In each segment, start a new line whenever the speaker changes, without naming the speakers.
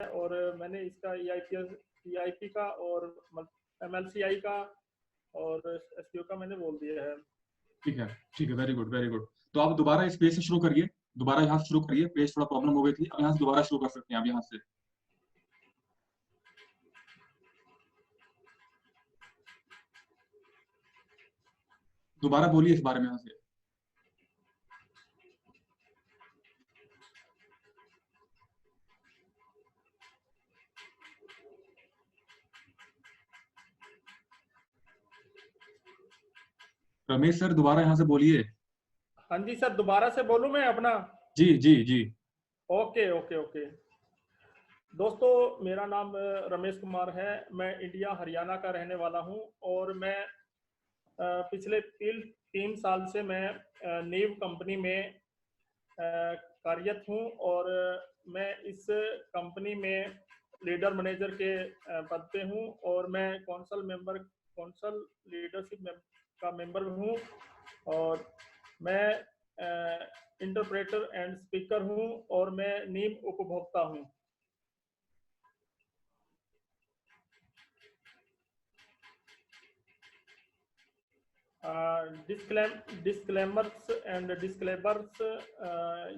और मैंने इसका EIP का और MLCI का और SEO का मैंने बोल दिया है।
ठीक है, वेरी गुड वेरी गुड। तो आप दोबारा इस पेज से शुरू करिए, दोबारा यहाँ से शुरू करिए, पेज थोड़ा प्रॉब्लम हो गई थी, अब यहाँ से दोबारा शुरू कर सकते हैं आप यहाँ से। दोबारा बोलिए इस बारे में यहाँ से। रमेश सर दोबारा यहाँ से बोलिए।
हाँ जी सर, दोबारा से बोलूं मैं अपना?
जी जी जी।
Okay okay okay. दोस्तों, मेरा नाम रमेश कुमार है। मैं इंडिया हरियाणा का रहने वाला हूं और मैं पिछले 3 साल से मैं नीव कंपनी में कार्यरत हूं और मैं इस कंपनी में लीडर मैनेजर के पद पे हूं और मैं कौंसल लीडरशिप का मेंबर हूं और मैं इंटरप्रेटर एंड स्पीकर हूं और मैं नीम उपभोक्ता हूं। डिस्क्लेमर्स एंड डिस्क्लेमर्स,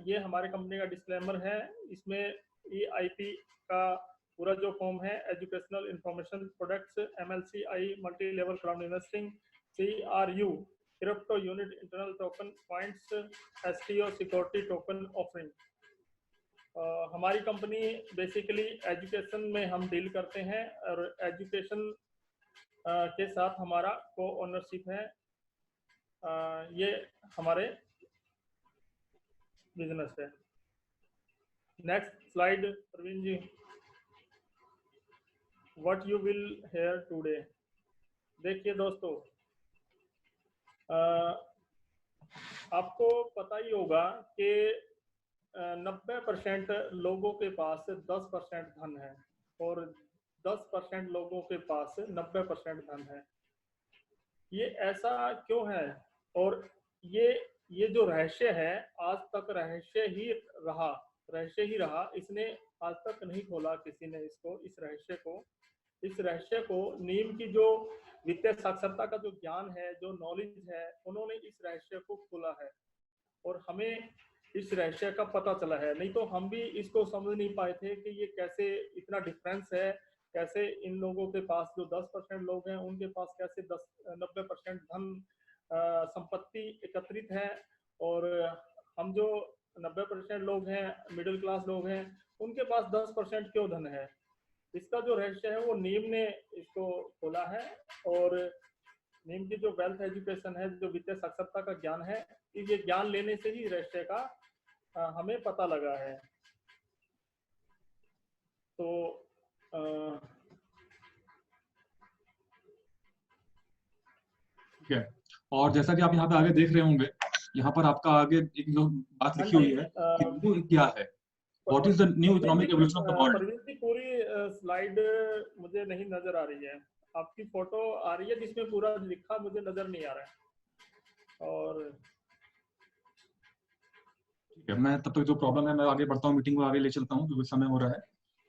ये हमारे कंपनी का डिस्क्लेमर है। इसमें EIP का पूरा जो फॉर्म है, educational information products, MLCI multi level crowd investing, CRU crypto unit internal token points, STO security token offering. हमारी कंपनी बेसिकली एजुकेशन में हम डील करते हैं और एजुकेशन के साथ हमारा को ओनरशिप है। ये हमारे बिजनेस है। Next slide Praveen ji. What you will hear today. देखिए दोस्तों, आपको पता ही होगा कि 90% लोगों के पास 10% धन है और 10% लोगों के पास 90% धन है। ये ऐसा क्यों है? और ये जो रहस्य है, आज तक रहस्य ही रहा। इसने आज तक नहीं खोला किसी ने इस रहस्य को नीम की जो वित्तीय साक्षरता का जो ज्ञान है, जो नॉलेज है, उन्होंने इस रहस्य को खोला है और हमें इस रहस्य का पता चला है। नहीं तो हम भी इसको समझ नहीं पाए थे कि ये कैसे इतना डिफरेंस है, कैसे इन लोगों के पास जो 10% लोग हैं उनके पास कैसे 90% धन संपत्ति एकत्रित है और हम जो 90% लोग हैं, मिडिल क्लास लोग हैं, उनके पास 10% क्यों धन है। इसका जो रहस्य है वो नीम ने इसको खोला है और नीम की जो वेल्थ एजुकेशन है, जो वित्तीय साक्षरता का ज्ञान है, ये ज्ञान लेने से ही रहस्य का हमें पता लगा है। तो
ठीक है, और जैसा कि आप यहाँ पे आगे देख रहे होंगे, यहाँ पर आपका आगे एक जो बात लिखी हुई है कि न्यू क्या है, what is the new economic evolution of the world.
Praveen ji, पूरी स्लाइड मुझे नहीं नजर आ रही है। आपकी फोटो आ रही है जिसमें पूरा लिखा मुझे नजर नहीं आ रहा है। और
ठीक है, मैं तब तक जो प्रॉब्लम है मैं आगे बढ़ता हूँ, मीटिंग को आगे ले चलता हूँ क्योंकि समय हो रहा है।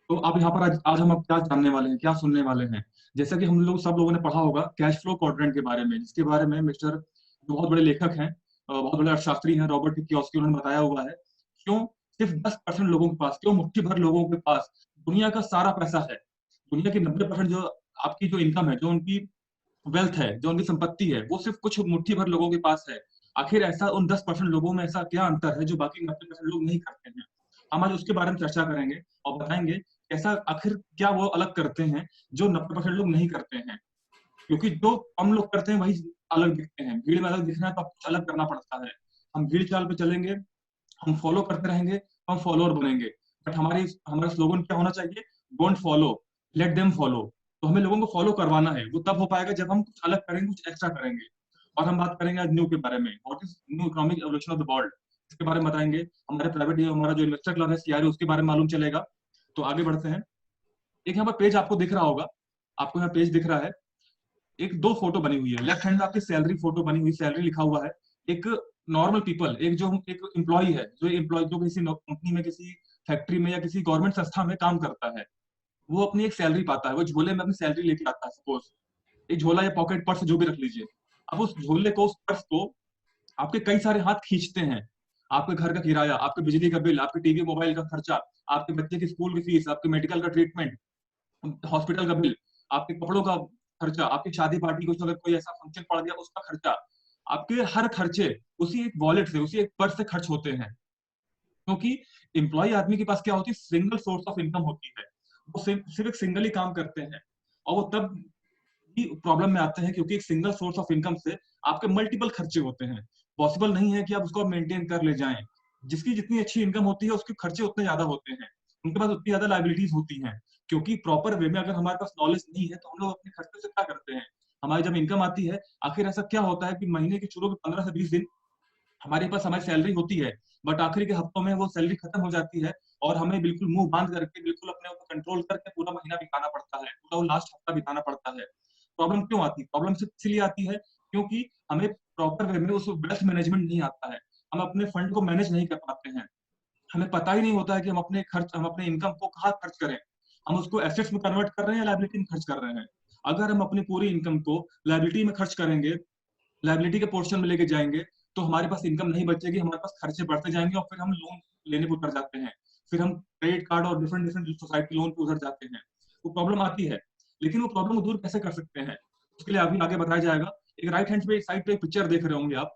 तो अब यहाँ पर आज हम अब क्या जानने वाले हैं, क्या सुनने वाले हैं। जैसा कि हम लोग सब लोगों ने पढ़ा होगा कैश फ्लो क्वाड्रेंट के बारे में, जिसके बारे में मिस्टर जो बहुत बड़े लेखक हैं, बहुत बड़े अर्थशास्त्री हैं, रॉबर्ट कियोसाकी, उन्होंने बताया हुआ है क्यों सिर्फ 10% लोगों के पास, क्यों मुट्ठी भर लोगों के पास दुनिया का सारा पैसा है। दुनिया की 90% जो आपकी जो इनकम है, जो उनकी वेल्थ है, जो उनकी संपत्ति है, वो सिर्फ कुछ मुट्ठी भर लोगों के पास है। आखिर ऐसा उन 10% लोगों में ऐसा क्या अंतर है जो बाकी 90% लोग नहीं करते हैं। हम आज उसके बारे में चर्चा करेंगे और बताएंगे ऐसा आखिर क्या वो अलग करते हैं जो 90% लोग नहीं करते हैं। क्योंकि जो हम लोग करते हैं वही अलग दिखते हैं। भीड़ में अलग दिखना है तो कुछ अलग करना पड़ता है। हम भीड़ चाल पे चलेंगे, हम फॉलो करते रहेंगे, हम फॉलोअर बनेंगे। बट हमारा स्लोगन क्या होना चाहिए? Don't follow, let them follow. तो हमें लोगों को फॉलो करवाना है। वो तब हो पाएगा जब हम कुछ अलग करेंगे, कुछ एक्स्ट्रा करेंगे। और हम बात करेंगे आज न्यू के बारे में, what is new economic evolution of the world, इसके बारे में बताएंगे। हमारे प्राइवेट हमारा जो इन्वेस्टर क्लब है CRU, उसके बारे में मालूम चलेगा। तो आगे बढ़ते हैं। एक यहाँ पर पेज आपको दिख रहा होगा, आपको यहाँ पेज दिख रहा है, एक 2 फोटो बनी हुई है। लेफ्ट हैंड में आपकी सैलरी फोटो बनी हुई, सैलरी लिखा हुआ है। एक नॉर्मल पीपल, एक एम्प्लॉय है, जो किसी कंपनी में किसी फैक्ट्री में या किसी गवर्नमेंट संस्था में काम करता है, वो अपनी एक सैलरी पाता है, वो झोले में अपनी सैलरी लेके आता है। सपोज एक झोला या पॉकेट पर्स जो भी रख लीजिए, अब उस झोले को, उस पर्स को आपके कई सारे हाथ खींचते हैं। आपके घर का किराया, आपके बिजली का बिल, आपके टीवी मोबाइल का खर्चा, आपके बच्चे की स्कूल की फीस, आपके मेडिकल का ट्रीटमेंट, हॉस्पिटल का बिल, आपके कपड़ों का खर्चा, आपकी शादी पार्टी कुछ अगर कोई ऐसा फंक्शन पड़ गया उसका खर्चा, आपके हर खर्चे उसी एक वॉलेट से, उसी एक पर्स से खर्च होते हैं। क्योंकि एम्प्लॉय आदमी के पास क्या होती है, सिंगल सोर्स ऑफ इनकम होती है, वो सिर्फ एक सिंगल ही काम करते हैं, और वो तब भी प्रॉब्लम में आते हैं क्योंकि एक सिंगल सोर्स ऑफ इनकम से आपके मल्टीपल खर्चे होते हैं। पॉसिबल नहीं है कि आप उसको मेंटेन कर ले जाएं। जिसकी जितनी अच्छी इनकम होती है उसके खर्चे उतने ज्यादा होते हैं, उनके पास उतनी ज्यादा लाइबिलिटीज होती हैं। क्योंकि प्रॉपर वे में अगर हमारे पास नॉलेज नहीं है तो हम लोग अपने खर्चे से क्या करते हैं, हमारी जब इनकम आती है, आखिर ऐसा क्या होता है कि महीने के शुरू के 15 से 20 दिन हमारे पास हमारी सैलरी होती है, बट आखिरी के हफ्तों में वो सैलरी खत्म हो जाती है और हमें बिल्कुल मुंह बांध करके, बिल्कुल अपने ऊपर कंट्रोल करके पूरा महीना बिताना पड़ता है, पूरा वो लास्ट हफ्ता बिताना पड़ता है। प्रॉब्लम क्यों आती है? प्रॉब्लम सिर्फ इसलिए आती है क्योंकि हमें प्रॉपर वे में उस वेल्थ मैनेजमेंट नहीं आता है, हम अपने फंड को मैनेज नहीं कर पाते हैं, हमें पता ही नहीं होता है कि हम अपने इनकम को कहाँ खर्च करें, हम उसको एसेट्स में कन्वर्ट कर रहे हैं या लाइबिलिटी में खर्च कर रहे हैं। अगर हम अपनी पूरी इनकम को लाइबिलिटी में खर्च करेंगे, लाइबिलिटी के पोर्शन में लेके जाएंगे, तो हमारे पास इनकम नहीं बचेगी, हमारे पास खर्चे बढ़ते जाएंगे और फिर हम लोन लेने को उतर जाते हैं, फिर हम क्रेडिट कार्ड और डिफरेंट डिफरेंट सोसाइटी लोन पे उतर जाते हैं। वो प्रॉब्लम आती है। लेकिन वो प्रॉब्लम को दूर कैसे कर सकते हैं, उसके लिए अभी आगे बताया जाएगा। एक राइट हैंड पे साइड पे एक पिक्चर देख रहे होंगे आप,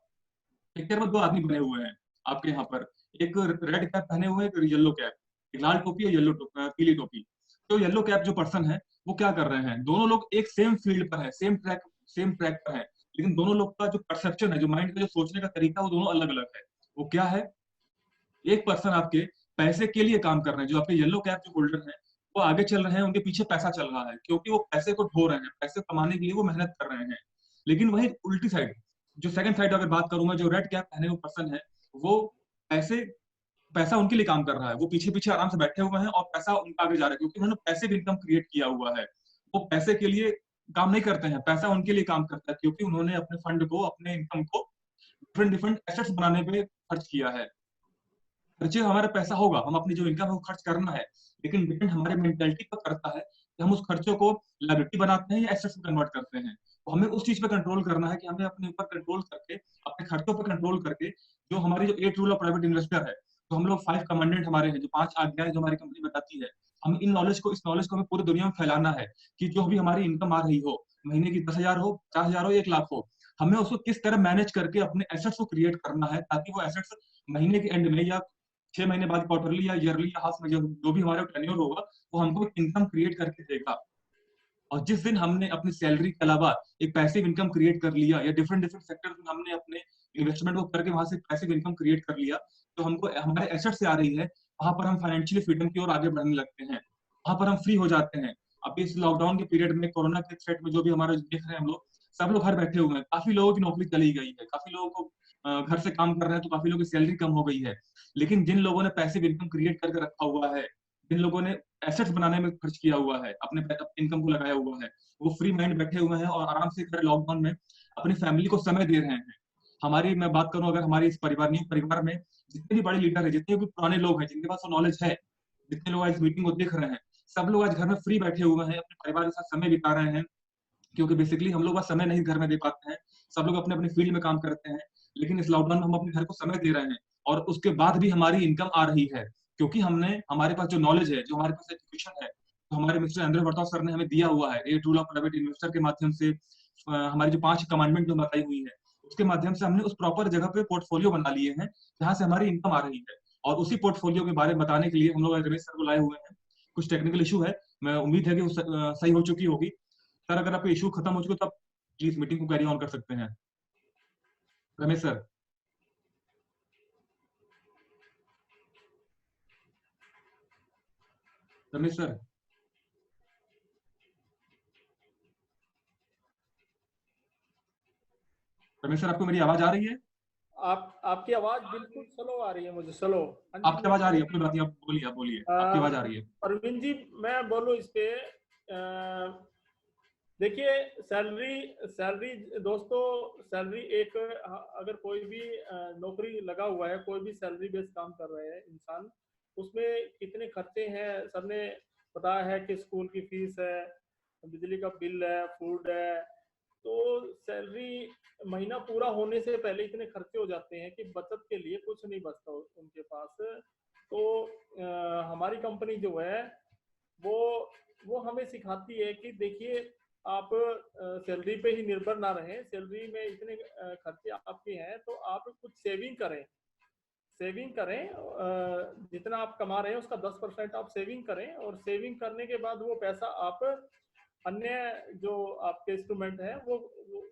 पिक्चर में दो आदमी बने हुए हैं आपके यहाँ पर, एक रेड कैप पहने हुए, एक येलो कैप, एक लाल टोपी और पीली टोपी। तो येलो कैप जो पर्सन है वो क्या कर रहे हैं, दोनों लोग एक सेम फील्ड पर है, सेम ट्रैक पर है, लेकिन दोनों लोग का जो परसेप्शन है, जो माइंड का जो सोचने का तरीका है, वो दोनों अलग अलग है। वो क्या है, एक पर्सन आपके पैसे के लिए काम कर रहे हैं, जो आपके येलो कैप जो होल्डर हैं वो आगे चल रहे हैं, उनके पीछे पैसा चल रहा है क्योंकि वो पैसे को ढो रहे हैं, पैसे कमाने के लिए वो मेहनत कर रहे हैं। लेकिन वही उल्टी साइड, जो सेकंड साइड अगर बात करूंगा, जो रेड कैप पहने हुए पर्सन है, वो पैसे पैसा उनके लिए काम कर रहा है, वो पीछे पीछे आराम से बैठे हुए हैं और पैसा उनका आगे जा रहा है क्योंकि उन्होंने पैसिव इनकम क्रिएट किया हुआ है। वो पैसे के लिए काम नहीं करते हैं, पैसा उनके लिए काम करता है क्योंकि उन्होंने अपने फंड को, अपने इनकम को डिफरेंट डिफरेंट एसेट्स बनाने पे खर्च किया है। खर्चे हमारा पैसा होगा, हम अपनी जो इनकम है वो खर्च करना है, लेकिन डिपेंड हमारे मेंटेलिटी पर करता है कि हम उस खर्चों को लायबिलिटी बनाते हैं या एसेट्स में कन्वर्ट करते हैं। तो हमें उस चीज पे कंट्रोल करना है कि हमें अपने ऊपर कंट्रोल करके, अपने खर्चों पर कंट्रोल करके, जो हमारी जो 8 रूल ऑफ प्राइवेट इन्वेस्टर है, तो हम लोग 5 कमांडेंट हमारे हैं, जो 5 आज्ञाएं जो हमारी कंपनी बताती है, हम इस नॉलेज को हमें पूरी दुनिया में फैलाना है कि जो भी हमारी इनकम आ रही हो, महीने की 10,000 हो, 50,000 हो, 1 लाख हो, हमें उसको किस तरह मैनेज करके अपने एसेट्स को क्रिएट करना है, ताकि वो एसेट्स महीने के एंड में या 6 महीने बाद, क्वार्टरली या ईयरली या हाफ में, जो भी हमारा टेन्योर होगा, वो हमको इनकम क्रिएट करके देगा। और जिस दिन हमने अपनी सैलरी के अलावा एक पैसिव इनकम क्रिएट कर लिया, या डिफरेंट डिफरेंट सेक्टर में हमने अपने इन्वेस्टमेंट को करके वहां से पैसिव इनकम क्रिएट कर लिया, तो हमको हमारे एसेट से आ रही है, वहां पर हम फाइनेंशियली फ्रीडम की ओर आगे बढ़ने लगते हैं, वहां पर हम फ्री हो जाते हैं। अभी इस लॉकडाउन के पीरियड में, कोरोना के थ्रेट में, जो भी हमारे देख रहे हैं हम लोग, सब लोग घर बैठे हुए हैं, काफी लोगों की नौकरी चली गई है, काफी लोगों को घर से काम कर रहे हैं, तो काफी लोगों की सैलरी कम हो गई है। लेकिन जिन लोगों ने पैसिव इनकम क्रिएट करके रखा हुआ है, जिन लोगों ने एसेट्स बनाने में खर्च किया हुआ है, अपने इनकम को लगाया हुआ है, वो फ्री माइंड बैठे हुए हैं और आराम से लॉकडाउन में अपनी फैमिली को समय दे रहे हैं। हमारी मैं बात करूं, अगर हमारी इस न्यू परिवार में जितने भी बड़े लीडर है, जितने भी पुराने लोग हैं, जिनके पास वो नॉलेज है, जितने लोग आज मीटिंग को देख रहे हैं, सब लोग आज घर में फ्री बैठे हुए हैं, अपने परिवार के साथ समय बिता रहे हैं, क्योंकि बेसिकली हम लोग समय नहीं घर में दे पाते हैं, सब लोग अपने अपने फील्ड में काम करते हैं। लेकिन इस लॉकडाउन में हम अपने घर को समय दे रहे हैं और उसके बाद भी हमारी इनकम आ रही है, क्योंकि हमने, हमारे पास जो नॉलेज है, जो हमारे पास एजुकेशन है, तो हमारे मिस्टर अंद्रे वर्ताव सर ने हमें दिया हुआ है, 8 रूल ऑफ प्राइवेट इन्वेस्टर के माध्यम से, हमारी जो 5 कमांडमेंट जो बताई हुई है, उसके माध्यम से हमने उस प्रॉपर जगह पे पोर्टफोलियो बना लिए हैं जहां से हमारी इनकम आ रही है। और उसी पोर्टफोलियो के बारे में बताने के लिए हम लोग रमेश सर को लाए हुए हैं। कुछ टेक्निकल इशू है, मैं उम्मीद है कि सही हो चुकी होगी। सर अगर आपका इशू खत्म हो चुका तो आप प्लीज मीटिंग को कैरी ऑन कर सकते हैं। Ramesh sir. Ramesh sir. Ramesh sir, आपको मेरी आवाज आ रही है?
आपकी आवाज बिल्कुल स्लो आ रही है मुझे, स्लो। हाँ जी,
आपकी आवाज आ रही है, अपनी बात नहीं, आप बोलिए, आपकी आवाज आ रही है।
अरविंद जी, मैं बोलूँ इस पे, देखिए, सैलरी सैलरी दोस्तों, सैलरी एक, अगर कोई भी नौकरी लगा हुआ है, कोई भी सैलरी बेस्ड काम कर रहे हैं इंसान, उसमें कितने खर्चे हैं सर ने बताया है कि स्कूल की फीस है, बिजली का बिल है, फूड है, तो सैलरी महीना पूरा होने से पहले इतने खर्चे हो जाते हैं कि बचत के लिए कुछ नहीं बचता उनके पास। तो हमारी कंपनी जो है वो हमें सिखाती है कि देखिए आप सैलरी पे ही निर्भर ना रहें, सैलरी में इतने खर्चे आपके हैं तो आप कुछ सेविंग करें, सेविंग करें, जितना आप कमा रहे हैं उसका 10% आप सेविंग करें, और सेविंग करने के बाद वो पैसा आप अन्य जो आपके इंस्ट्रूमेंट है वो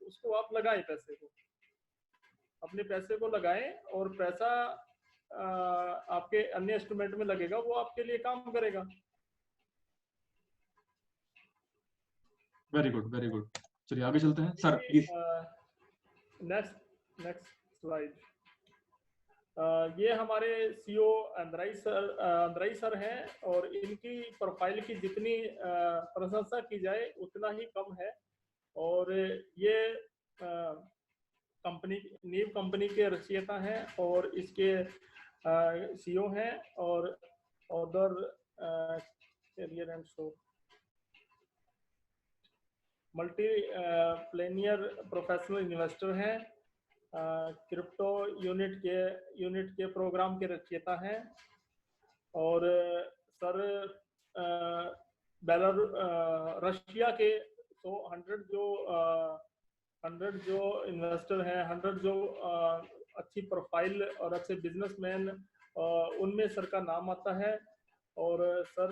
उसको आप लगाएं, पैसे को, अपने पैसे को लगाएं, और पैसा आपके अन्य इंस्ट्रूमेंट में लगेगा, वो आपके लिए काम करेगा।
Very good, very good. चलिए आगे चलते हैं सर प्लीज।
Next slide. ये हमारे सीईओ अंदराई सर हैं, और इनकी प्रोफाइल की जितनी प्रशंसा की जाए उतना ही कम है। और ये नीव कंपनी के रचयिता हैं और इसके सीईओ हैं, और author career and show multi प्लेनियर प्रोफेशनल इन्वेस्टर हैं, क्रिप्टो यूनिट के प्रोग्राम के रचयिता हैं, और सर रशिया के 100 जो इन्वेस्टर हैं, 100 जो अच्छी प्रोफाइल और अच्छे बिजनेसमैन, उनमें सर का नाम आता है। और सर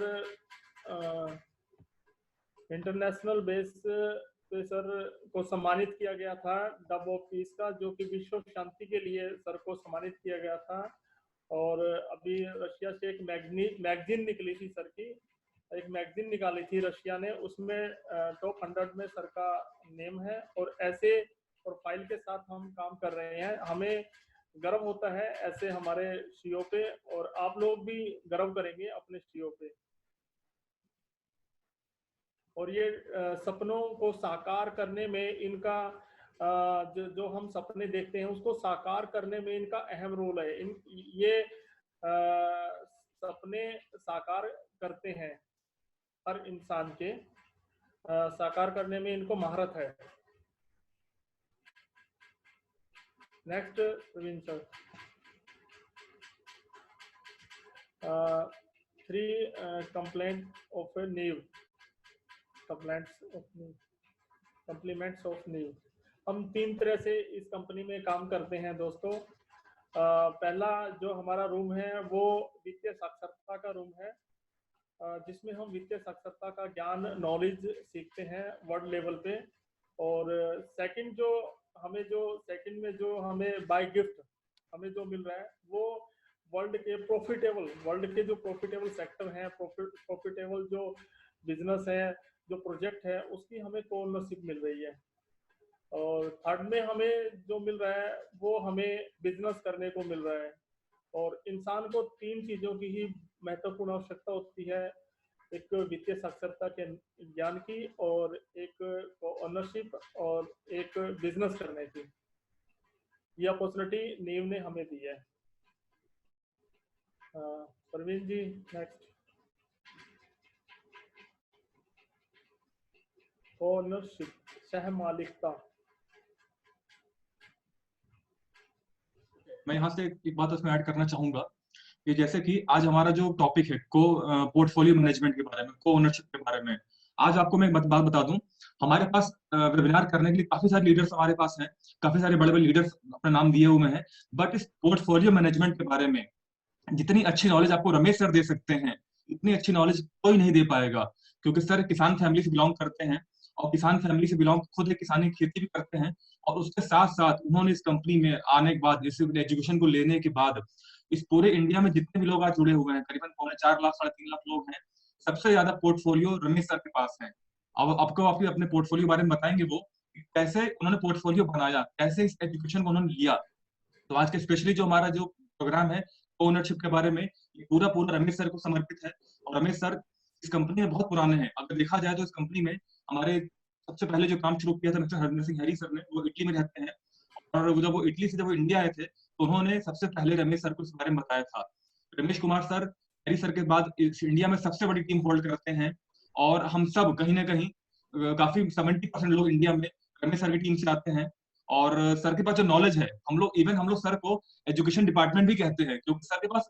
इंटरनेशनल बेस पे सर को सम्मानित किया गया था डब ऑफ पीस का, जो कि विश्व शांति के लिए सर को सम्मानित किया गया था। और अभी रशिया से एक मैगजीन निकली थी सर की, एक मैगजीन निकाली थी रशिया ने, उसमें टॉप 100 में सर का नेम है। और ऐसे प्रोफाइल के साथ हम काम कर रहे हैं, हमें गर्व होता है ऐसे हमारे सीईओ पे, और आप लोग भी गर्व करेंगे अपने सीईओ पे। और ये सपनों को साकार करने में इनका जो हम सपने देखते हैं उसको साकार करने में इनका अहम रोल है। ये सपने साकार करते हैं, हर इंसान के साकार करने में इनको महारत है। Next Praveen sir. 3 complaint of Neev, compliments of Neev. हम 3 तरह से इस कंपनी में काम करते हैं दोस्तों। पहला जो हमारा रूम है वो वित्तीय साक्षरता का रूम है, जिसमें हम वित्तीय साक्षरता का ज्ञान, नॉलेज सीखते हैं वर्ल्ड लेवल पे। और सेकंड में जो हमें बाय गिफ्ट हमें जो मिल रहा है वो वर्ल्ड के जो प्रॉफिटेबल सेक्टर हैं, प्रॉफिटेबल जो बिजनेस है, जो प्रोजेक्ट है, उसकी हमें ओनरशिप मिल रही है। और थर्ड में हमें जो मिल रहा है वो हमें बिजनेस करने को मिल रहा है। और इंसान को 3 चीजों की ही महत्वपूर्ण आवश्यकता होती है, एक वित्तीय साक्षरता के ज्ञान की, और एक ओनरशिप, और एक बिजनेस करने की। ये अपॉर्चुनिटी नीव ने हमें दी है। प्रवीण जी नेक्स्ट। ओनरशिप, सहमालिकता।
मैं यहाँ से एक बात उसमें ऐड करना चाहूंगा कि जैसे कि आज हमारा जो टॉपिक है पोर्टफोलियो मैनेजमेंट के बारे में, को ओनरशिप के बारे में, आज आपको मैं एक बात बता दूं, हमारे पास वेबिनार करने के लिए काफी सारे लीडर्स हमारे पास हैं, काफी सारे बड़े बड़े लीडर्स अपना नाम दिए हुए हैं, बट इस पोर्टफोलियो मैनेजमेंट के बारे में जितनी अच्छी नॉलेज आपको रमेश सर दे सकते हैं, इतनी अच्छी नॉलेज कोई नहीं दे पाएगा। क्योंकि सर किसान फैमिली से बिलोंग करते हैं, और किसान फैमिली से बिलोंग, खुद एक किसानी खेती भी करते हैं, और उसके साथ साथ उन्होंने इस कंपनी में आने के बाद, इस एजुकेशन को लेने के बाद, इस पूरे इंडिया में जितने भी लोग आज जुड़े हुए हैं, करीबन 4.25 लाख 3.5 लाख लोग हैं, सबसे ज्यादा पोर्टफोलियो रमेश सर के पास है। अब आपको अपने पोर्टफोलियो बारे में बताएंगे वो, कैसे उन्होंने पोर्टफोलियो बनाया, कैसे इस एजुकेशन को उन्होंने लिया। तो आज के स्पेशली जो हमारा जो प्रोग्राम है ओनरशिप के बारे में, ये पूरा रमेश सर को समर्पित है। और रमेश सर इस कंपनी में बहुत पुराने हैं। अगर देखा जाए तो इस कंपनी में हमारे सबसे पहले जो काम शुरू किया था mister Harvinder Singh Harry sir ने, वो इटली में रहते हैं, और जब वो इटली से जब वो इंडिया आए थे तो उन्होंने सबसे पहले रमेश सर को इस बारे में बताया था। Ramesh Kumar sir Harry sir के बाद इंडिया में सबसे बड़ी टीम होल्ड करते हैं, और हम सब कहीं ना कहीं काफी 70% लोग इंडिया में रमेश सर की टीम से आते हैं। और सर के पास जो नॉलेज है, हम लोग सर को एजुकेशन डिपार्टमेंट भी कहते हैं, क्योंकि सर के पास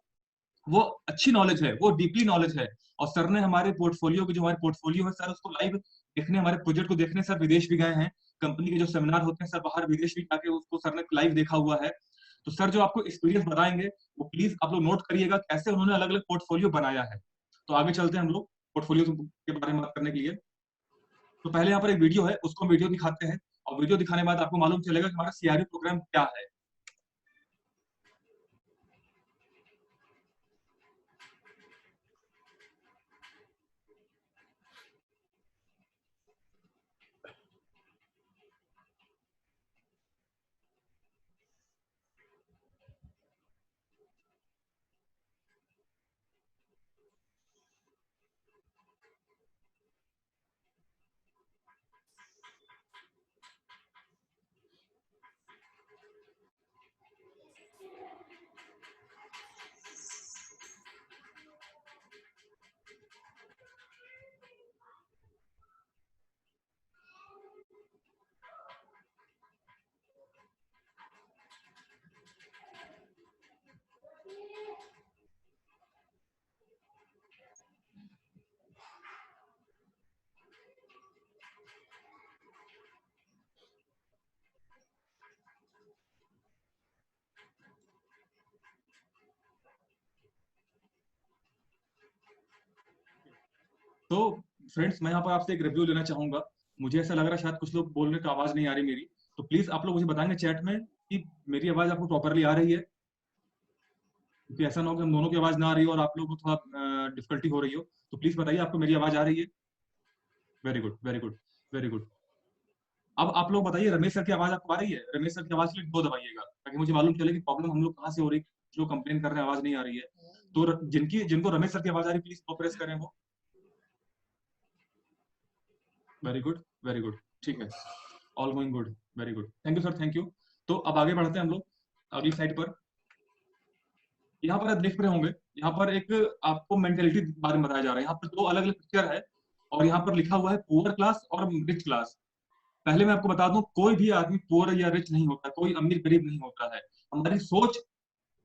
वो अच्छी नॉलेज है, वो डीपली नॉलेज है। और सर ने हमारे पोर्टफोलियो की, जो हमारे पोर्टफोलियो है, सर उसको लाइव देखने, हमारे प्रोजेक्ट को देखने सर विदेश भी गए हैं। कंपनी के जो सेमिनार होते हैं सर बाहर विदेश भी जाके उसको सर ने लाइव देखा हुआ है। तो सर जो आपको एक्सपीरियंस बताएंगे वो प्लीज आप लोग नोट करिएगा, कैसे उन्होंने अलग अलग पोर्टफोलियो बनाया है। तो आगे चलते हैं हम लोग पोर्टफोलियो के बारे में बात करने के लिए। तो पहले यहाँ पर एक वीडियो है, उसको वीडियो दिखाते हैं, और वीडियो दिखाने के बाद आपको मालूम चलेगा कि हमारा सीआरयू प्रोग्राम क्या है। तो फ्रेंड्स, मैं यहाँ पर आपसे एक रिव्यू लेना चाहूंगा। मुझे ऐसा लग रहा है शायद कुछ लोग बोलने की आवाज नहीं आ रही मेरी, तो प्लीज आप लोग मुझे बताएंगे चैट में कि मेरी आवाज आपको प्रॉपरली आ रही है, क्योंकि ऐसा ना हो कि हम दोनों की आवाज ना आ रही हो और आप लोगों को थोड़ा डिफिकल्टी हो रही हो। तो प्लीज बताइए आपको मेरी आवाज आ रही है। Very good, very good, very good. अब आप लोग बताइए रमेश सर की आवाज आपको आ रही है? रमेश सर की आवाज के लिए दो दबाइएगा, ताकि मुझे मालूम चले कि प्रॉब्लम हम लोग कहाँ से हो रही है। जो कंप्लेन कर रहे हैं आवाज नहीं आ रही है, तो जिनको रमेश सर की आवाज आ रही है प्लीज दो प्रेस करें वो। वेरी गुड, वेरी गुड, ठीक है, all going good, very good, thank you sir, thank you. तो अब आगे बढ़ते हैं हम लोग अगली साइड पर। यहाँ पर आप देख रहे होंगे, यहाँ पर एक आपको मेंटेलिटी बारे में बताया जा रहा है। यहाँ पर दो अलग अलग पिक्चर है, और यहाँ पर लिखा हुआ है पुअर क्लास और रिच क्लास। पहले मैं आपको बता दूं, कोई भी आदमी पुअर या रिच नहीं होता, कोई अमीर गरीब नहीं होता है। हमारी सोच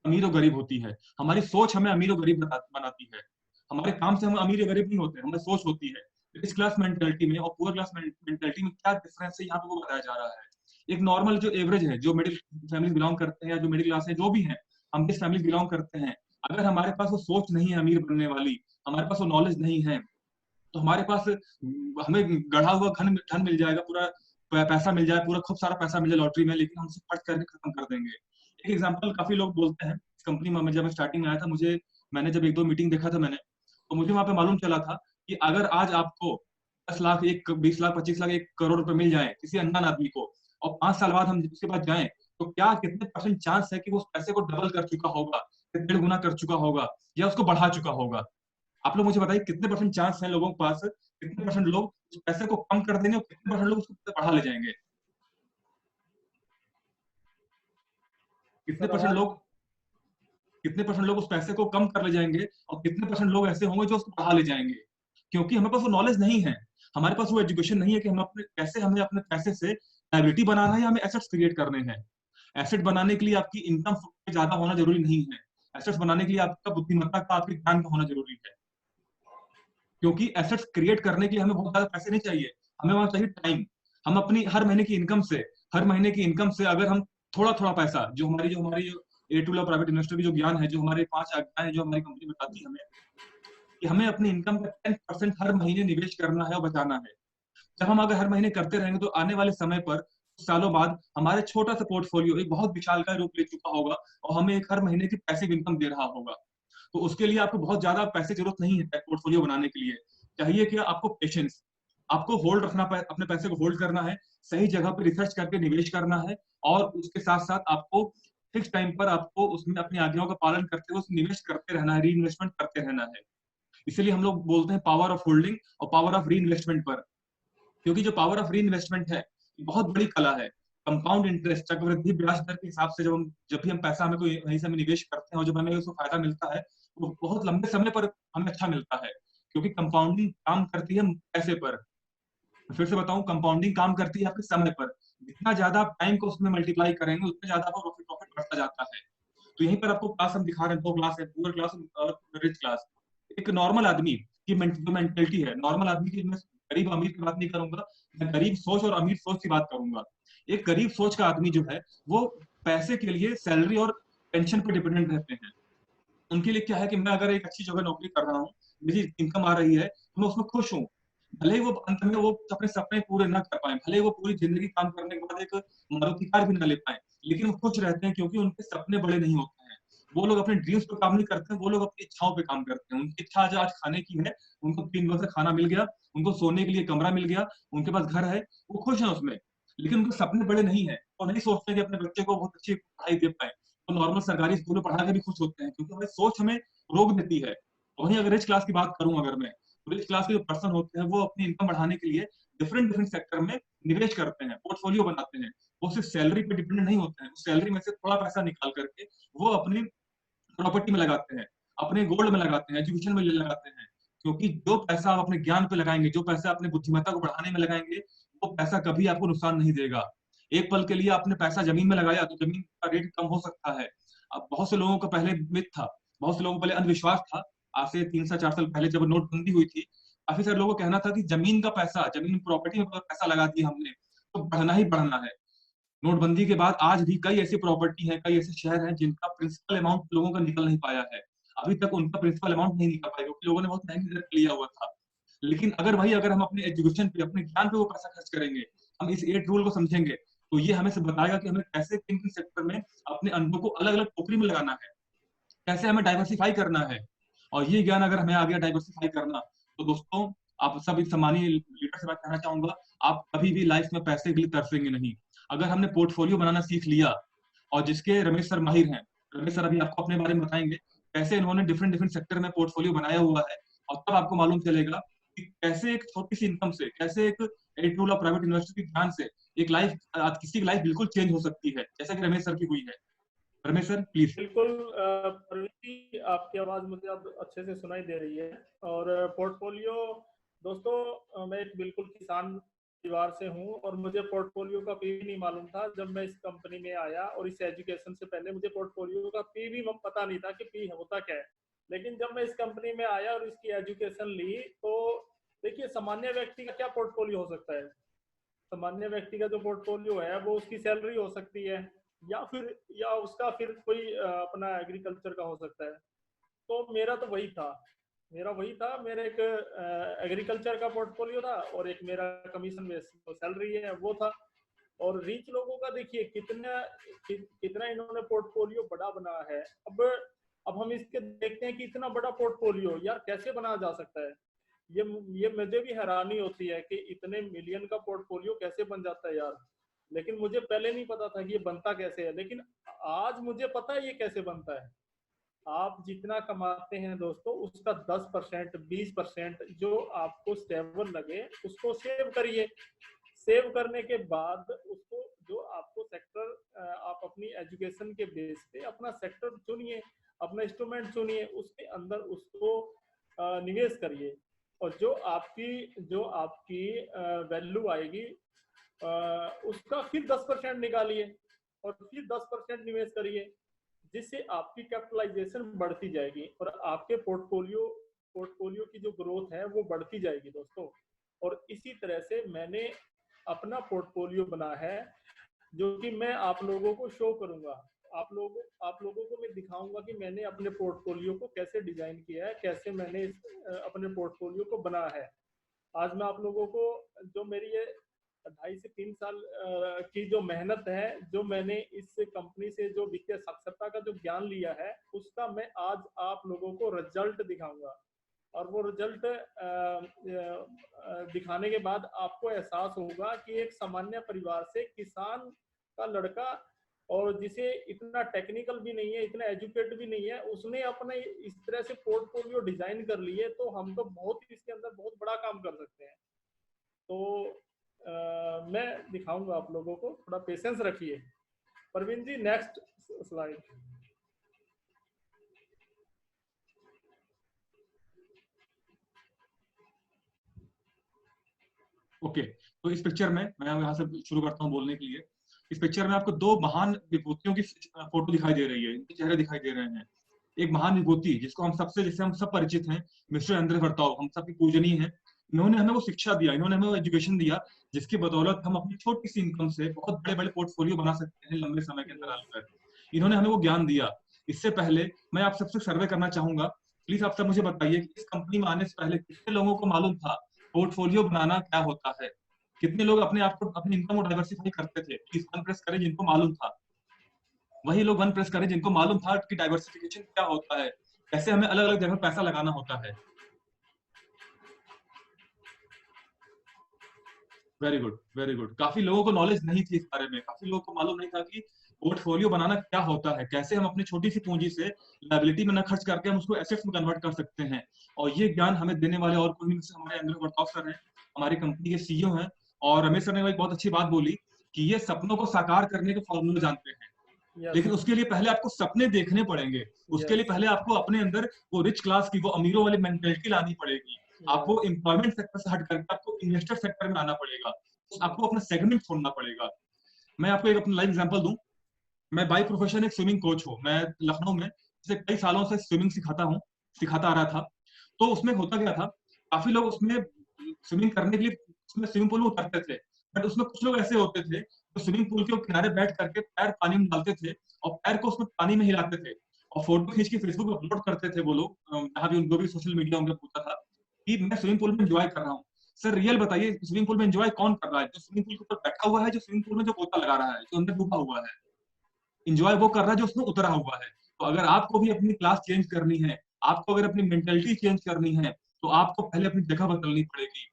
अमीर और गरीब होती है, हमारी सोच हमें अमीर और गरीब बनाती है। हमारे काम से हम अमीर या गरीब नहीं होते, हमारी सोच होती है। रिच क्लास मेंटेलिटी में और पुअर क्लास मेंटेलिटी में क्या डिफरेंस है, यहाँ पे वो बताया जा रहा है। एक नॉर्मल जो एवरेज है, जो मिडिल फैमिली बिलोंग करते हैं, या जो मिडिल क्लास है, जो भी है, हम जिस फैमिली बिलोंग करते हैं, अगर हमारे पास वो सोच नहीं है अमीर बनने वाली, हमारे पास वो नॉलेज नहीं है, तो हमारे पास हमें गढ़ा हुआ धन धन मिल जाएगा, पूरा पैसा मिल जाए, पूरा खूब सारा पैसा मिल जाए लॉटरी में, लेकिन हम उसे खर्च करके खत्म कर देंगे। एक एग्जांपल काफी लोग बोलते हैं, इस कंपनी में जब मैं स्टार्टिंग में आया था, मैंने जब एक दो मीटिंग देखा था मैंने, तो मुझे वहां पे मालूम चला था कि अगर आज आपको 10 लाख, 20 लाख, 25 लाख, 1 करोड़ रुपए मिल जाए किसी अनजान आदमी को, और 5 साल बाद हम उसके पास जाएं, तो क्या कितने परसेंट चांस है कि वो उस पैसे को डबल कर चुका होगा, 1.5 गुना कर चुका होगा, या उसको बढ़ा चुका होगा? आप लोग मुझे बताइए कितने परसेंट चांस है लोगों के पास, कितने परसेंट लोग उस पैसे को कम कर देंगे और कितने परसेंट लोग उसको बढ़ा ले जाएंगे? कितने
सर
परसेंट
आवाज
लोग कितने परसेंट लोग उस पैसे को कम कर ले जाएंगे, और कितने परसेंट लोग ऐसे होंगे जो उसको बढ़ा ले जाएंगे? क्योंकि हमारे पास वो नॉलेज नहीं है, हमारे पास वो एजुकेशन नहीं है कि हमें अपने पैसे से लायबिलिटी बनाना है या हमें एसेट्स क्रिएट करने हैं। एसेट बनाने के लिए आपकी इनकम ज्यादा होना जरूरी नहीं है, एसेट्स बनाने के लिए आपका बुद्धिमत्ता का, आपके ज्ञान का होना जरूरी है। क्योंकि एसेट्स क्रिएट करने के लिए हमें बहुत ज्यादा पैसे नहीं चाहिए, हमें वहां चाहिए टाइम। हम अपनी हर महीने की इनकम से अगर हम थोड़ा थोड़ा पैसा, जो हमारी ए टू प्राइवेट इन्वेस्टर की जो ज्ञान है, जो हमारे 5 आज्ञाएं जो हमारी कंपनी बताती है हमें, कि हमें अपनी इनकम का 10% हर महीने निवेश करना है और बचाना है। जब हम अगर हर महीने करते रहेंगे, तो आने वाले समय पर कुछ सालों बाद हमारे छोटा सा पोर्टफोलियो एक बहुत विशालकाय रूप ले चुका होगा, और हमें एक हर महीने की पैसिव इनकम दे रहा होगा। तो उसके लिए आपको बहुत ज्यादा पैसे की जरूरत नहीं है पोर्टफोलियो बनाने के लिए। चाहिए कि आपको पेशेंस, आपको होल्ड रखना, अपने पैसे को होल्ड करना है, सही जगह पे रिसर्च करके निवेश करना है, और उसके साथ साथ आपको फिक्स टाइम पर आपको उसमें अपनी आज्ञाओं का पालन करते हुए निवेश करते रहना है, री इन्वेस्टमेंट करते रहना है। इसीलिए हम लोग बोलते हैं पावर ऑफ होल्डिंग और पावर ऑफ री इन्वेस्टमेंट पर। क्योंकि जो पावर ऑफ री इन्वेस्टमेंट है, बहुत बड़ी कला है। कंपाउंड इंटरेस्ट, चक्रवृद्धि ब्याज दर के हिसाब से जब भी हम पैसा हमें कोई वहीं से हमें निवेश करते हैं, और जब हमें उसको फायदा मिलता है, वो बहुत लंबे समय पर हमें अच्छा मिलता है, क्योंकि कंपाउंडिंग काम करती है पैसे पर। फिर से बताऊं, कंपाउंडिंग काम करती है आपके समय पर। जितना ज्यादा आप टाइम को उसमें मल्टीप्लाई करेंगे उतना ज्यादा आपका प्रॉफिट प्रॉफिट बढ़ता जाता है। तो यहीं पर आपको क्लास हम दिखा रहे हैं, दो क्लास है, पुअर क्लास और रिच क्लास। एक नॉर्मल आदमी की जो मेंटेलिटी है, नॉर्मल आदमी की, मैं गरीब अमीर की बात नहीं करूंगा, मैं गरीब सोच और अमीर सोच की बात करूंगा। एक गरीब सोच का आदमी जो है वो पैसे के लिए सैलरी और पेंशन पर डिपेंडेंट रहते हैं। उनके लिए क्या है कि मैं अगर एक अच्छी जगह नौकरी कर रहा हूँ, मेरी इनकम आ रही है, तो मैं उसमें खुश हूँ। भले ही वो अंत में वो अपने सपने पूरे ना कर पाए, भले ही वो पूरी जिंदगी काम करने के बाद एक मारुति कार भी ना ले पाए, लेकिन वो खुश रहते हैं क्योंकि उनके सपने बड़े नहीं होते हैं। वो लोग अपने ड्रीम्स पे काम नहीं करते हैं, वो लोग अपनी इच्छाओं पे काम करते हैं। उनकी इच्छा आज खाने की है, उनको 3 वक्त का खाना मिल गया, उनको सोने के लिए कमरा मिल गया, उनके पास घर है, वो खुश है उसमें। लेकिन उनके सपने बड़े नहीं है, वो नहीं सोचते कि अपने बच्चे को बहुत अच्छी पढ़ाई दे पाए। तो नॉर्मल सरकारी स्कूल में पढ़ा के भी खुश होते हैं, क्योंकि हमारी सोच हमें रोक देती है। वहीं अगर रिच क्लास की बात करूं, अगर मैं, तो रिच क्लास के जो पर्सन होते हैं वो अपनी इनकम बढ़ाने के लिए डिफरेंट डिफरेंट सेक्टर में निवेश करते हैं, पोर्टफोलियो बनाते हैं। वो सिर्फ सैलरी पे डिपेंडेंट नहीं होते हैं, उस सैलरी में से थोड़ा पैसा निकाल करके वो अपनी प्रॉपर्टी में लगाते हैं, अपने गोल्ड में लगाते हैं, एजुकेशन में लगाते हैं। क्योंकि जो पैसा आप अपने ज्ञान पे लगाएंगे, जो पैसा अपने बुद्धिमत्ता को बढ़ाने में लगाएंगे, वो पैसा कभी आपको नुकसान नहीं देगा। एक पल के लिए आपने पैसा जमीन में लगाया तो जमीन का रेट कम हो सकता है। अब बहुत से लोगों का पहले मिथ था, बहुत से लोगों को पहले अंधविश्वास था। आज से 3 से 4 साल पहले जब नोटबंदी हुई थी, काफी सारे लोगों का कहना था कि जमीन का पैसा, जमीन प्रॉपर्टी में पैसा लगा दिया हमने तो बढ़ना ही बढ़ना है। नोटबंदी के बाद आज भी कई ऐसी प्रॉपर्टी हैं, कई ऐसे शहर हैं जिनका प्रिंसिपल अमाउंट लोगों का निकल नहीं पाया है। अभी तक उनका प्रिंसिपल अमाउंट नहीं निकल पाया, क्योंकि लोगों ने बहुत महंगी दर पे लिया हुआ था। लेकिन अगर हम अपने एजुकेशन पे, अपने ज्ञान पे वो पैसा खर्च करेंगे, हम इस 8 रूल को समझेंगे, तो ये हमें से बताएगा कि हमें कैसे किन किन सेक्टर में अपने अनुभव को अलग अलग टोकरी में लगाना है, कैसे हमें डाइवर्सिफाई करना है। और ये ज्ञान अगर हमें आ गया डाइवर्सिफाई करना, तो दोस्तों, आप सब इस सम्मानीय लीडर से बात कहना चाहूंगा, आप कभी भी लाइफ में पैसे के लिए तरसेंगे नहीं। अगर हमने पोर्टफोलियो बनाना सीख लिया, और जिसके रमेश सर माहिर हैं, रमेश सर अभी आपको अपने बारे में बताएंगे कैसे इन्होंने डिफरेंट डिफरेंट सेक्टर में पोर्टफोलियो बनाया हुआ है, और तब आपको मालूम चलेगा कि कैसे एक छोटी सी इनकम से, कैसे एक 8 रूल ऑफ प्राइवेट इन्वेस्टर की ध्यान से एक लाइफ, किसी की लाइफ बिल्कुल चेंज हो सकती है, जैसा कि रमेश सर की हुई है। Ramesh sir please.
बिल्कुल प्रवीण जी, आपकी आवाज मुझे अब अच्छे से सुनाई दे रही है। और पोर्टफोलियो, दोस्तों, मैं एक बिल्कुल किसान परिवार से हूँ और मुझे पोर्टफोलियो का पी भी नहीं मालूम था जब मैं इस कंपनी में आया। और इस एजुकेशन से पहले मुझे पोर्टफोलियो का पी भी पता नहीं था कि पी होता क्या है। लेकिन जब मैं इस कंपनी में आया और इसकी एजुकेशन ली, तो देखिए, सामान्य व्यक्ति का क्या पोर्टफोलियो हो सकता है। सामान्य व्यक्ति का जो पोर्टफोलियो है वो उसकी सैलरी हो सकती है, या उसका फिर कोई अपना एग्रीकल्चर का हो सकता है। तो मेरा तो वही था, मेरा एक एग्रीकल्चर का पोर्टफोलियो था और एक मेरा कमीशन बेस सैलरी है वो था। और रिच लोगों का देखिए कितना इन्होंने पोर्टफोलियो बड़ा बना है। अब हम इसके देखते हैं कि इतना बड़ा पोर्टफोलियो यार कैसे बनाया जा सकता है। ये ये मुझे भी हैरानी होती है कि इतने मिलियन का पोर्टफोलियो कैसे बन जाता है यार। लेकिन मुझे पहले नहीं पता था कि ये बनता कैसे है, लेकिन आज मुझे पता है ये कैसे बनता है। आप जितना कमाते हैं दोस्तों, उसका 10%, 20% जो आपको स्टेबल लगे उसको सेव करिए। सेव करने के बाद उसको, जो आपको सेक्टर, आप अपनी एजुकेशन के बेस पे अपना सेक्टर चुनिए, अपना इंस्ट्रूमेंट चुनिए, उसके अंदर उसको निवेश करिए। और जो आपकी वैल्यू आएगी, उसका फिर 10% निकालिए और फिर 10% निवेश करिए, जिससे आपकी कैपिटलाइजेशन बढ़ती जाएगी और आपके पोर्टफोलियो की जो ग्रोथ है वो बढ़ती जाएगी दोस्तों। और इसी तरह से मैंने अपना पोर्टफोलियो बना है, जो कि मैं आप लोगों को शो करूंगा। आप लोगों को मैं दिखाऊंगा कि मैंने अपने पोर्टफोलियो को कैसे डिजाइन किया है, कैसे मैंने अपने पोर्टफोलियो को बनाया है। आज मैं आप लोगों को, जो मेरी ये 2.5 से 3 साल की जो मेहनत है, जो मैंने इस कंपनी से जो वित्तीय साक्षरता का जो ज्ञान लिया है, उसका मैं आज आप लोगों को रिजल्ट दिखाऊंगा। और वो रिजल्ट दिखाने के बाद आपको एहसास होगा कि एक सामान्य परिवार से किसान का लड़का, और जिसे इतना टेक्निकल भी नहीं है, इतना एजुकेट भी नहीं है, उसने अपने इस तरह से पोर्टफोलियो डिजाइन कर लिए, तो हम तो बहुत इसके अंदर बहुत बड़ा काम कर सकते हैं। तो मैं दिखाऊंगा आप लोगों को, थोड़ा पेशेंस रखिए। Parveen ji, next slide.
Okay, तो इस पिक्चर में मैं यहाँ से शुरू करता हूँ बोलने के लिए। इस पिक्चर में आपको दो महान विभूतियों की फोटो दिखाई दे रही है, इनके चेहरे दिखाई दे रहे हैं। एक महान विभूति जिसको हम सबसे, जिससे हम सब परिचित हैं, मिस्टर अंद्रे वर्ताव, हम सबकी पूजनीय है। इन्होंने हमें वो शिक्षा दिया, इन्होंने हमें वो एजुकेशन दिया जिसकी बदौलत हम अपनी छोटी सी इनकम से बहुत बड़े बड़े पोर्टफोलियो बना सकते हैं लंबे समय के अंतराल पर। इन्होंने हमें वो ज्ञान दिया। इससे पहले मैं आप सबसे सर्वे करना चाहूंगा, प्लीज आप सब मुझे बताइए कि इस कंपनी में आने से पहले कितने लोगों को मालूम था पोर्टफोलियो बनाना क्या होता है? कितने लोग अपने आप को, अपनी इनकम को डाइवर्सिफाई करते थे? प्लीज वन प्रेस करें जिनको मालूम था। वही लोग वन प्रेस करें जिनको मालूम था कि डाइवर्सिफिकेशन क्या होता है, कैसे हमें अलग अलग जगह पैसा लगाना होता है। Very good, very good. काफी लोगों को नॉलेज नहीं थी इस बारे में, काफी लोगों को मालूम नहीं था कि पोर्टफोलियो बनाना क्या होता है, कैसे हम अपनी छोटी सी पूंजी से लायबिलिटी में न खर्च करके हम उसको एसेट्स में कन्वर्ट कर सकते हैं। और ये ज्ञान हमें देने वाले और कोई नहीं, हमारे अंदर वर्ताव सर हैं, हमारी कंपनी के सीईओ हैं। और रमेश सर ने एक बहुत अच्छी बात बोली कि ये सपनों को साकार करने के फॉर्मूले जानते हैं,
यस
लेकिन उसके लिए पहले आपको सपने देखने पड़ेंगे। उसके लिए
यस
पहले आपको अपने अंदर वो रिच क्लास की, वो अमीरों वाली मेंटेलिटी लानी पड़ेगी। आपको
यस
एम्प्लॉयमेंट सेक्टर से हट करके आपको इन्वेस्टर सेक्टर में आना पड़ेगा। आपको अपना सेगमेंट छोड़ना पड़ेगा। मैं आपको एक अपना लाइव एग्जांपल दूं। मैं बाय प्रोफेशन एक स्विमिंग कोच हूँ। मैं लखनऊ में पिछले कई सालों से स्विमिंग सिखाता हूँ, सिखाता आ रहा था। तो उसमें होता क्या था, काफी लोग उसमें स्विमिंग करने के लिए उसमें स्विमिंग पूल में उतरते थे, बट उसमें कुछ लोग ऐसे होते थे जो स्विमिंग पूल के किनारे बैठ करके पैर पानी में डालते थे और पैर को उसमें पानी में हिलाते थे और फोटो खींच के फेसबुक पर अपलोड करते थे। वो लोग जहाँ भी उनको भी सोशल मीडिया उनका पूछा था कि मैं स्विमिंग पूल में एंजॉय कर रहा हूँ। सर रियल बताइए, स्विमिंग पूल में एंजॉय कौन कर रहा है? जो स्विमिंग पूल के ऊपर बैठा हुआ है, जो स्विमिंग पूल में जो गोता लगा रहा है, जो अंदर डूबा हुआ है। इंजॉय वो कर रहा है जो उसमें उतरा हुआ है। तो अगर आपको भी अपनी क्लास चेंज करनी है, आपको अगर अपनी मेंटेलिटी चेंज करनी है, तो आपको पहले अपनी जगह बदलनी पड़ेगी,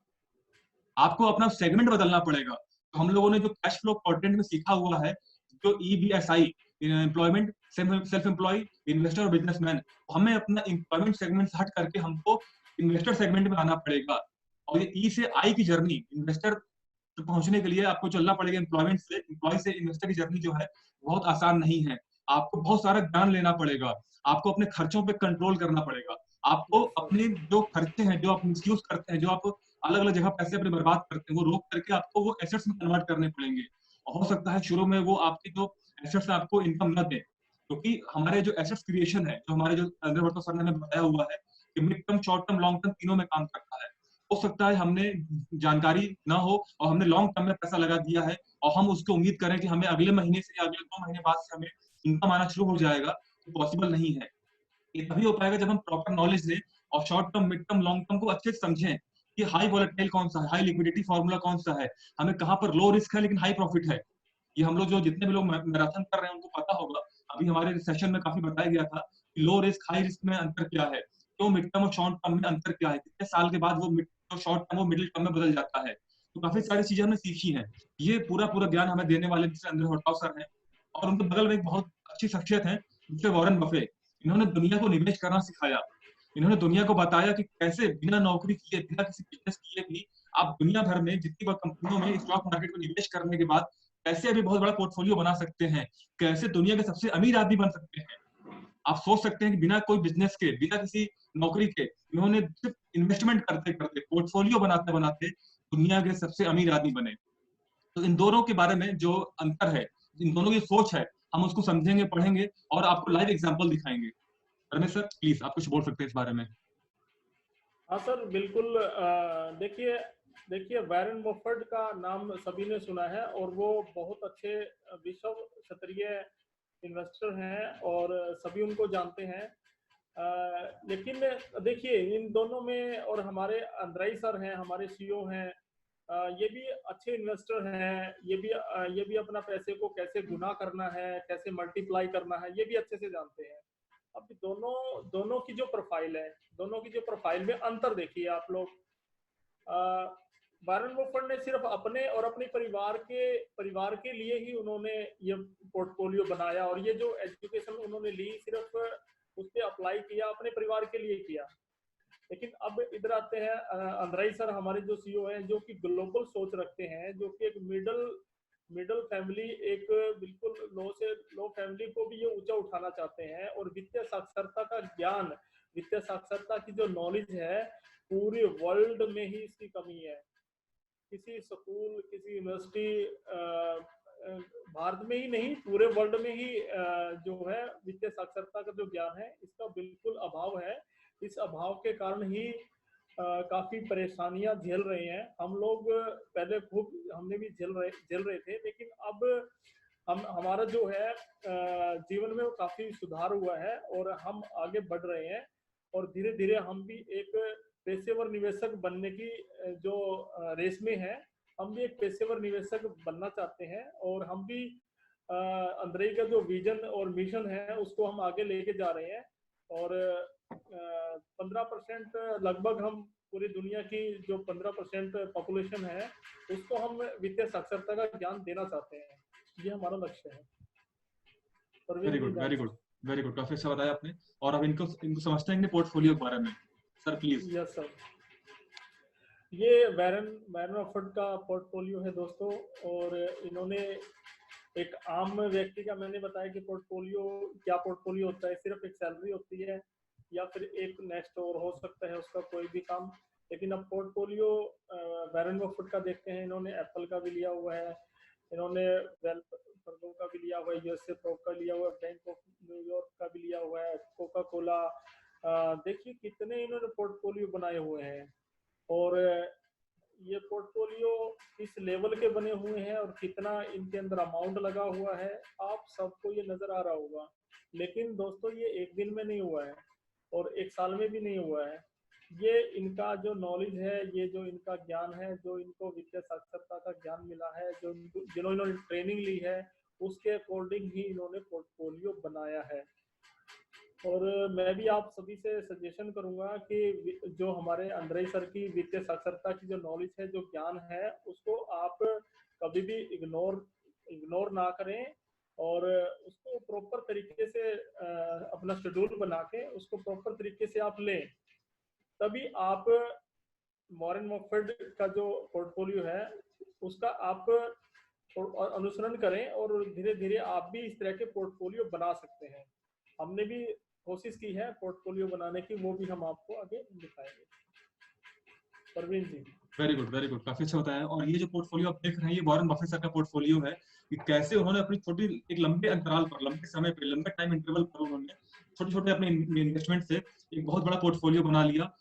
आपको अपना सेगमेंट बदलना पड़ेगा। तो हम लोगों ने जो कैश फ्लो क्वाड्रेंट में सीखा हुआ है, जो ईबीएसआई, एम्प्लॉयमेंट, सेल्फ एम्प्लॉय, इन्वेस्टर और बिजनेसमैन, हमें अपना एम्प्लॉयमेंट सेगमेंट से हट करके हमको इन्वेस्टर सेगमेंट में आना पड़ेगा। और ये ई से आई की जर्नी, इन्वेस्टर तो पहुंचने के लिए आपको चलना पड़ेगा एम्प्लॉयमेंट से, एम्प्लॉय से इन्वेस्टर की जर्नी जो है बहुत आसान नहीं है। आपको बहुत सारा ज्ञान लेना पड़ेगा, आपको अपने खर्चों पे कंट्रोल करना पड़ेगा, आपको
यस सर
अपने जो खर्चे हैं, जो आप मिसयूज करते हैं, जो आप अलग अलग जगह पैसे अपने बर्बाद करते हैं, वो रोक करके आपको वो एसेट्स में कन्वर्ट करने पड़ेंगे। और हो सकता है शुरू में वो आपकी जो एसेट्स आपको इनकम न दे, क्योंकि हमारे जो एसेट्स क्रिएशन है, जो हमारे जो अंदर सर ने हमें बताया हुआ है कि mid term, short term, long term तीनों में काम करता है। हो सकता है हमने जानकारी ना हो और हमने लॉन्ग टर्म में पैसा लगा दिया है और हम उसको उम्मीद करें कि हमें अगले महीने से या अगले 2 महीने बाद से हमें इनकम आना शुरू हो जाएगा, तो पॉसिबल नहीं है। ये तभी हो पाएगा जब हम प्रॉपर नॉलेज लें और short term, mid term, long term को अच्छे से समझें कि हाई वॉलेटाइल कौन सा है, हाई लिक्विडिटी फॉर्मूला कौन सा है, हमें कहाँ पर लो रिस्क है लेकिन हाई प्रॉफिट है। ये हम लोग जो जितने भी लोग मैराथन कर रहे हैं उनको पता होगा। अभी हमारे सेशन में काफी बताया गया था कि लो रिस्क हाई रिस्क में अंतर क्या है, तो मिड टर्म और शॉर्ट टर्म में अंतर क्या है, कितने साल के बाद वो मिड तो शॉर्ट टर्म वो मिडिल टर्म में बदल जाता है। तो काफी
यस
सारी चीजें हमने सीखी हैं। ये पूरा पूरा ज्ञान हमें देने वाले मिस्टर अंद्रे हॉटॉप सर हैं। और उनके बगल में एक बहुत अच्छी शख्सियत है, मिस्टर वॉरेन बफे। इन्होंने दुनिया को निवेश करना सिखाया। इन्होंने दुनिया को बताया कि कैसे बिना नौकरी किए, बिना किसी बिजनेस किए भी आप दुनिया भर में जितनी बार कंपनियों में स्टॉक मार्केट में निवेश करने के बाद कैसे अभी बहुत बड़ा पोर्टफोलियो बना सकते हैं, कैसे दुनिया के सबसे अमीर आदमी बन सकते हैं। आप सोच सकते हैं कि बिना कोई बिजनेस के, बिना किसी नौकरी के, इन्होंने सिर्फ इन्वेस्टमेंट करते करते, पोर्टफोलियो बनाते बनाते दुनिया के सबसे अमीर आदमी बने। तो इन दोनों के बारे में जो अंतर है, इन दोनों की सोच है, हम उसको समझेंगे, पढ़ेंगे और आपको लाइव एग्जांपल दिखाएंगे। रमेश सर प्लीज आप कुछ बोल सकते हैं इस बारे में।
हाँ सर बिल्कुल। देखिए देखिए वैरेन बफेट का नाम सभी ने सुना है और वो बहुत अच्छे विश्व स्तरीय इन्वेस्टर हैं और सभी उनको जानते हैं। लेकिन देखिए इन दोनों में, और हमारे अंद्रई सर हैं, हमारे सीईओ हैं, ये भी अच्छे इन्वेस्टर हैं। ये भी अपना पैसे को कैसे गुना करना है, कैसे मल्टीप्लाई करना है, ये भी अच्छे से जानते हैं। अब दोनों दोनों की जो प्रोफाइल है, दोनों की जो प्रोफाइल में अंतर देखिए आप लोग। वारेन बफेट ने सिर्फ अपने और अपने परिवार के लिए ही उन्होंने ये पोर्टफोलियो बनाया, और ये जो एजुकेशन उन्होंने ली सिर्फ उस पर अप्लाई किया, अपने परिवार के लिए किया। लेकिन अब इधर आते हैं अंद्रई सर, हमारे जो सीईओ हैं, जो कि ग्लोबल सोच रखते हैं, जो कि एक मिडल मिडल फैमिली, एक बिल्कुल लो से लो फैमिली को भी ये ऊंचा उठाना चाहते हैं। और वित्तीय साक्षरता का ज्ञान, वित्तीय साक्षरता की जो नॉलेज है, पूरे वर्ल्ड में ही इसकी कमी है। किसी स्कूल, किसी यूनिवर्सिटी भारत में ही नहीं पूरे वर्ल्ड में ही जो है वित्तीय साक्षरता का जो ज्ञान है इसका बिल्कुल अभाव है। इस अभाव के कारण ही काफी परेशानियां झेल रहे हैं हम लोग। पहले खूब हमने भी झेल रहे थे, लेकिन अब हमारा जो है जीवन में वो काफी सुधार हुआ है और हम आगे बढ़ रहे हैं। और धीरे धीरे हम भी एक पेशेवर निवेशक बनने की जो रेस में है, हम भी एक पेशेवर निवेशक बनना चाहते हैं। और हम भी अंदरई का जो विजन और मिशन है उसको हम आगे लेके जा रहे हैं। और 15% लगभग हम पूरी दुनिया की जो 15% पॉपुलेशन है उसको हम वित्तीय साक्षरता का ज्ञान देना चाहते हैं। ये हमारा लक्ष्य है।
Very good, very good, very good, काफी अच्छा बताया आपने। और अब इनको समझते हैं पोर्टफोलियो के बारे में, सर प्लीज।
यस सर, ये वैरन बफेट का पोर्टफोलियो है दोस्तों। और इन्होंने एक आम व्यक्ति का, मैंने बताया कि पोर्टफोलियो क्या पोर्टफोलियो होता है, सिर्फ एक सैलरी होती है या फिर एक नेक्स्ट और हो सकता है उसका कोई भी काम। लेकिन अब पोर्टफोलियो वैरन बफेट का देखते हैं। इन्होंने एप्पल का भी लिया हुआ है, इन्होंने वेल्स फार्गो का भी लिया हुआ है, यूएसए प्रो का लिया हुआ है, बैंक ऑफ न्यूयॉर्क का भी लिया हुआ है, कोका कोला। देखिए कितने इन्होंने पोर्टफोलियो बनाए हुए हैं। और ये पोर्टफोलियो किस लेवल के बने हुए हैं और कितना इनके अंदर अमाउंट लगा हुआ है आप सबको ये नजर आ रहा होगा। लेकिन दोस्तों ये एक दिन में नहीं हुआ है और एक साल में भी नहीं हुआ है। ये इनका जो नॉलेज है, ये जो इनका ज्ञान है, जो इनको वित्तीय साक्षरता का ज्ञान मिला है, जो जिन्होंने ट्रेनिंग ली है, उसके अकॉर्डिंग ही इन्होंने पोर्टफोलियो बनाया है। और मैं भी आप सभी से सजेशन करूंगा कि जो हमारे अंदरई सर की वित्तीय साक्षरता की जो नॉलेज है, जो ज्ञान है, उसको आप कभी भी इग्नोर ना करें और उसको प्रॉपर तरीके से अपना शेड्यूल बना के उसको प्रॉपर तरीके से आप लें। तभी आप वॉरेन बफेट का जो पोर्टफोलियो है उसका आप अनुसरण करें और धीरे धीरे आप भी इस तरह के पोर्टफोलियो बना सकते हैं। हमने भी कोशिश की है पोर्टफोलियो बनाने की, वो भी हम आपको आगे दिखाएंगे। Parveen ji.
Very good, very good, काफी अच्छा बताया। और ये जो पोर्टफोलियो आप देख रहे हैं, ये वॉरेन बफेट सर का पोर्टफोलियो है कि कैसे उन्होंने अपनी छोटी एक लंबे अंतराल पर, लंबे समय पे, लंबे टाइम इंटरवल पर उन्होंने छोटे छोटे अपने इन्वेस्टमेंट से एक बहुत बड़ा पोर्टफोलियो बना लिया।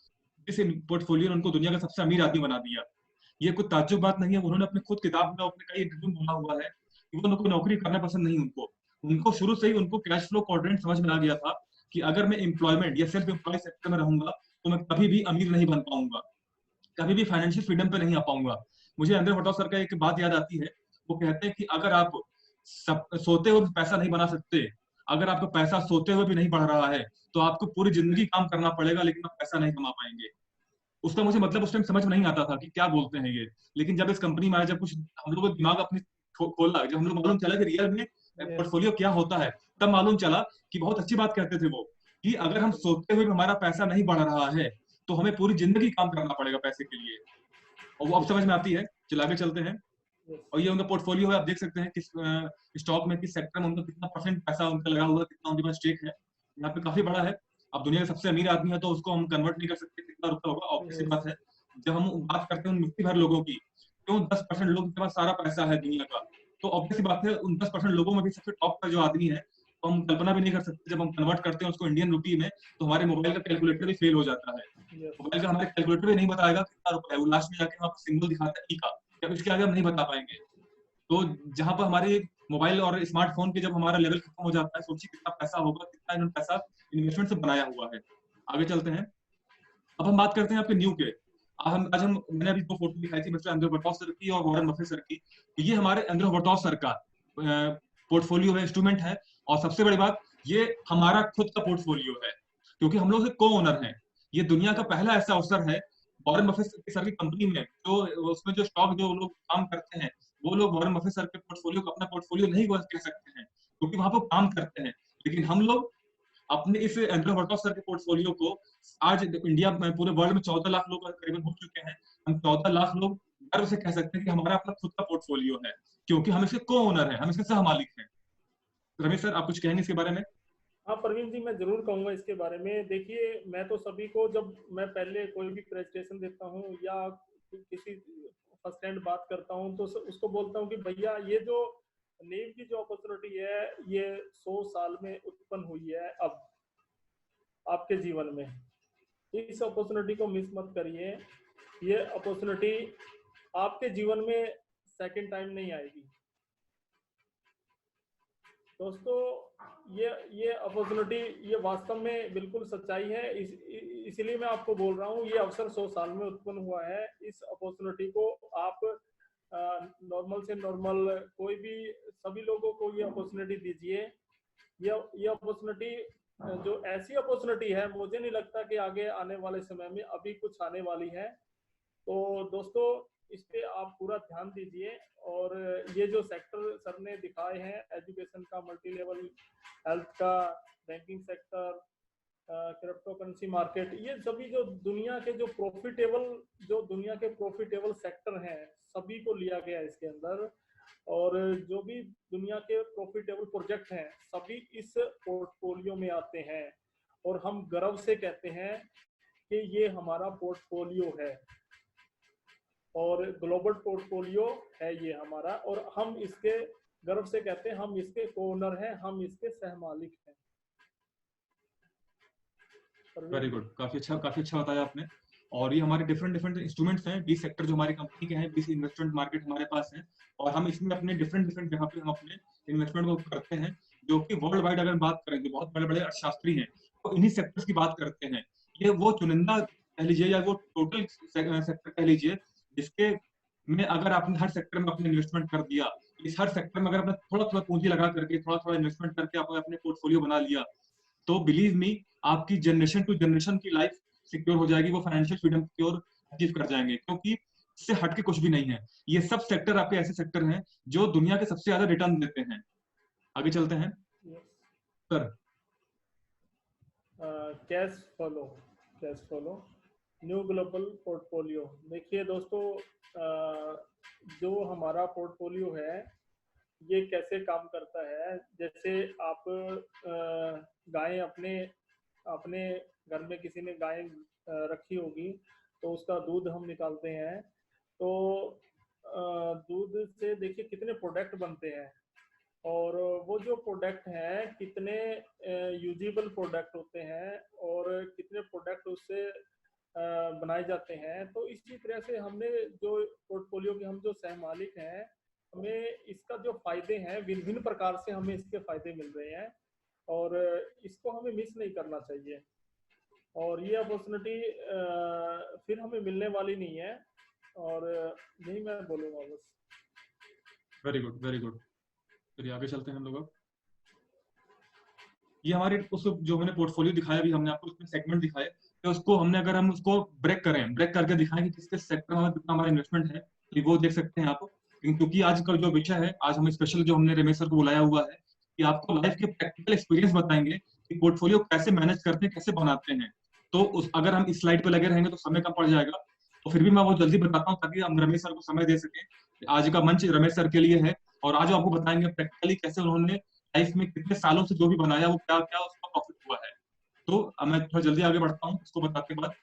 इस पोर्टफोलियो ने उनको दुनिया का सबसे अमीर आदमी बना दिया। ये कोई ताज्जुब बात नहीं है। उन्होंने अपने खुद किताब में अपने कई इंटरव्यू में बोला हुआ है कि वो उनको नौकरी करना पसंद नहीं। उनको शुरू से ही उनको कैश फ्लो क्वाड्रेंट समझ में आ गया था कि अगर मैं एम्प्लॉयमेंट या सेल्फ एम्प्लॉय सेक्टर में रहूंगा तो मैं कभी भी अमीर नहीं बन पाऊंगा, कभी भी फाइनेंशियल फ्रीडम पे नहीं आ पाऊंगा। मुझे अंदर भट्टाव सर का एक बात याद आती है। वो कहते हैं कि अगर आप सोते हुए भी पैसा नहीं बना सकते, अगर आपका पैसा सोते हुए भी नहीं बढ़ रहा है, तो आपको पूरी जिंदगी काम करना पड़ेगा लेकिन आप पैसा नहीं कमा पाएंगे। उसका मुझे मतलब उस टाइम समझ में नहीं आता था कि क्या बोलते हैं ये। लेकिन जब इस कंपनी में आया, जब कुछ हम लोगों का दिमाग अपनी खोला, जब हम लोग मालूम चला कि रियल में पोर्टफोलियो क्या होता है, तब मालूम चला कि बहुत अच्छी बात कहते थे वो कि अगर हम सोते हुए भी हमारा पैसा नहीं बढ़ रहा है तो हमें पूरी जिंदगी काम करना पड़ेगा पैसे के लिए। और वो अब समझ में आती है। चल आगे चलते हैं। और ये उनका पोर्टफोलियो है, आप देख सकते हैं किस स्टॉक में, किस सेक्टर में उनका कितना परसेंट पैसा उनका लगा हुआ है, कितना उनके पास स्टेक है। यहाँ पे काफी बड़ा है। अब दुनिया के सबसे अमीर आदमी है तो उसको हम कन्वर्ट नहीं कर सकते कितना रुपया होगा, ऑब्वियस सी बात है। जब हम बात करते हैं उन मुट्ठी भर लोगों की, क्यों 10% लोगों के पास सारा पैसा है दुनिया का, तो ऑब्वियस सी बात है उन 10% लोगों में भी सबसे टॉप का जो आदमी है, तो हम कल्पना भी नहीं कर सकते। जब हम कन्वर्ट करते हैं उसको इंडियन रुपी में, तो हमारे मोबाइल का कैलकुलेटर भी फेल हो जाता है। मोबाइल का हमारे कैलकुलेटर भी नहीं बताएगा कितना रुपया है। वो लास्ट में जाके हम आपको सिंबल दिखाता है ई का, या इसके आगे हम नहीं बता पाएंगे। तो जहां पर हमारे मोबाइल और स्मार्टफोन के जब हमारा लेवल खत्म हो जाता है, सोचिए कितना पैसा होगा, कितना इन्होंने पैसा इन्वेस्टमेंट से बनाया हुआ है। आगे चलते हैं। अब हम बात करते हैं आपके न्यू के। आज हम मैंने अभी दो फोटो दिखाई थी, मिस्टर एंड्रयू बर्टॉस सर की और वॉरेन बफेट सर की। ये हमारे एंड्रयू बर्टॉस सर का पोर्टफोलियो है, इंस्ट्रूमेंट है। और सबसे बड़ी बात, ये हमारा खुद का पोर्टफोलियो है क्योंकि हम लोग को ओनर हैं। ये दुनिया का पहला ऐसा अवसर है वॉरेन बफेट सर की कंपनी में, जो उसमें जो स्टॉक जो लोग काम करते हैं, वो लोग वॉरेन बफेट सर के पोर्टफोलियो को अपना पोर्टफोलियो नहीं कह सकते हैं क्योंकि वहां पर काम करते हैं। लेकिन हम लोग अपने इस एंड्रयू बर्टॉस सर के पोर्टफोलियो को आज इंडिया में, पूरे वर्ल्ड में 14 लाख लोग करीबन हो चुके हैं। हम 14 लाख लोग गर्व से कह सकते हैं कि हमारा अपना खुद का पोर्टफोलियो है क्योंकि हम इसके को ओनर हैं, हम इसके सह मालिक हैं। रमेश सर, आप कुछ कहेंगे इसके बारे में?
हाँ परवीन जी, मैं जरूर कहूंगा इसके बारे में। देखिए, मैं तो सभी को, जब मैं पहले कोई भी प्रेजेंटेशन देता हूँ या किसी फर्स्ट हैंड बात करता हूँ तो उसको बोलता हूँ कि भैया ये जो नींव की जो अपॉर्चुनिटी है ये 100 साल में उत्पन्न हुई है अब आपके जीवन में, इस अपॉर्चुनिटी को मिस मत करिए। ये अपॉर्चुनिटी आपके जीवन में सेकंड टाइम नहीं आएगी दोस्तों। ये अपॉर्चुनिटी ये वास्तव में बिल्कुल सच्चाई है। इसीलिए मैं आपको बोल रहा हूँ ये अवसर 100 साल में उत्पन्न हुआ है। इस अपॉर्चुनिटी को आप नॉर्मल से नॉर्मल कोई भी सभी लोगों को ये अपॉर्चुनिटी दीजिए। ये अपॉर्चुनिटी जो ऐसी अपॉर्चुनिटी है मुझे नहीं लगता कि आगे आने वाले समय में अभी कुछ आने वाली है। तो दोस्तों इस पे आप पूरा ध्यान दीजिए। और ये जो सेक्टर सर ने दिखाए हैं एजुकेशन का, मल्टी लेवल हेल्थ का, banking sector, crypto currency market, ये सभी जो दुनिया के प्रॉफिटेबल सेक्टर हैं सभी को लिया गया है इसके अंदर। और जो भी दुनिया के प्रॉफिटेबल प्रोजेक्ट हैं सभी इस पोर्टफोलियो में आते हैं और हम गर्व से कहते हैं कि ये हमारा पोर्टफोलियो है और ग्लोबल पोर्टफोलियो है ये हमारा। और हम इसके गर्व से कहते हैं हम इसके ओनर हैं, हम इसके सहमालिक हैं।
वेरी गुड, काफी अच्छा बताया आपने। और ये हमारे डिफरेंट इंस्ट्रूमेंट्स हैं, 20 सेक्टर जो हमारी कंपनी के हैं, 20 इन्वेस्टमेंट मार्केट हमारे पास है और हम इसमें अपने डिफरेंट जगह पे हम अपने इन्वेस्टमेंट को करते हैं, जो कि वर्ल्ड वाइड अगर बात करें तो बहुत बड़े अर्थशास्त्री हैं तो इन्हीं सेक्टर्स की बात करते हैं। ये वो चुनिंदा कह लीजिए या वो टोटल सेक्टर कह लीजिए जिसके में अगर आपने हर सेक्टर में अपने इन्वेस्टमेंट कर दिया, इस हर सेक्टर में अगर आपने थोड़ा पूंजी लगा करके थोड़ा इन्वेस्टमेंट करके आपने अपने पोर्टफोलियो बना लिया तो बिलीव मी आपकी जनरेशन टू जनरेशन की लाइफ सिक्योर हो जाएगी, वो फाइनेंशियल फ्रीडम की ओर अचीव कर जाएंगे, क्योंकि इससे हटके कुछ भी नहीं है। ये सब सेक्टर आपके ऐसे सेक्टर हैं जो दुनिया के सबसे ज्यादा रिटर्न देते हैं। आगे चलते हैं sir.
Cash flow new global portfolio. देखिए दोस्तों जो हमारा पोर्टफोलियो है ये कैसे काम करता है। जैसे आप गाय अपने घर में किसी ने गाय रखी होगी तो उसका दूध हम निकालते हैं। तो दूध से देखिए कितने प्रोडक्ट बनते हैं और वो जो प्रोडक्ट हैं कितने यूजेबल प्रोडक्ट होते हैं और कितने प्रोडक्ट उससे बनाए जाते हैं। तो इसी तरह से हमने जो पोर्टफोलियो के हम जो सहमालिक हैं हमें इसका जो फायदे हैं विभिन्न प्रकार से हमें इसके फायदे मिल रहे हैं और इसको हमें मिस नहीं करना चाहिए। और ये अपॉर्चुनिटी फिर हमें मिलने वाली नहीं है और यही मैं बोलूँगा बस।
Very good. चलिए आगे चलते हैं हम लोग। ये हमारे उस जो हमने पोर्टफोलियो दिखाया अभी हमने आपको उसमें सेगमेंट दिखाए तो उसको हमने अगर हम उसको ब्रेक करके दिखाएं कि किसके सेक्टर में कितना हमारा इन्वेस्टमेंट है तो वो देख सकते हैं आप। क्योंकि आज का जो विषय है, आज हम स्पेशल जो हमने रमेश सर को बुलाया हुआ है कि आपको लाइफ के प्रैक्टिकल एक्सपीरियंस बताएंगे कि पोर्टफोलियो कैसे मैनेज करते हैं, कैसे बनाते हैं। तो अगर हम इस स्लाइड पे लगे रहेंगे तो समय कम पड़ जाएगा, तो फिर भी मैं वो जल्दी बताता हूँ ताकि हम रमेश सर को समय दे सके। आज का मंच रमेश सर के लिए है और आज आपको बताएंगे प्रैक्टिकली कैसे उन्होंने लाइफ में कितने सालों से जो भी बनाया वो क्या क्या उसका प्रॉफिट हुआ है। तो मैं थोड़ा जल्दी आगे बढ़ता हूँ उसको बताते बाद।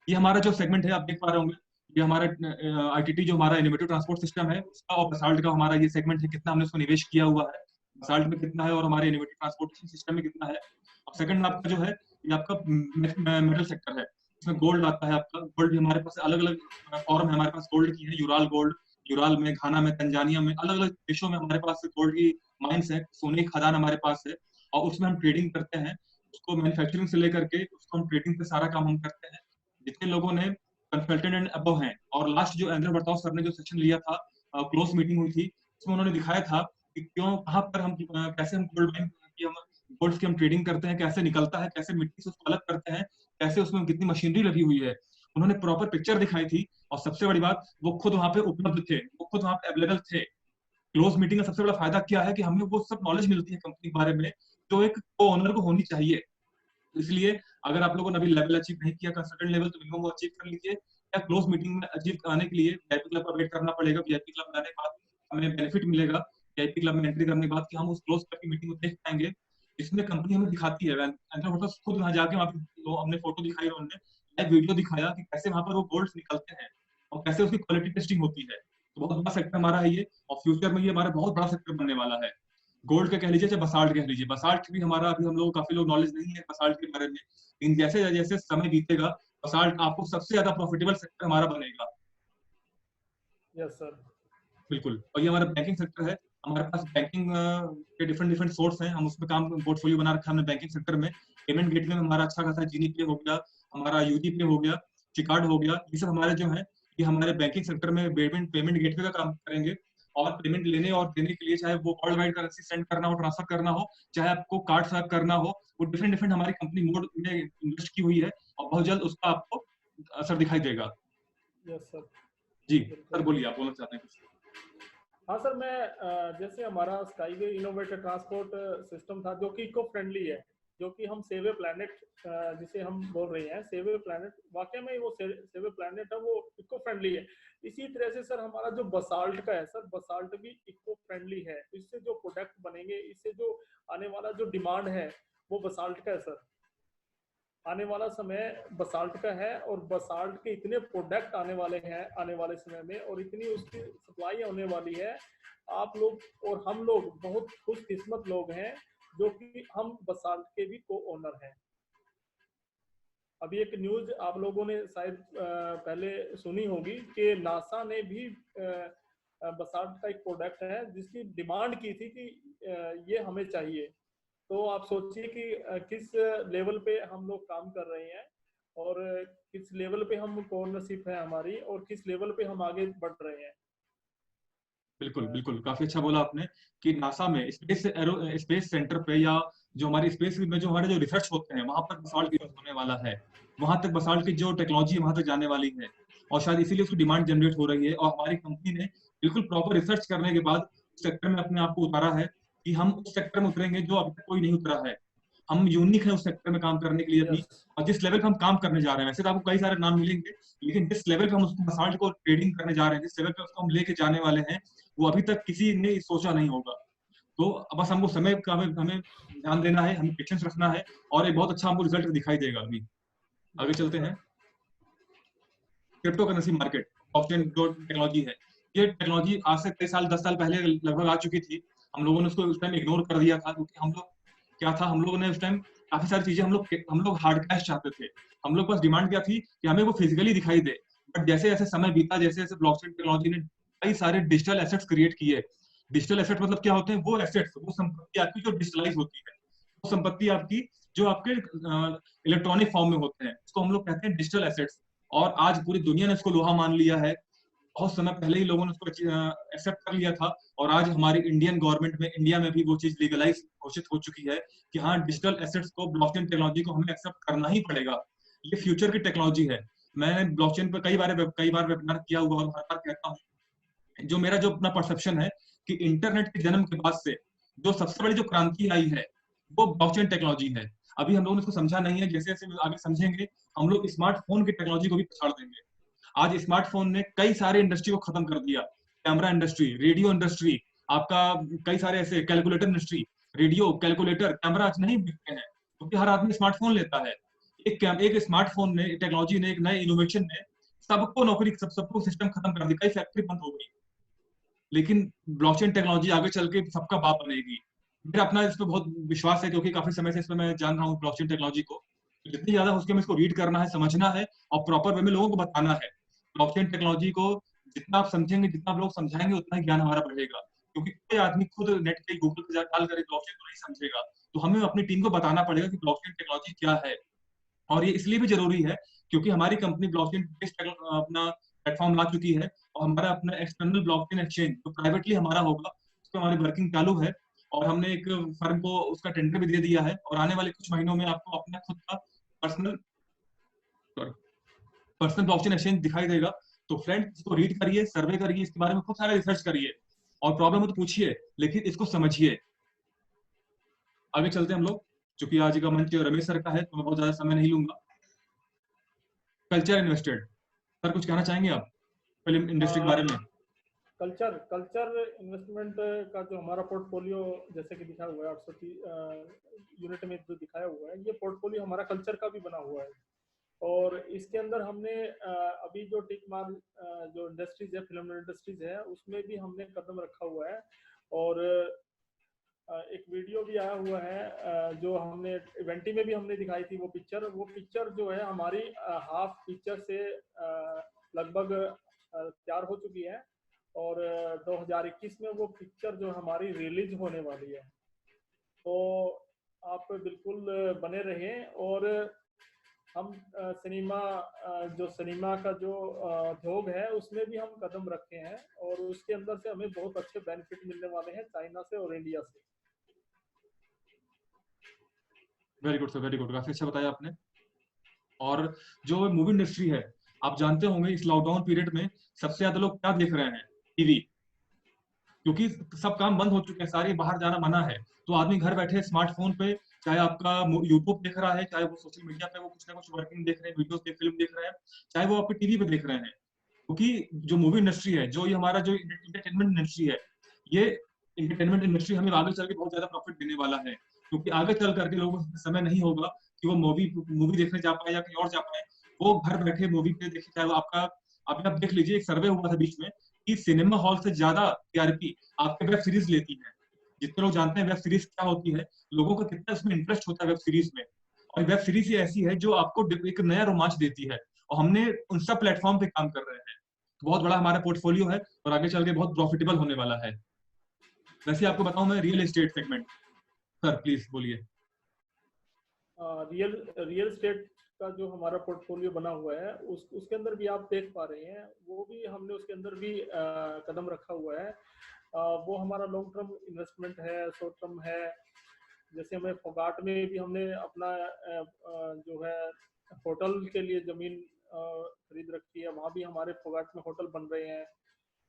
ये हमारा जो सेगमेंट है आप देख पा रहे होंगे, ये हमारा आईटीटी जो हमारा इनोवेटिव ट्रांसपोर्ट सिस्टम है उसका और बसाल्ट का हमारा ये सेगमेंट है, कितना हमने उसको निवेश किया हुआ है, बसाल्ट में कितना है और हमारे इनोवेटिव ट्रांसपोर्टेशन सिस्टम में कितना है। और सेकंड आपका जो है ये आपका मेटल सेक्टर है, इसमें गोल्ड आता है आपका। गोल्ड भी हमारे पास अलग अलग फॉर्म है हमारे पास गोल्ड की है, यूराल गोल्ड, यूराल में, घाना में, तंजानिया में, अलग अलग देशों में हमारे पास गोल्ड की माइंस है, सोने की खदान हमारे पास है और उसमें हम ट्रेडिंग करते हैं। उसको मैन्युफैक्चरिंग से लेकर के उसको हम ट्रेडिंग पे सारा काम हम करते हैं। जितने लोगों ने कंसल्टेंट एंड अबव हैं, और लास्ट जो एंड्रयू बर्ताव सर ने जो सेशन लिया था, क्लोज मीटिंग हुई थी, उसमें उन्होंने दिखाया था कि क्यों कहाँ पर हम कैसे हम गोल्ड माइन की हम गोल्ड की हम ट्रेडिंग करते हैं, कैसे निकलता है, कैसे मिट्टी से उसको अलग करते हैं, कैसे उसमें कितनी मशीनरी लगी हुई है। उन्होंने प्रॉपर पिक्चर दिखाई थी और सबसे बड़ी बात वो खुद वहां पे उपलब्ध थे, वो खुद वहां पे अवेलेबल थे। क्लोज मीटिंग का सबसे बड़ा फायदा क्या है कि हमें वो सब नॉलेज मिलती है कंपनी के बारे में जो एक को ओनर को होनी चाहिए। इसलिए अगर आप लोगों ने अभी लेवल अचीव नहीं किया कंसल्टेंट लेवल तो मिनिमम वो अचीव कर लीजिए, या क्लोज मीटिंग में अचीव आने के लिए वीआईपी क्लब का वेट करना पड़ेगा। वीआईपी क्लब आने के बाद हमें बेनिफिट मिलेगा, वीआईपी क्लब में एंट्री करने के बाद कि हम उस क्लोज क्लब की मीटिंग को देख पाएंगे। इसमें कंपनी हमें दिखाती है, खुद वहां जाके वहां हमने फोटो दिखाई, उन्होंने लाइव वीडियो दिखाया कि कैसे वहां पर वो गोल्ड निकलते हैं और कैसे उसकी क्वालिटी टेस्टिंग होती है। तो बहुत बड़ा सेक्टर हमारा है ये, और फ्यूचर में ये हमारा बहुत बड़ा सेक्टर बनने वाला है। गोल्ड का कह लीजिए चाहे बसाल्ट कह लीजिए, बसाल्ट भी हमारा अभी हम लोग काफी लोग नॉलेज नहीं है बसाल्ट के बारे में, लेकिन जैसे जैसे समय बीतेगा बसाल्ट आपको सबसे ज्यादा प्रॉफिटेबल सेक्टर हमारा बनेगा।
Yes sir.
बिल्कुल, और ये हमारा बैंकिंग सेक्टर है। हमारे पास बैंकिंग के डिफरेंट डिफरेंट सोर्स हैं, हम उसमें काम पोर्टफोलियो बना रखा है हमने बैंकिंग सेक्टर में। पेमेंट गेटवे में हमारा अच्छा खासा जीनी पे हो गया, हमारा यूडी पे हो गया, चिकार्ड हो गया, ये सब हमारे जो है ये हमारे बैंकिंग सेक्टर में पेमेंट पेमेंट गेटवे का काम करेंगे। और पेमेंट लेने और देने के लिए चाहे वो वर्ल्ड वाइड करेंसी सेंड करना हो, ट्रांसफर करना हो, चाहे आपको कार्ड स्वैप करना हो, वो डिफरेंट डिफरेंट हमारी कंपनी मोड में इन्वेस्ट की हुई है, और बहुत जल्द उसका आपको असर दिखाई देगा।
Yes sir.
जी
बिल्कुल।
सर, बोलिए, आप बोलना चाहते हैं कुछ?
हाँ सर, मैं जैसे हमारा स्काईवे इनोवेटर ट्रांसपोर्ट सिस्टम था जो कि इको फ्रेंडली है, जो कि हम सेव ए प्लैनेट जिसे हम बोल रहे हैं, सेव ए प्लैनेट, वाकई में वो सेव ए प्लैनेट है, वो इको फ्रेंडली है। इसी तरह से सर हमारा जो बसाल्ट का है सर, बसाल्ट भी इको फ्रेंडली है। इससे जो प्रोडक्ट बनेंगे, इससे जो आने वाला जो डिमांड है वो बसाल्ट का है सर। आने वाला समय बसाल्ट का है, और बसाल्ट के इतने प्रोडक्ट आने वाले हैं आने वाले समय में, और इतनी उसकी सप्लाई होने वाली है। आप लोग और हम लोग बहुत खुशकिस्मत लोग हैं जो कि हम बसाल्ट के भी को ओनर हैं। अभी एक न्यूज आप लोगों ने शायद पहले सुनी होगी कि नासा ने भी बसाल्ट का एक प्रोडक्ट है जिसकी डिमांड की थी कि ये हमें चाहिए। तो आप सोचिए कि किस लेवल पे हम लोग काम कर रहे हैं, और किस लेवल पे हम ओनरशिप है हमारी, और किस लेवल पे हम आगे बढ़ रहे हैं।
बिल्कुल बिल्कुल, काफी अच्छा बोला आपने कि नासा में स्पेस सेंटर पे, या जो हमारी स्पेस में जो हमारे जो रिसर्च होते हैं वहां पर बसाल्ट यूज होने वाला है। वहां तक बसाल्ट की जो टेक्नोलॉजी वहां तक जाने वाली है, और शायद इसीलिए उसकी डिमांड जनरेट हो रही है। और हमारी कंपनी ने बिल्कुल प्रॉपर रिसर्च करने के बाद उस सेक्टर में अपने आप को उतारा है कि हम उस सेक्टर में उतरेंगे जो अभी तक कोई नहीं उतरा है। हम यूनिक है उस सेक्टर में काम करने के लिए अभी।
यस।
और जिस लेवल पे हम काम करने जा रहे हैं, वैसे तो आपको कई सारे नाम मिलेंगे, लेकिन जिस लेवल पे हम उसको बसाल्ट को ट्रेडिंग करने जा रहे हैं, जिस लेवल पे उसको हम लेके जाने वाले हैं, वो अभी तक किसी ने सोचा नहीं होगा। तो बस हमको समय का हमें हमें ध्यान देना है, हमें पेशेंस रखना है, और एक बहुत अच्छा हमको रिजल्ट दिखाई देगा अभी। आगे
बिल्कुल
चलते
सर।
हैं। क्रिप्टो करेंसी मार्केट, ब्लॉकचेन जो टेक्नोलॉजी है, ये टेक्नोलॉजी आज से कई साल 10 साल पहले लगभग आ चुकी थी। हम लोगों ने उसको उस टाइम इग्नोर कर दिया था, क्योंकि हम लोग क्या था, हम लोगों ने उस टाइम काफी सारी चीजें हम लोग हार्ड कैश चाहते थे। हम लोग बस डिमांड क्या थी कि हमें वो फिजिकली दिखाई दे। बट जैसे जैसे समय बीता, जैसे जैसे ब्लॉकचेन टेक्नोलॉजी ने कई सारे डिजिटल एसेट्स क्रिएट किए। डिजिटल एसेट मतलब क्या होते हैं? वो एसेट्स, वो संपत्ति आपकी जो डिजिटलाइज होती है, वो संपत्ति आपकी जो आपके इलेक्ट्रॉनिक फॉर्म में होते हैं, उसको हम लोग कहते हैं डिजिटल एसेट्स। और आज पूरी दुनिया ने इसको लोहा मान लिया है। बहुत समय पहले ही लोगों ने उसको एक्सेप्ट कर लिया था, और आज हमारी इंडियन गवर्नमेंट में, इंडिया में भी वो चीज लीगलाइज घोषित हो चुकी है कि हाँ, डिजिटल एसेट्स को, ब्लॉकचेन टेक्नोलॉजी को हमें एक्सेप्ट करना ही पड़ेगा। ये फ्यूचर की टेक्नोलॉजी है। मैंने ब्लॉकचेन पर कई बार वेबिनार किया हुआ, और हर बार कहता हूँ, जो मेरा जो अपना परसेप्शन है कि इंटरनेट के जन्म के बाद से जो सबसे बड़ी जो क्रांति आई है वो ब्लॉकचेन टेक्नोलॉजी है। अभी हम लोगों ने इसको समझा नहीं है, जैसे जैसे आगे समझेंगे हम लोग स्मार्टफोन की टेक्नोलॉजी को भी पछाड़ देंगे। आज स्मार्टफोन ने कई सारे इंडस्ट्री को खत्म कर दिया। कैमरा इंडस्ट्री, रेडियो इंडस्ट्री, आपका कई सारे ऐसे calculator industry, radio, calculator, camera आज नहीं बिकते हैं, क्योंकि हर आदमी स्मार्टफोन लेता है। एक स्मार्टफोन ने, टेक्नोलॉजी ने, एक नए इनोवेशन ने सबको नौकरी, सबको सिस्टम खत्म कर दी, कई फैक्ट्री बंद हो गई। लेकिन ब्लॉकचेन टेक्नोलॉजी आगे चल के सबका बाप बनेगी। मेरा अपना इस पे बहुत विश्वास है, क्योंकि काफी समय से इस पे मैं जान रहा हूँ ब्लॉकचेन टेक्नोलॉजी को। तो जितनी ज्यादा हो सके हमें इसको रीड करना है, समझना है, और प्रॉपर वे में लोगों को बताना है। ब्लॉकचेन टेक्नोलॉजी को जितना आप समझेंगे, जितना आप लोग समझाएंगे, उतना ही ज्ञान हमारा बढ़ेगा। क्योंकि कोई आदमी खुद नेट पे, गूगल पे डाल कर ब्लॉकचेन को नहीं समझेगा। तो हमें अपनी टीम को बताना पड़ेगा कि ब्लॉकचेन टेक्नोलॉजी क्या है। और ये इसलिए भी जरूरी है क्योंकि हमारी कंपनी ब्लॉकचेन बेस्ड अपना प्लेटफॉर्म ला चुकी है, और हमारा अपना एक्सटर्नल ब्लॉकचेन एक्सचेंज जो प्राइवेटली हमारा होगा, उस पर हमारी वर्किंग चालू है। और हमने एक फर्म को उसका टेंडर भी दे दिया है, और आने वाले कुछ महीनों में आपको अपना खुद का पर्सनल पर्सनल ब्लॉकचेन एक्सचेंज दिखाई देगा। तो फ्रेंड्स, इसको रीड करिए, सर्वे करिए, इसके बारे में खूब सारा रिसर्च करिए, और प्रॉब्लम हो तो पूछिए, लेकिन इसको समझिए। आगे चलते हैं हम लोग। चूंकि आज का मंच रमेश सर का है, तो मैं बहुत ज्यादा समय नहीं लूंगा। कल्चर इन्वेस्टेड, सर कुछ कहना चाहेंगे आप फिल्म इंडस्ट्री के बारे में?
कल्चर कल्चर इन्वेस्टमेंट का जो हमारा पोर्टफोलियो जैसे कि दिखा हुआ है 830 यूनिट में जो दिखाया हुआ है, ये पोर्टफोलियो हमारा कल्चर का भी बना हुआ है। और इसके अंदर हमने अभी जो टिक मार जो इंडस्ट्रीज है, फिल्म इंडस्ट्रीज है, उसमें भी हमने कदम रखा हुआ है। और एक वीडियो भी आया हुआ है जो हमने इवेंटी में भी हमने दिखाई थी। वो पिक्चर जो है हमारी हाफ पिक्चर से लगभग तैयार हो चुकी है, और 2021 में वो पिक्चर जो हमारी रिलीज होने वाली है। तो आप बिल्कुल बने रहें। और हम सिनेमा का जो उद्योग है उसमें भी हम कदम रखे हैं, और उसके अंदर से हमें बहुत अच्छे बेनिफिट मिलने वाले हैं चाइना से और इंडिया से।
Very good sir, very good, काफी अच्छा बताया आपने। और जो मूवी इंडस्ट्री है, आप जानते होंगे इस लॉकडाउन पीरियड में सबसे ज्यादा लोग क्या देख रहे हैं? टीवी। क्योंकि सब काम बंद हो चुके हैं, सारे बाहर जाना मना है, तो आदमी घर बैठे स्मार्टफोन पे, चाहे आपका यूट्यूब देख रहा है, चाहे वो सोशल मीडिया पे वो कुछ ना कुछ वर्किंग देख रहे हैं, वीडियोस देख, फिल्म देख रहे हैं, चाहे वो आपके टीवी पे देख रहे हैं। क्योंकि जो मूवी इंडस्ट्री है, जो ये हमारा जो इंटरटेनमेंट इंडस्ट्री है, ये इंटरटेनमेंट इंडस्ट्री हमें आगे चल के बहुत ज्यादा प्रॉफिट देने वाला है। क्योंकि आगे चल करके लोगों को समय नहीं होगा कि वो मूवी देखने जा पाए या कहीं और जा पाए, वो घर बैठे मूवी पे देखे। चाहे वो आपका, अभी आप देख लीजिए, एक सर्वे हुआ था बीच में कि सिनेमा हॉल से ज्यादा टीआरपी आपके वेब सीरीज लेती है। जितने लोग जानते हैं वेब सीरीज क्या होती है, लोगों का कितना इसमें इंटरेस्ट होता है वेब सीरीज में, और वेब सीरीज ही ऐसी है जो आपको एक नया रोमांच देती है, और हमने उन सब प्लेटफॉर्म पे काम कर रहे हैं। तो बहुत बड़ा हमारा पोर्टफोलियो है और आगे चल के बहुत प्रॉफिटेबल होने वाला है। वैसे आपको बताऊं, मैं real estate segment, sir please बोलिए।
रियल एस्टेट का जो हमारा पोर्टफोलियो बना हुआ है उसके अंदर भी आप देख पा रहे हैं, वो भी हमने उसके अंदर भी कदम रखा हुआ है। वो हमारा लॉन्ग टर्म इन्वेस्टमेंट है, शॉर्ट टर्म है। जैसे हमें फोगाट में भी हमने अपना जो है होटल के लिए जमीन खरीद रखी है, वहाँ भी हमारे फोगाट में होटल बन रहे हैं।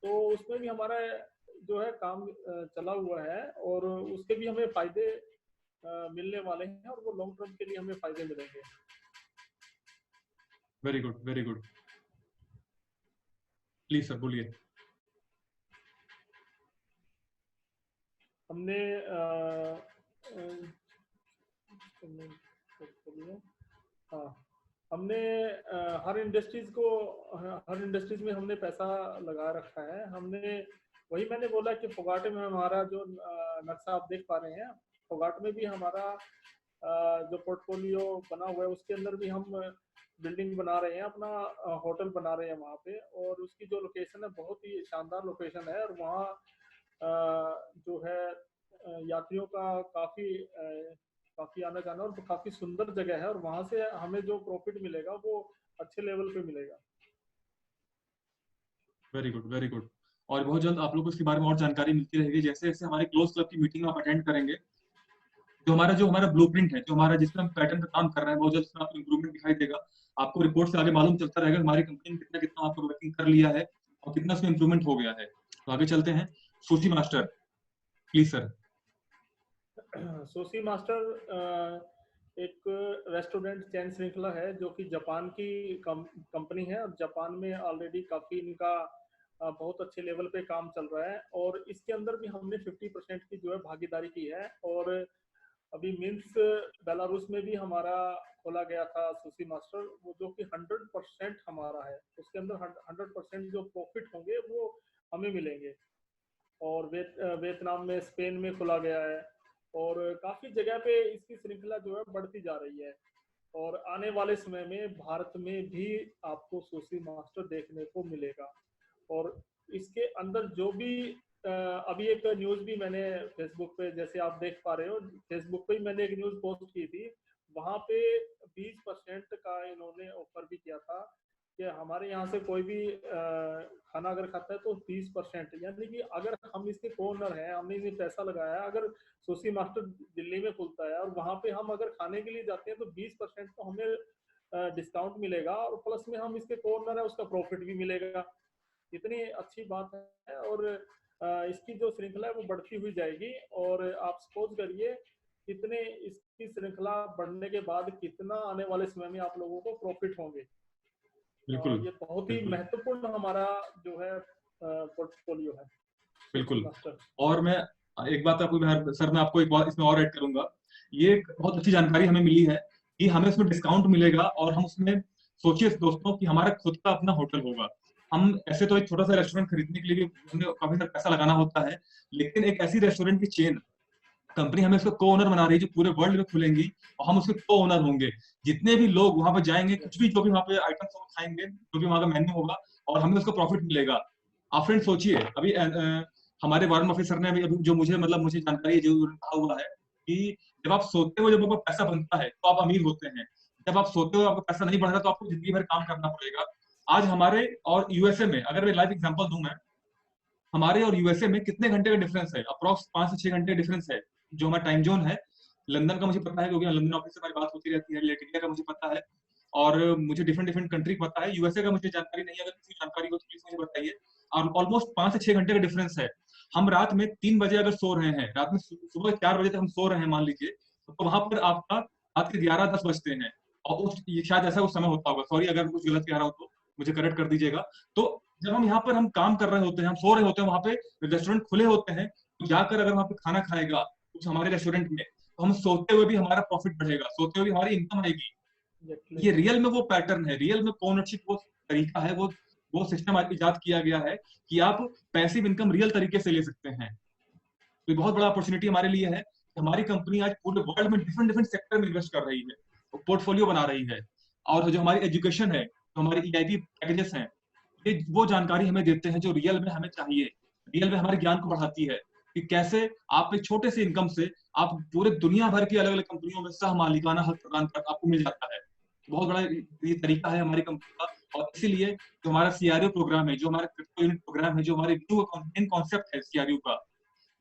तो उसमें भी हमारा जो है काम चला हुआ है, और उसके भी हमें फायदे मिलने वाले हैं, और वो लॉन्ग टर्म के लिए हमें फायदे मिलेंगे।
Very good, very good, please sir बोलिए।
हमने हाँ, हमने हर इंडस्ट्रीज में हमने पैसा लगा रखा है। हमने वही मैंने बोला कि फोगाट में हमारा जो नक्शा आप देख पा रहे हैं, फोगाट में भी हमारा जो पोर्टफोलियो बना हुआ है उसके अंदर भी हम बिल्डिंग बना रहे हैं, अपना होटल बना रहे हैं वहाँ पे। और उसकी जो लोकेशन है बहुत ही शानदार लोकेशन है, और वहाँ जो है यात्रियों का काफी आना जाना, और काफी सुंदर जगह है, और वहां से हमें जो प्रॉफिट मिलेगा वो अच्छे लेवल पे मिलेगा।
Very good, very good. और बहुत जल्द आप लोग को इसके बारे में और जानकारी मिलती रहेगी, जैसे जैसे हमारे क्लोज क्लब की मीटिंग आप अटेंड करेंगे। जो हमारा ब्लूप्रिंट है, जो हमारा जिसमें हम पैटर्न का काम कर रहे हैं, बहुत जल्द आपको इंप्रूवमेंट दिखाई देगा। आपको रिपोर्ट से आगे मालूम चलता रहेगा हमारी कंपनी ने कितना कितना आपको वर्किंग कर लिया है और कितना उसमें इंप्रूवमेंट हो गया है। तो आगे चलते हैं। Sushi master, please sir.
Sushi master एक रेस्टोरेंट चेन श्रृंखला है जो कि जापान की कंपनी है, और जापान में ऑलरेडी काफी इनका बहुत अच्छे लेवल पे काम चल रहा है। और इसके अंदर भी हमने 50% की जो है भागीदारी की है। और अभी मिन्स्क बेलारूस में भी हमारा खोला गया था सुशी मास्टर, वो जो कि 100% हमारा है। उसके अंदर 100% जो प्रॉफिट होंगे वो हमें मिलेंगे। और वियतनाम में, स्पेन में खुला गया है, और काफी जगह पे इसकी श्रृंखला जो है बढ़ती जा रही है। और आने वाले समय में भारत में भी आपको सुशी मास्टर देखने को मिलेगा। और इसके अंदर जो भी अभी एक न्यूज भी मैंने फेसबुक पे, जैसे आप देख पा रहे हो, फेसबुक पे ही मैंने एक न्यूज पोस्ट की थी। वहां पे 20% का इन्होंने ऑफर भी किया था कि हमारे यहाँ से कोई भी खाना अगर खाता है तो 20%, यानी कि अगर हम इसके ओनर हैं, हमने इसमें पैसा लगाया है, अगर सुशी मास्टर दिल्ली में खुलता है और वहां पे हम अगर खाने के लिए जाते हैं तो 20% तो हमें डिस्काउंट मिलेगा, और प्लस में हम इसके ओनर है उसका प्रॉफिट भी मिलेगा। इतनी अच्छी बात है। और इसकी जो श्रृंखला है वो बढ़ती हुई जाएगी। और आप सपोज करिए कितने इसकी श्रृंखला बढ़ने के बाद कितना आने वाले समय में आप लोगों को प्रॉफिट होंगे।
बिल्कुल,
ये बहुत ही
बिल्कुल,
महत्वपूर्ण हमारा जो है पोर्टफोलियो है।
बिल्कुल। और मैं एक बात आपको सर, मैं आपको एक बात इसमें और ऐड करूंगा। ये एक बहुत अच्छी जानकारी हमें मिली है कि हमें उसमें डिस्काउंट मिलेगा, और हम उसमें सोचिए दोस्तों कि हमारा खुद का अपना होटल होगा। हम ऐसे तो एक छोटा सा रेस्टोरेंट खरीदने के लिए भी हमें काफी सारा पैसा लगाना होता है, लेकिन एक ऐसी रेस्टोरेंट की चेन कंपनी हमें उसका को ओनर बना रही है जो पूरे वर्ल्ड में खुलेंगी, और हम उसके को ओनर होंगे। जितने भी लोग वहां पे जाएंगे, कुछ भी जो भी वहां पे आइटम्स खाएंगे, जो भी वहां का मेन्यू होगा, और हमें उसका प्रॉफिट मिलेगा। आप फ्रेंड सोचिए, अभी हमारे वार्डन ऑफिसर ने अभी जो मुझे मतलब मुझे जानकारी जो कहा हुआ है कि जब आप सोते हो, जब आपको पैसा बनता है तो आप अमीर होते हैं। जब आप सोते हो, आपको पैसा नहीं बढ़ता, तो आपको जिंदगी भर काम करना पड़ेगा। आज हमारे और यूएसए में, अगर मैं लाइव एग्जांपल दूं मैं, हमारे और यूएसए में कितने घंटे का डिफरेंस है? अप्रॉक्स 5 से 6 घंटे डिफरेंस है जो हमारा टाइम जोन है। लंदन का मुझे पता है क्योंकि लंदन ऑफिस से हमारी बात होती रहती है। इंडिया का मुझे पता है, और मुझे डिफरेंट डिफरेंट कंट्री पता है। यूएसए का मुझे जानकारी नहीं है, अगर किसी जानकारी हो तो प्लीज मुझे बताइए। और ऑलमोस्ट 5 से 6 घंटे का डिफरेंस है। हम रात में 3 बजे अगर सो रहे हैं, रात में सुबह 4 बजे तक हम सो रहे हैं मान लीजिए, तो वहां पर आपका रात के 11-10 बजते हैं। और उस ये शायद ऐसा उस समय होता होगा, सॉरी अगर कुछ गलत कह रहा हूँ तो मुझे करेक्ट कर दीजिएगा। तो जब हम यहाँ पर हम काम कर रहे होते हैं, हम सो रहे होते हैं, वहां पे रेस्टोरेंट खुले होते हैं, तो जाकर अगर वहां पे खाना खाएगा कुछ हमारे रेस्टोरेंट में, तो हम सोते हुए भी हमारा प्रॉफिट बढ़ेगा, सोते हुए भी हमारी इनकम आएगी। ये रियल में वो पैटर्न है, रियल में ओनरशिप वो तरीका है, वो सिस्टम इजाद किया गया है कि आप पैसिव इनकम रियल तरीके से ले सकते हैं। तो ये बहुत बड़ा अपॉर्चुनिटी हमारे लिए है कि हमारी कंपनी आज पूरे वर्ल्ड में डिफरेंट डिफरेंट सेक्टर में इन्वेस्ट कर रही है, पोर्टफोलियो बना रही है। और जो हमारी एजुकेशन है, जो हमारी ईआईपी पैकेजेस हैं, ये वो जानकारी हमें देते हैं जो रियल में हमें चाहिए, रियल में हमारे ज्ञान को बढ़ाती है कि कैसे आप एक छोटे से इनकम से आप पूरे दुनिया भर की अलग अलग कंपनियों में सह मालिकाना हक प्रदान कर आपको मिल जाता है। बहुत बड़ा ये तरीका है हमारी कंपनी का। और इसीलिए जो हमारा सीआरयू प्रोग्राम है, जो हमारा क्रिप्टो यूनिट प्रोग्राम है, जो हमारे न्यू मेन कॉन्सेप्ट है सीआरयू का,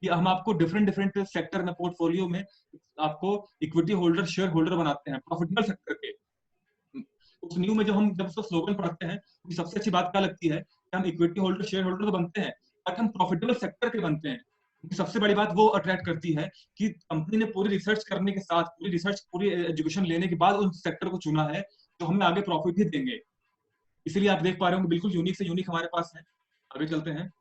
कि हम आपको डिफरेंट डिफरेंट सेक्टर में, पोर्टफोलियो में आपको इक्विटी होल्डर, शेयर होल्डर बनाते हैं प्रॉफिटेबल सेक्टर के। उस न्यू में जब उसका स्लोगन पढ़ते हैं, तो सबसे अच्छी बात क्या लगती है कि हम इक्विटी होल्डर, शेयर होल्डर तो बनते हैं, बट हम प्रॉफिटेबल सेक्टर के बनते हैं। सबसे बड़ी बात वो अट्रैक्ट करती है कि कंपनी ने पूरी रिसर्च करने के साथ, पूरी एजुकेशन लेने के बाद उस सेक्टर को चुना है जो हमें आगे प्रॉफिट ही देंगे। इसलिए आप देख पा रहे होंगे बिल्कुल यूनिक से यूनिक हमारे पास है। आगे चलते हैं,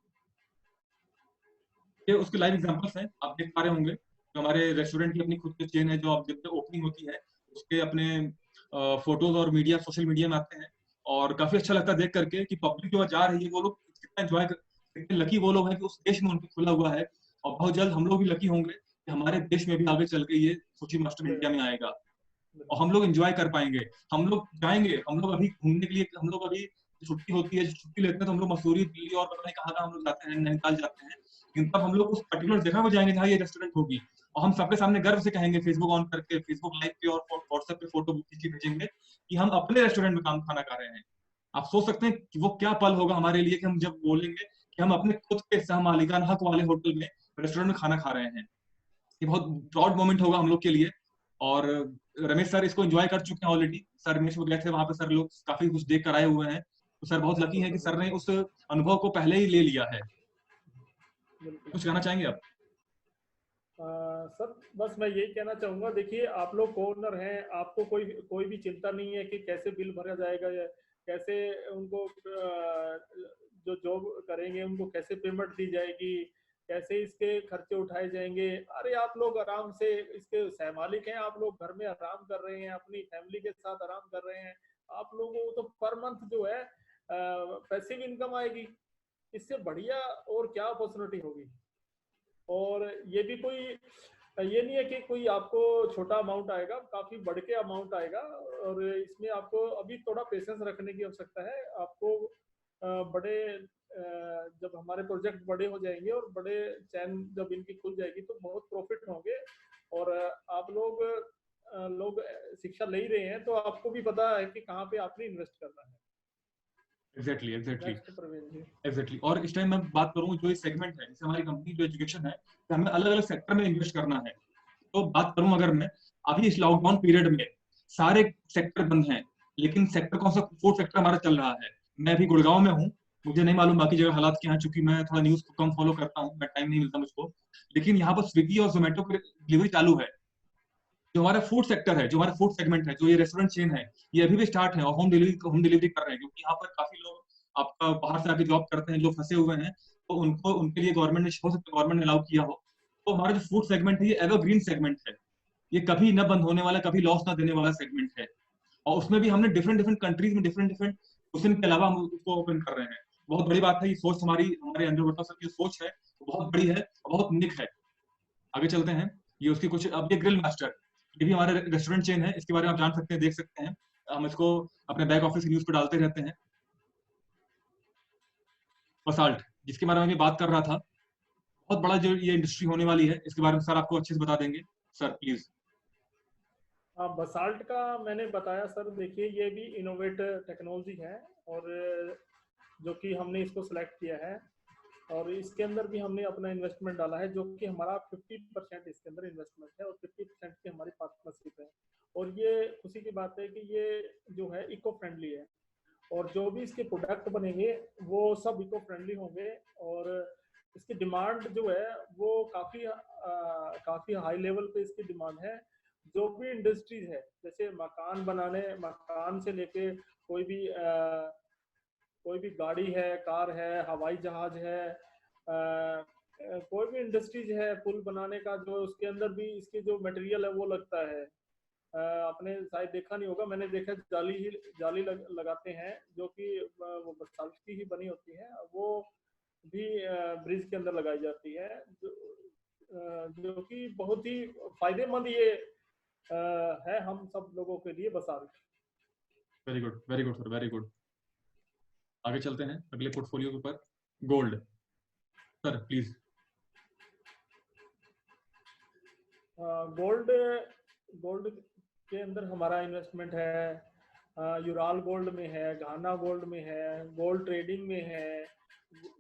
ये उसके लाइव एग्जांपल्स हैं, आप देख पा रहे होंगे। जो हमारे रेस्टोरेंट की अपनी खुद की चेन है, जो आप जब ओपनिंग होती है उसके अपने फोटोज और मीडिया, सोशल मीडिया में आते हैं। और काफी अच्छा लगता है देख करके कि पब्लिक जो जा रही है, वो लोग कितना एंजॉय कर, कितने लकी वो लोग हैं कि उस देश में उनको खुला हुआ है। और बहुत जल्द हम लोग भी लकी होंगे कि हमारे देश में भी आगे चल के ये सुशी मास्टर इंडिया में आएगा, और हम लोग एंजॉय कर पाएंगे। हम लोग जाएंगे, हम लोग अभी घूमने के लिए, हम लोग अभी छुट्टी होती है, छुट्टी लेते हैं तो हम लोग मसूरी, दिल्ली और पता नहीं कहाँ हम लोग जाते हैं, नैनीताल जाते हैं। लेकिन तब हम लोग उस पर्टिकुलर जगह पर जाएंगे जहाँ ये रेस्टोरेंट होगी, और हम सबके सामने गर्व से कहेंगे, फेसबुक ऑन करके, फेसबुक लाइव पे और व्हाट्सएप पे फोटो खींच के भेजेंगे कि हम अपने रेस्टोरेंट में खाना खा रहे हैं। आप सोच सकते हैं कि वो क्या पल होगा हमारे लिए कि हम जब बोलेंगे कि हम अपने खुद के सह मालिकाना हक वाले होटल में, रेस्टोरेंट में खाना खा रहे हैं। ये बहुत प्राउड मोमेंट होगा हम लोग के लिए। और रमेश सर इसको एंजॉय कर चुके हैं ऑलरेडी। सर रमेश वो गए थे वहां पे, सर लोग काफी कुछ देख कर आए हुए हैं। तो सर बहुत लकी है कि सर ने उस अनुभव को पहले ही ले लिया है। कुछ कहना चाहेंगे आप?
सर बस मैं यही कहना चाहूंगा, देखिए आप लोग ओनर हैं, आपको कोई भी चिंता नहीं है कि कैसे बिल भरा जाएगा या कैसे उनको जो जॉब करेंगे उनको कैसे पेमेंट दी जाएगी, कैसे इसके खर्चे उठाए जाएंगे। अरे आप लोग आराम से इसके सहमालिक हैं, आप लोग घर में आराम कर रहे हैं, अपनी फैमिली के साथ आराम कर रहे हैं। आप लोगों को तो पर मंथ जो है पैसिव इनकम आएगी, इससे बढ़िया और क्या अपॉर्चुनिटी होगी। और ये भी कोई ये नहीं है कि कोई आपको छोटा अमाउंट आएगा, काफी बढ़ के अमाउंट आएगा। और इसमें आपको अभी थोड़ा पेशेंस रखने की आवश्यकता है। आपको बड़े जब हमारे प्रोजेक्ट बड़े हो जाएंगे और बड़े चैन जब इनकी खुल जाएगी तो बहुत प्रॉफिट होंगे। और आप लोग शिक्षा ले ही रहे हैं तो आपको भी पता है कि कहाँ पे आपने इन्वेस्ट करना है।
एग्जैक्टली। और इस टाइम मैं बात करूं, जो इस सेगमेंट है, जैसे हमारी कंपनी जो एजुकेशन है, तो हमें अलग अलग सेक्टर में इन्वेस्ट करना है। तो बात करूं अगर मैं, अभी इस लॉकडाउन पीरियड में सारे सेक्टर बंद हैं, लेकिन सेक्टर कौन सा? फूड सेक्टर हमारा चल रहा है। मैं अभी गुड़गांव में हूँ, मुझे नहीं मालूम बाकी जगह हालात क्या है, चूंकि मैं थोड़ा न्यूज को कम फॉलो करता हूँ, मैं टाइम नहीं मिलता मुझको। लेकिन यहाँ पर स्विगी और जोमेटो की डिलीवरी चालू है। जो हमारा फूड सेक्टर है, जो हमारा फूड सेगमेंट है, जो ये रेस्टोरेंट चेन है, ये अभी भी स्टार्ट है और होम डिलीवरी कर रहे हैं। क्योंकि यहाँ पर काफी लोग आपका बाहर से आके जॉब करते हैं, जो फंसे हुए हैं, तो उनको उनके लिए गवर्नमेंट ने, हो सकता है गवर्नमेंट ने अलाउ किया हो। तो हमारा जो फूड सेगमेंट है, ये एवरग्रीन सेगमेंट है, ये कभी न बंद होने वाला, कभी लॉस ना देने वाला सेगमेंट है। और उसमें भी हमने डिफरेंट डिफरेंट कंट्रीज में डिफरेंट डिफरेंट क्वेश्चन के अलावा हम उसको ओपन कर रहे हैं। बहुत बड़ी बात है, ये सोच हमारे अंदर वर्ता सर की सोच है बहुत बड़ी है, बहुत निक है। आगे चलते हैं। ये उसकी कुछ, अब ये ग्रिल मास्टर, ये भी हमारे रेस्टोरेंट चेन है, इसके बारे में आप जान सकते हैं, देख सकते हैं, हम इसको अपने बैक ऑफिस न्यूज पे डालते रहते हैं। बसाल्ट, जिसके बारे में मैं बात कर रहा था, बहुत बड़ा जो ये इंडस्ट्री होने वाली है, इसके बारे में सर आपको अच्छे से बता देंगे सर, प्लीज।
हाँ, बसाल्ट का मैंने बताया सर, देखिए ये भी इनोवेटिव टेक्नोलॉजी है, और जो कि हमने इसको सिलेक्ट किया है, और इसके अंदर भी हमने अपना इन्वेस्टमेंट डाला है, जो कि हमारा 50% इसके अंदर इन्वेस्टमेंट है और 50% की हमारी पार्टनरशिप है। और ये खुशी की बात है कि ये जो है इको फ्रेंडली है, और जो भी इसके प्रोडक्ट बनेंगे वो सब इको फ्रेंडली होंगे, और इसकी डिमांड जो है वो काफ़ी हाई लेवल पे इसकी डिमांड है। जो भी इंडस्ट्रीज है, जैसे मकान से लेके कोई भी गाड़ी है, कार है, हवाई जहाज है, कोई भी इंडस्ट्रीज है, पुल बनाने का, जो उसके अंदर भी इसकी जो मटेरियल है वो लगता है। आपने शायद देखा नहीं होगा, मैंने देखा जाली लगाते हैं, जो कि वो बसाल्ट की ही बनी होती है, वो भी ब्रिज के अंदर लगाई जाती है, जो कि बहुत ही फायदेमंद ये है हम सब लोगों के लिए basalt.
Very good, very good sir, very good. आगे चलते हैं अगले पोर्टफोलियो के ऊपर। Gold sir, please.
गोल्ड के अंदर हमारा इन्वेस्टमेंट है, यूराल गोल्ड में है, घाना गोल्ड में है, गोल्ड ट्रेडिंग में है,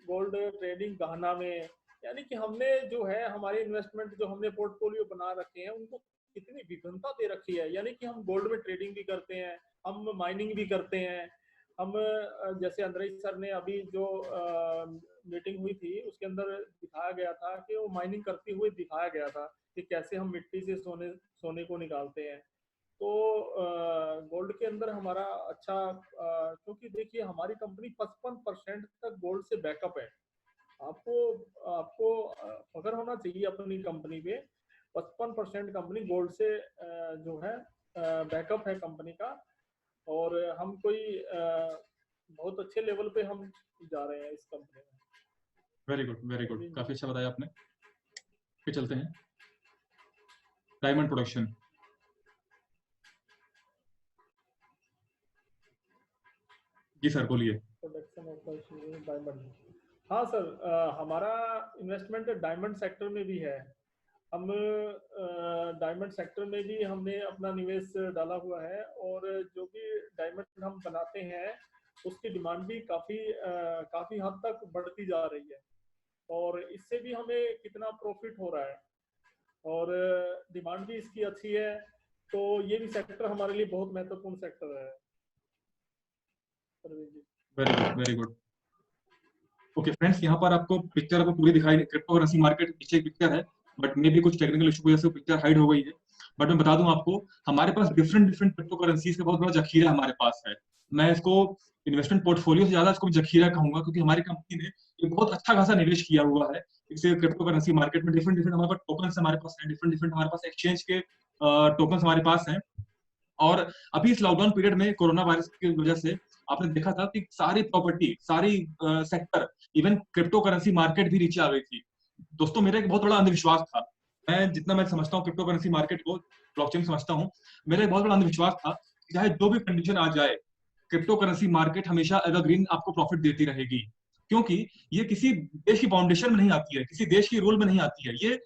गोल्ड ट्रेडिंग घाना में। यानी कि हमने जो है हमारे इन्वेस्टमेंट जो हमने पोर्टफोलियो बना रखे हैं उनको कितनी विभिन्नता दे रखी है। यानी कि हम गोल्ड में ट्रेडिंग भी करते हैं, हम माइनिंग भी करते हैं, हम जैसे अंदरेश सर ने अभी जो मीटिंग हुई थी उसके अंदर दिखाया गया था कि वो माइनिंग करते हुए दिखाया गया था कि कैसे हम मिट्टी से सोने को निकालते हैं। तो गोल्ड के अंदर हमारा अच्छा, क्योंकि देखिए हमारी कंपनी 55% तक गोल्ड से बैकअप है। आपको आपको फख्र होना चाहिए अपनी कंपनी पे। 55% कंपनी गोल्ड से जो है बैकअप है कंपनी का, और हम कोई बहुत अच्छे लेवल पे हम जा रहे हैं इस कंपनी में।
वेरी गुड, वेरी गुड, काफी अच्छा बताया आपने। फिर चलते हैं डायमंड प्रोडक्शन। जी सर, बोलिए।
प्रोडक्शन ऑफ डायमंड, हाँ सर, हमारा इन्वेस्टमेंट डायमंड सेक्टर में भी है। हम डायमंड सेक्टर में भी हमने अपना निवेश डाला हुआ है, और जो भी डायमंड हम बनाते हैं उसकी डिमांड भी काफ़ी हद तक बढ़ती जा रही है, और इससे भी हमें कितना प्रॉफिट हो रहा है, और डिमांड भी इसकी अच्छी है। तो ये भी सेक्टर हमारे लिए बहुत महत्वपूर्ण सेक्टर है।
Very good, very good. Okay friends, यहाँ पर आपको पिक्चर आपको पूरी दिखाई, क्रिप्टो करेंसी मार्केट पीछे एक पिक्चर है, बट मे भी कुछ टेक्निकल इशू की वजह से पिक्चर हाइड हो गई है। बट मैं बता दूं आपको, हमारे पास डिफरेंट डिफरेंट क्रिप्टो करेंसीज का बहुत बड़ा जखीरा हमारे पास है। मैं इसको इन्वेस्टमेंट पोर्टफोलियो से ज्यादा इसको जखीरा कहूंगा, क्योंकि हमारी कंपनी ने एक बहुत अच्छा खासा निवेश किया हुआ है इस क्रिप्टो करेंसी मार्केट में। डिफरेंट डिफरेंट हमारे पास टोकन हमारे पास है, डिफरेंट डिफरेंट हमारे पास एक्सचेंज के टोकन हमारे पास हैं। और अभी इस लॉकडाउन पीरियड में कोरोना वायरस की वजह से आपने देखा था कि सारी प्रॉपर्टी, सारी sector, even crypto currency market भी नीचे आ गई थी। दोस्तों, मेरा एक बहुत बड़ा अंधविश्वास था, मैं समझता हूँ क्रिप्टो करेंसी मार्केट को, ब्लॉकचेन समझता हूँ, मेरा एक बहुत बड़ा अंधविश्वास था कि चाहे जो भी कंडीशन आ जाए, क्रिप्टो करेंसी मार्केट हमेशा एवरग्रीन आपको प्रॉफिट देती रहेगी, क्योंकि ये किसी देश की फाउंडेशन में नहीं आती है, किसी देश की रूल में नहीं आती है। ये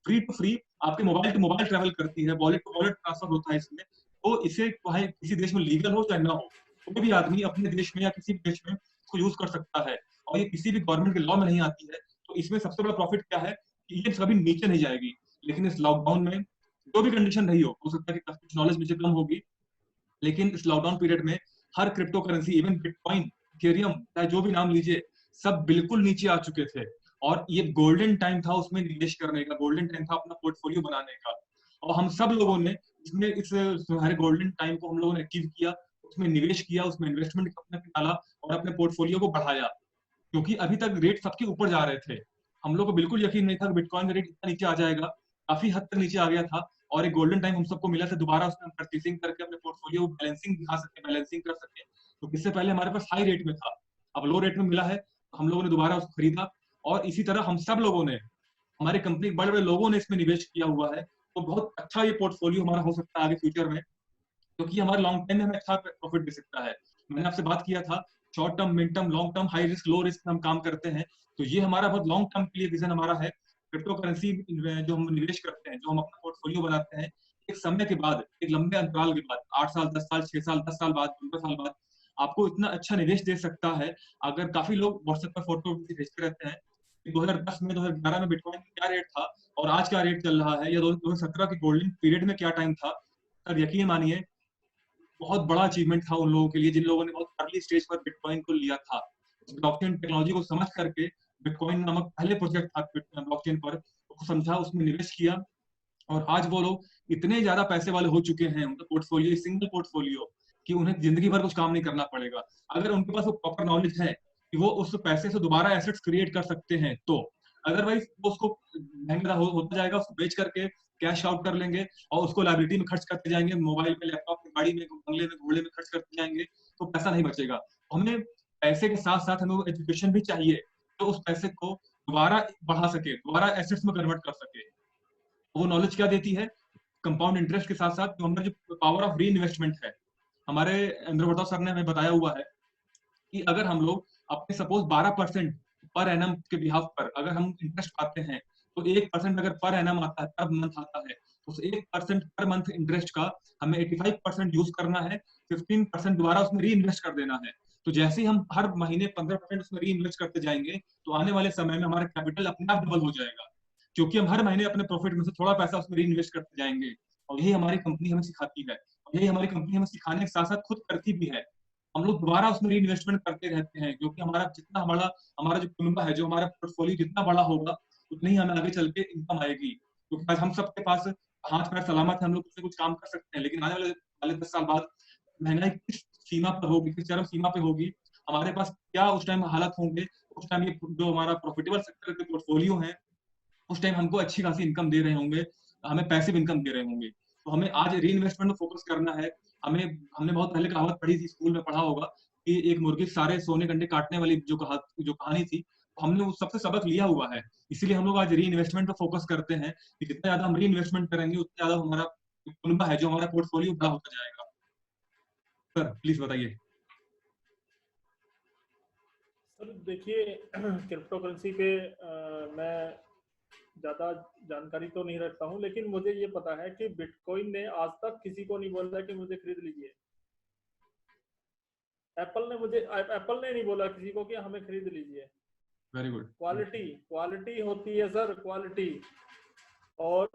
फ्री टू फ्री आपके मोबाइल टू मोबाइल ट्रेवल करती है, वॉलेट टू वॉलेट ट्रांसफर होता है इसमें। तो इसे चाहे किसी देश में लीगल हो चाहे ना हो, कोई भी आदमी अपने देश में या किसी भी देश में इसको यूज कर सकता है, और ये किसी भी गवर्नमेंट के लॉ में नहीं आती है। तो इसमें सबसे बड़ा प्रॉफिट क्या है कि ये कभी नीचे नहीं जाएगी। लेकिन इस लॉकडाउन में जो भी कंडीशन रही हो सकता है कि कुछ नॉलेज मुझे कम होगी, लेकिन इस लॉकडाउन पीरियड में हर crypto currency, even bitcoin, ethereum, चाहे जो भी नाम लीजिए, सब बिल्कुल नीचे आ चुके थे। और ये गोल्डन टाइम था उसमें निवेश करने का, गोल्डन टाइम था अपना पोर्टफोलियो बनाने का। और हम सब लोगों ने इसमें इस हमारे गोल्डन टाइम को हम लोगों ने अचीव किया, उसमें निवेश किया, उसमें इन्वेस्टमेंट अपने डाला और अपने पोर्टफोलियो को बढ़ाया। क्योंकि अभी तक रेट सबके ऊपर जा रहे थे, हम लोग को बिल्कुल यकीन नहीं था कि बिटकॉइन का रेट इतना नीचे आ जाएगा। काफी हद तक नीचे आ गया था, और एक गोल्डन टाइम हम सबको मिला था, दोबारा उसमें हम परचेसिंग करके अपने पोर्टफोलियो बैलेंसिंग दिखा सके, बैलेंसिंग कर सके। तो इससे पहले हमारे पास हाई रेट में था, अब लो रेट में मिला है, तो हम लोगों ने दोबारा उसको खरीदा। और इसी तरह हम सब लोगों ने, हमारी कंपनी बड़े बड़े लोगों ने इसमें निवेश किया हुआ है। तो बहुत अच्छा ये पोर्टफोलियो हमारा हो सकता है आगे फ्यूचर में, क्योंकि हमारे लॉन्ग टाइम में हमें अच्छा प्रॉफिट दे सकता है। मैंने आपसे बात किया था short term, mid term, long term, high risk low risk में हम काम करते हैं। तो ये हमारा बहुत लॉन्ग टर्म के लिए विजन हमारा है। क्रिप्टो करेंसी जो हम निवेश करते हैं, जो हम अपना पोर्टफोलियो बनाते हैं, एक समय के बाद, एक लंबे अंतराल के बाद, 8 साल, 10 साल, 6 साल, 10 साल बाद, 15 साल बाद आपको इतना अच्छा निवेश दे सकता है। अगर काफी लोग व्हाट्सएप पर फोटो भेजते रहते हैं कि 2010 में, 2011 में बिटकॉइन क्या रेट था और आज क्या रेट चल रहा है, या 2017 के गोल्डन पीरियड में क्या टाइम था। सर यकीन मानिए बहुत बड़ा अचीवमेंट था उन लोगों के लिए जिन लोगों ने बहुत अर्ली स्टेज पर बिटकॉइन को लिया था। ब्लॉकचेन टेक्नोलॉजी को समझ करके, बिटकॉइन नामक पहले प्रोजेक्ट था ब्लॉकचेन पर, उसको समझा, उसमें निवेश किया, और आज वो लोग इतने ज्यादा पैसे वाले हो चुके हैं, उनका पोर्टफोलियो सिंगल पोर्टफोलियो, कि उन्हें जिंदगी भर कुछ काम नहीं करना पड़ेगा। अगर उनके पास वो प्रॉपर नॉलेज है कि वो उस पैसे से दोबारा एसेट्स क्रिएट कर सकते हैं तो। अदरवाइज वो उसको महंगा होता जाएगा, उसको बेच करके कैश आउट कर लेंगे और उसको लाइबिलिटी में खर्च करते जाएंगे, मोबाइल में, लैपटॉप में, गाड़ी में, बंगले में, घोड़े में खर्च करते जाएंगे, तो पैसा नहीं बचेगा। हमें पैसे के साथ साथ हमें एजुकेशन भी चाहिए तो उस पैसे को दोबारा बढ़ा सके, दोबारा एसेट्स में कन्वर्ट कर सके। वो नॉलेज क्या देती है? कंपाउंड इंटरेस्ट के साथ साथ जो हमारा जो पावर ऑफ री इन्वेस्टमेंट है, हमारे इंद्र प्रताप सर ने हमें बताया हुआ है कि अगर हम लोग अपने सपोज 12% पर एनम के बिहाफ पर अगर हम इंटरेस्ट पाते हैं, तो 1% अगर पर एनम आता है, पर मंथ आता है, उस 1% पर मंथ इंटरेस्ट का हमें 85% यूज करना है, 15% दोबारा उसमें री इन्वेस्ट कर देना है। तो जैसे ही हम हर महीने 15% उसमें री इन्वेस्ट करते जाएंगे, तो आने वाले समय में हमारा कैपिटल अपने आप डबल हो जाएगा, क्योंकि हम हर महीने अपने प्रॉफिट में से थोड़ा पैसा उसमें री इन्वेस्ट करते जाएंगे। और यही हमारी कंपनी हमें सिखाती है, और यही हमारी कंपनी हमें सिखाने के साथ साथ खुद करती भी है। हम लोग दोबारा उसमें री इन्वेस्टमेंट करते रहते हैं, क्योंकि हमारा जितना हमारा हमारा जो कुनबा है, जो हमारा पोर्टफोलियो जितना बड़ा होगा, उतनी ही हमें आगे चल के इनकम आएगी। क्योंकि आज हम सबके पास हाथ पैर सलामत है, हम लोग कुछ कुछ काम कर सकते हैं, लेकिन आने वाले 10 साल बाद महंगाई किस सीमा पर होगी, किस चरम सीमा पे होगी, हमारे पास क्या उस टाइम हालत होंगे, उस टाइम ये जो हमारा प्रॉफिटेबल सेक्टर के पोर्टफोलियो है, उस टाइम हमको अच्छी खासी इनकम दे रहे होंगे, हमें पैसिव इनकम दे रहे होंगे। तो हमें आज री इन्वेस्टमेंट में फोकस करना है। हमें हमने बहुत पहले कहावत पढ़ी थी, स्कूल में पढ़ा होगा कि एक मुर्गी सारे सोने कंडे काटने वाली जो कहानी थी, हमने उस सबसे सबक लिया हुआ है। इसीलिए हम लोग आज री इन्वेस्टमेंट पर फोकस करते हैं कि जितना ज्यादा हम री इन्वेस्टमेंट करेंगे, उतना ज्यादा हमारा कुनबा है, जो हमारा पोर्टफोलियो बड़ा होता जाएगा। सर प्लीज बताइए।
सर देखिए, क्रिप्टो करेंसी पे मैं ज़्यादा जानकारी तो नहीं रखता हूँ, लेकिन मुझे ये पता है कि बिटकॉइन ने आज तक किसी को नहीं बोला कि मुझे खरीद लीजिए। एप्पल ने नहीं बोला किसी को कि हमें खरीद लीजिए।
Very good.
क्वालिटी होती है सर, क्वालिटी। और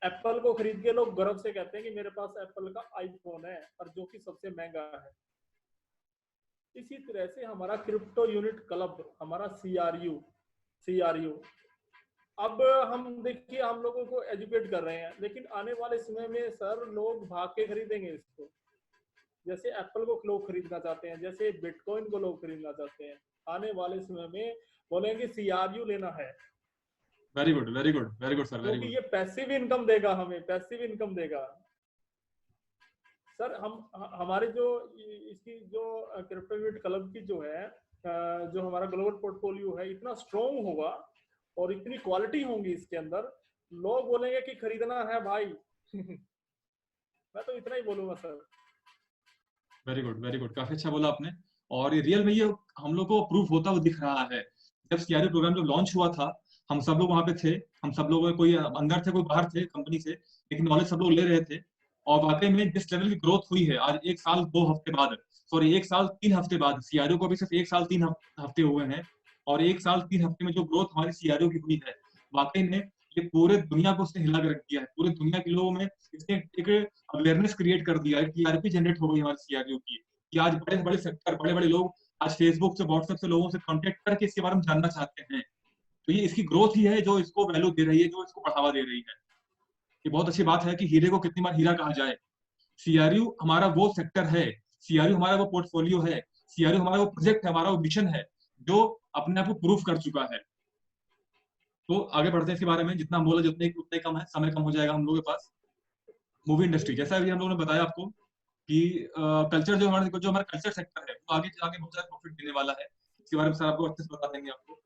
एप्पल को खरीद के लोग गर्व से कहते हैं कि मेरे पास एप्पल का आईफोन है, और जो कि सबसे महंगा है। इसी तरह से हमारा क्रिप्टो यूनिट क्लब, हमारा सीआरयू, अब हम देखिए हम लोगों को एजुकेट कर रहे हैं, लेकिन आने वाले समय में सर लोग भाग के खरीदेंगे इसको। जैसे एप्पल को लोग खरीदना चाहते हैं, जैसे बिटकॉइन को लोग खरीदना चाहते हैं, आने वाले समय में बोलेंगे सीआरयू लेना है।
Very good, very good, very good sir, very
क्योंकि
गुड।
ये पैसिव इनकम देगा, हमें पैसिव इनकम देगा। सर हमारे जो इसकी जो क्रिप्टो यूनिट क्लब की जो है, जो हमारा ग्लोबल पोर्टफोलियो है, इतना स्ट्रॉन्ग होगा और इतनी क्वालिटी होंगी इसके अंदर, लोग बोलेंगे कि खरीदना है भाई। मैं तो इतना ही बोलूंगा sir.
Very good, very good, काफी अच्छा बोला आपने। और ये रियल में ये हम लोग को प्रूफ होता हुआ दिख रहा है। जब सीआरयू प्रोग्राम जब लॉन्च हुआ था, हम सब लोग वहां पे थे, हम सब लोग कोई अंदर थे, कोई बाहर थे कंपनी से, लेकिन नॉलेज सब लोग ले रहे थे। और वाकई में जिस लेवल की ग्रोथ हुई है आज, 1 साल 2 हफ्ते बाद, सॉरी 1 साल 3 हफ्ते बाद, सीआरयू को भी सिर्फ 1 साल 3 हफ्ते हुए हैं, और 1 साल 3 हफ्ते में जो ग्रोथ हमारी सीआरयू की हुई है, वाकई में ये पूरे दुनिया को उसने हिला कर रख दिया है। पूरे दुनिया के लोगों में इसने एक अवेयरनेस क्रिएट कर दिया है, टीआरपी जनरेट हो गई हमारी सीआरयू की, कि आज बड़े बड़े सेक्टर, बड़े बड़े लोग आज फेसबुक से, व्हाट्सएप से लोगों से कांटेक्ट करके इसके बारे में जानना चाहते हैं। तो ये इसकी ग्रोथ ही है जो इसको वैल्यू दे रही है, जो इसको बढ़ावा दे रही है। ये बहुत अच्छी बात है कि हीरे को कितनी बार हीरा कहा जाए। सीआरयू हमारा वो सेक्टर है, सीआरयू हमारा वो पोर्टफोलियो है, सीआरयू हमारा वो प्रोजेक्ट है, हमारा वो मिशन है, जो अपने आप को प्रूफ कर चुका है। तो आगे बढ़ते हैं इसके बारे में, जितना हम बोले उतने उतने कम है, समय कम हो जाएगा हम लोगों के पास। मूवी इंडस्ट्री, जैसा अभी हम लोगों ने बताया आपको कि कल्चर जो हमारा कल्चर सेक्टर है वो आगे आगे बहुत ज्यादा प्रॉफिट देने वाला है। इसके बारे में सर आपको अच्छे से बता देंगे आपको।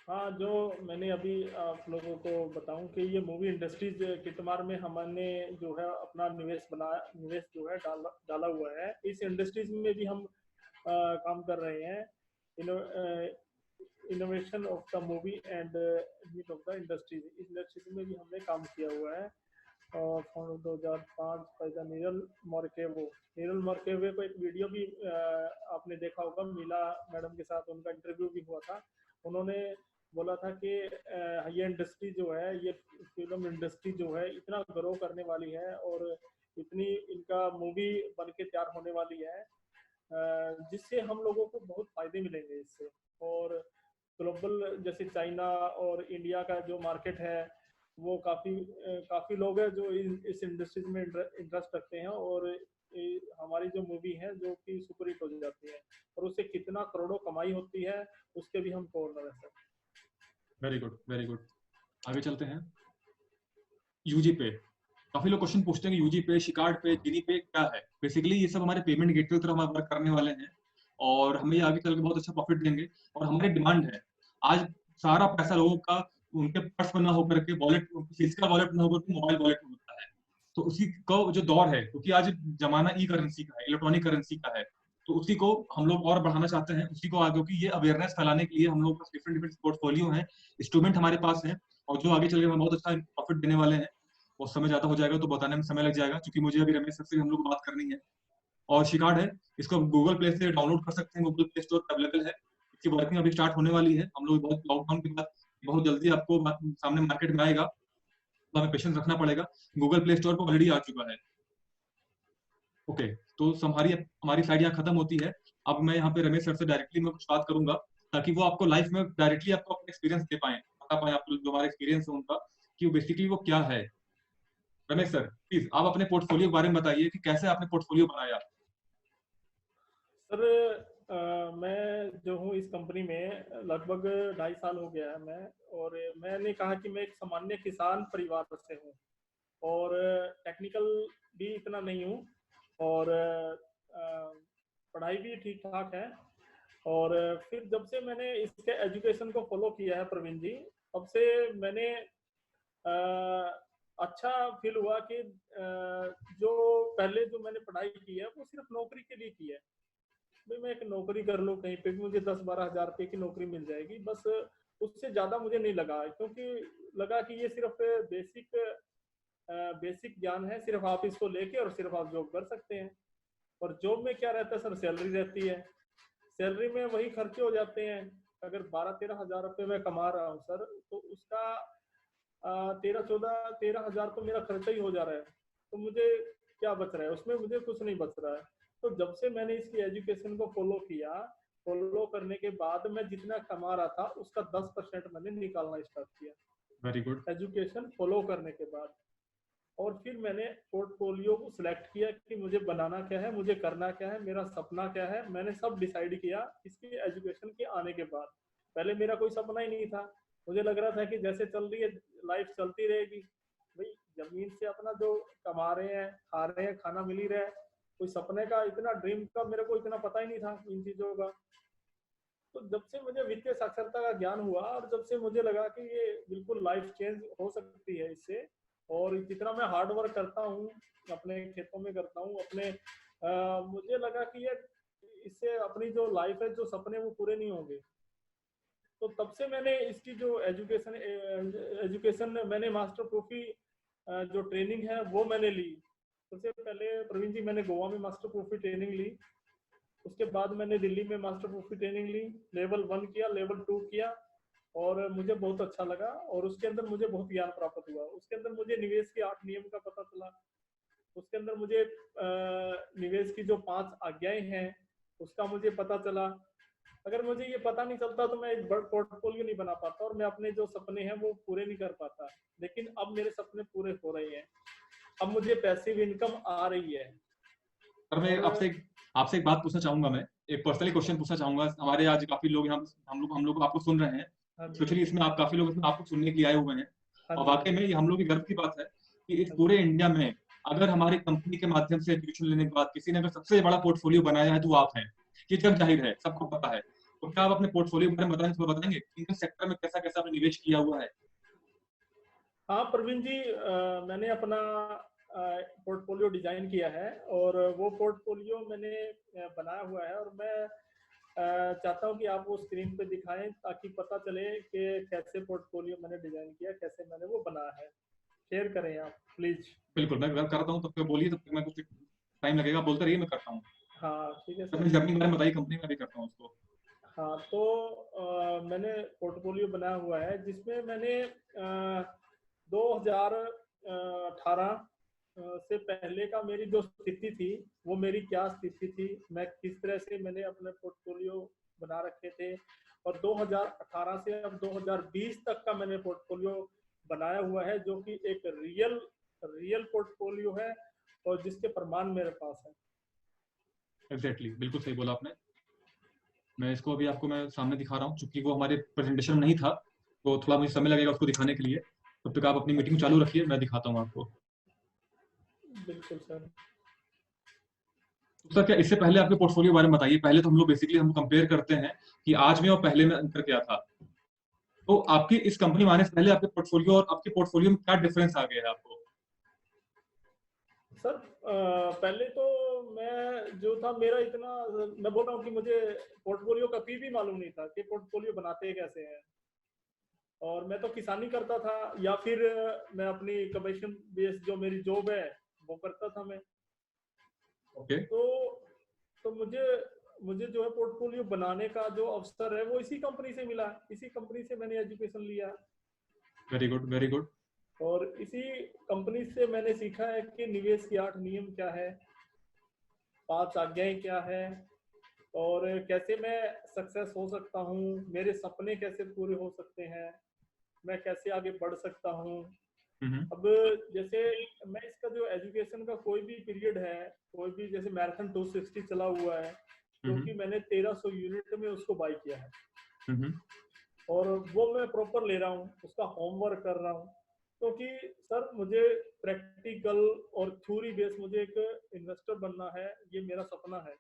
हाँ, जो मैंने अभी आप लोगों को बताऊं कि ये मूवी इंडस्ट्रीज कितमार में हमने जो है अपना निवेश जो है डाला हुआ है। इस इंडस्ट्रीज में भी हम काम कर रहे हैं। Innovation of the movie and need of the industries, इस इंडस्ट्रीज में भी हमने काम किया हुआ है। और 2005 पैदा नीरल मॉर्केवो को एक वीडियो भी आपने देखा होगा, मीला मैडम के साथ उनका इंटरव्यू भी हुआ था। उन्होंने बोला था कि ये इंडस्ट्री जो है, ये फिल्म इंडस्ट्री जो है इतना ग्रो करने वाली है और इतनी इनका मूवी बन के तैयार होने वाली है जिससे हम लोगों को बहुत फायदे मिलेंगे इससे। और ग्लोबल जैसे चाइना और इंडिया का जो मार्केट है वो काफ़ी लोग हैं जो इस इंडस्ट्रीज में इंटरेस्ट रखते हैं और हमारी जो मूवी है जो कि सुपरहिट हो जाती है और उससे कितना करोड़ों कमाई होती है उसके भी हम कॉर्नर है sir.
Very good, very good. आगे चलते हैं। यूजी पे काफी लोग क्वेश्चन पूछते हैं कि यूजी पे, शिकार्ड पे, जिनी पे क्या है। बेसिकली ये सब हमारे पेमेंट गेटवे की तरह हम वर्क करने वाले हैं और हमें ये आगे चल के बहुत अच्छा प्रॉफिट देंगे। और हमारी डिमांड है, आज सारा पैसा लोगों का उनके पर्स में ना होकर के वॉलेट, फिजिकल वॉलेट ना होकर के मोबाइल वॉलेट में होता है। तो उसी का जो दौर है, क्योंकि आज जमाना ई करेंसी का है, इलेक्ट्रॉनिक करेंसी का है, तो उसी को हम लोग और बढ़ाना चाहते हैं, उसी को आगे, क्योंकि ये अवेयरनेस फैलाने के लिए हम लोग डिफरेंट डिफरेंट पोर्टफोलियो हैं, इंस्ट्रूमेंट हमारे पास हैं और जो आगे चल के हमें बहुत अच्छा प्रॉफिट देने वाले हैं। और समय ज्यादा हो जाएगा तो बताने में समय लग जाएगा, क्योंकि मुझे अभी रमेश सर से हम लोग बात करनी है। और शिकार्ड है, इसको गूगल प्ले से डाउनलोड कर सकते हैं, गूगल प्ले स्टोर पर अवेलेबल है। इसकी वर्किंग अभी स्टार्ट होने वाली है। हम लोग बहुत लॉकडाउन के बाद बहुत जल्दी आपको सामने मार्केट में आएगा, तो हमें पेशेंस रखना पड़ेगा। गूगल प्ले स्टोर पर ऑलरेडी आ चुका है। ओके, तो हमारी स्लाइड यहाँ खत्म होती है। अब मैं यहाँ पे रमेश सर से डायरेक्टली मैं कुछ बात करूंगा, ताकि वो आपको लाइफ में डायरेक्टली आपको अपना एक्सपीरियंस दे पाए, बता पाए आपको जो हमारा एक्सपीरियंस है उनका, कि बेसिकली वो क्या है। रमेश सर प्लीज आप अपने पोर्टफोलियो के बारे में बताइए कि कैसे आपने पोर्टफोलियो बनाया।
सर मैं जो हूँ इस कंपनी में लगभग 2.5 साल हो गया है मैं, और मैंने कहा कि मैं एक सामान्य किसान परिवार से हूँ और टेक्निकल भी इतना नहीं हूँ और पढ़ाई भी ठीक ठाक है। और फिर जब से मैंने इसके एजुकेशन को फॉलो किया है प्रवीण जी, तब से मैंने अच्छा फील हुआ कि जो पहले जो मैंने पढ़ाई की है वो सिर्फ नौकरी के लिए की है। भाई मैं एक नौकरी कर लूँ कहीं पे भी, मुझे 10-12 हज़ार रुपये की नौकरी मिल जाएगी, बस उससे ज़्यादा मुझे नहीं लगा, क्योंकि लगा कि ये सिर्फ बेसिक ज्ञान है, सिर्फ आप इसको लेके और सिर्फ आप जॉब कर सकते हैं। और जॉब में क्या रहता है सर, सैलरी रहती है, सैलरी में वही खर्चे हो जाते हैं। अगर 12-13 हज़ार रुपये मैं कमा रहा हूँ सर, तो उसका 13 हज़ार तो मेरा खर्चा ही हो जा रहा है, तो मुझे क्या बच रहा है उसमें, मुझे कुछ नहीं बच रहा है। तो जब से मैंने इसकी एजुकेशन को फॉलो करने के बाद मैं जितना कमा रहा था उसका 10% मैंने निकालना स्टार्ट किया।
Very good.
एजुकेशन फॉलो करने के बाद, और फिर मैंने पोर्टफोलियो को सिलेक्ट किया कि मुझे बनाना क्या है, मुझे करना क्या है, मेरा सपना क्या है, मैंने सब डिसाइड किया इसकी एजुकेशन के आने के बाद। पहले मेरा कोई सपना ही नहीं था, मुझे लग रहा था कि जैसे चल रही है लाइफ चलती रहेगी, भाई जमीन से अपना जो कमा रहे हैं, खा रहे हैं, खाना मिल ही रहा है, कोई सपने का इतना ड्रीम का मेरे को इतना पता ही नहीं था इन चीजों का। तो जब से मुझे वित्तीय साक्षरता का ज्ञान हुआ और जब से मुझे लगा कि ये बिल्कुल लाइफ चेंज हो सकती है इससे, और जितना मैं हार्ड वर्क करता हूँ अपने खेतों में करता हूँ अपने, मुझे लगा कि ये इससे अपनी जो लाइफ है, जो सपने वो पूरे नहीं होंगे। तो तब से मैंने इसकी जो एजुकेशन मैंने मास्टर प्रूफी जो ट्रेनिंग है वो मैंने ली। सबसे पहले प्रवीण जी मैंने गोवा में मास्टर प्रूफी ट्रेनिंग ली, उसके बाद मैंने दिल्ली में मास्टर प्रूफी ट्रेनिंग ली, लेवल 1 किया, लेवल 2 किया, और मुझे बहुत अच्छा लगा और उसके अंदर मुझे बहुत ज्ञान प्राप्त हुआ। उसके अंदर मुझे निवेश के 8 नियम का पता चला, उसके अंदर मुझे निवेश की जो 5 आज्ञाएं हैं उसका मुझे पता चला। अगर मुझे ये पता नहीं चलता तो मैं एक बड़ा पोर्टफोलियो नहीं बना पाता और मैं अपने जो सपने हैं वो पूरे नहीं कर पाता। लेकिन अब मेरे सपने पूरे हो रहे हैं, अब मुझे पैसिव इनकम आ रही है।
सर मैं आपसे एक बात पूछना चाहूंगा, मैं एक पर्सनली क्वेश्चन पूछना चाहूंगा। हमारे आज काफी लोग यहाँ हम लोग आपको सुन रहे हैं, स्पेशली इसमें आप काफी लोग इसमें आपको सुनने के लिए आए हुए हैं, और वाकई में ये हम लोग की गर्व की बात है कि इस पूरे इंडिया में अगर हमारी कंपनी के माध्यम से एजुकेशन लेने के बाद किसी ने अगर सबसे बड़ा पोर्टफोलियो बनाया है तो वो आप हैं। ये जग जाहिर है, सबको पता है। तो क्या आप अपने पोर्टफोलियो के बारे में बताएंगे किन सेक्टर में कैसा कैसा आपने निवेश किया हुआ है?
हाँ प्रवीण जी, मैंने अपना पोर्टफोलियो डिजाइन किया है और वो पोर्टफोलियो मैंने बनाया हुआ है, और मैं चाहता हूँ कि आप वो स्क्रीन पे दिखाएं ताकि पता चले कि कैसे पोर्टफोलियो मैंने डिजाइन किया, कैसे मैंने वो बनाया है। शेयर करें आप प्लीज।
बिल्कुल, मैं करता हूँ, तब तक बोलिए, तब तक मैं कुछ टाइम लगेगा, बोलते रहिए, मैं करता हूँ।
हाँ ठीक है
अपनी
सर।
जर्नी के बारे में बताइए, कंपनी में भी करता हूँ उसको।
हाँ तो मैंने पोर्टफोलियो बनाया हुआ है जिसमें मैंने 2018 से पहले का मेरी जो स्थिति थी, वो मेरी क्या स्थिति थी, मैं किस तरह से मैंने अपने पोर्टफोलियो बना रखे थे, और 2018 से अब 2020 तक का मैंने पोर्टफोलियो बनाया हुआ है, जो कि एक रियल पोर्टफोलियो है और जिसके प्रमाण मेरे पास है।
एग्जैक्टली, बिल्कुल सही बोला आपने। मैं इसको अभी आपको मैं सामने दिखा रहा हूँ, चूंकि वो हमारे प्रेजेंटेशन में नहीं था, तो थोड़ा मुझे समय लगेगा उसको दिखाने के लिए। तब तक आप अपनी मीटिंग
अच्छा,
चालू रखिए, मैं दिखाता हूँ आपको।
बिल्कुल सर।
तो सर, क्या इससे पहले आपके पोर्टफोलियो के बारे में बताइए। पहले तो हम लोग बेसिकली हम कंपेयर करते हैं कि आज में और पहले में अंतर क्या था। तो आपकी इस कंपनी में आने से पहले आपके पोर्टफोलियो और आपके पोर्टफोलियो में क्या डिफरेंस आ गया है आपको?
सर पहले तो मैं जो था मेरा इतना, मैं बोल रहा हूँ कि मुझे पोर्टफोलियो का भी मालूम नहीं था कि पोर्टफोलियो बनाते कैसे हैं, और मैं तो किसानी करता था या फिर मैं अपनी कमीशन बेस जो मेरी जॉब है वो करता था मैं।
ओके,
तो मुझे मुझे जो है पोर्टफोलियो बनाने का जो अवसर है वो इसी कंपनी से मिला, इसी कंपनी से मैंने एजुकेशन लिया,
वेरी गुड, वेरी गुड।
और इसी कंपनी से मैंने सीखा है कि निवेश के 8 नियम क्या है, 5 आज्ञाएं क्या है, और कैसे मैं सक्सेस हो सकता हूँ, मेरे सपने कैसे पूरे हो सकते हैं, मैं कैसे आगे बढ़ सकता हूँ। अब जैसे मैं इसका जो एजुकेशन का कोई भी पीरियड है, कोई भी जैसे मैराथन 260 चला हुआ है, क्योंकि मैंने 1300 यूनिट में उसको बाई किया है, और वो मैं प्रॉपर ले रहा हूँ, उसका होमवर्क कर रहा हूँ, क्योंकि सर मुझे प्रैक्टिकल और थ्योरी बेस मुझे एक इन्वेस्टर बनना है, ये मेरा सपना है।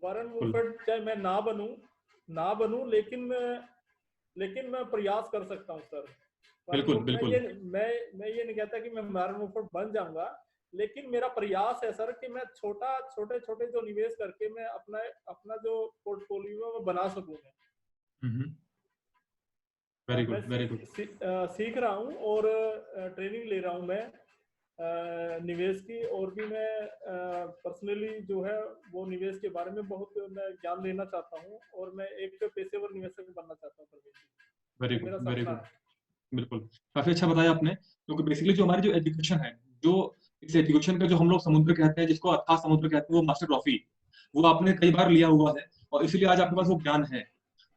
वॉरेन बफेट चाहे मैं ना बनूं, लेकिन मैं प्रयास कर सकता हूँ सर। वॉरेन
बिल्कुल,
बफेट
बिल्कुल,
मैं ये नहीं कहता कि मैं वॉरेन बफेट बन जाऊंगा, लेकिन मेरा प्रयास है सर कि मैं छोटे छोटे जो निवेश करके मैं अपना अपना जो पोर्टफोलियो है वो बना सकूं मैं।
वेरी
मैं
गुड, वेरी गुड।
सीख रहा हूँ और ट्रेनिंग ले रहा हूँ मैं निवेश की, और भी मैं पर्सनली जो है वो निवेश के बारे में बहुत मैं ज्ञान लेना चाहता हूँ, और मैं एक पेशेवर निवेशक बनना चाहता हूँ प्रवीण जी।
वेरी
ये
गुड,
मेरा
वेरी
सपना
गुड।
है।
बिल्कुल, काफी अच्छा बताया आपने, क्योंकि बेसिकली जो हमारी जो एजुकेशन है, जो इस एजुकेशन का जो हम लोग समुद्र कहते हैं, जिसको अथाह समुद्र कहते हैं, वो मास्टर ट्रॉफी, वो आपने कई बार लिया हुआ है, और इसीलिए आज आपके पास वो ज्ञान है।
हाँ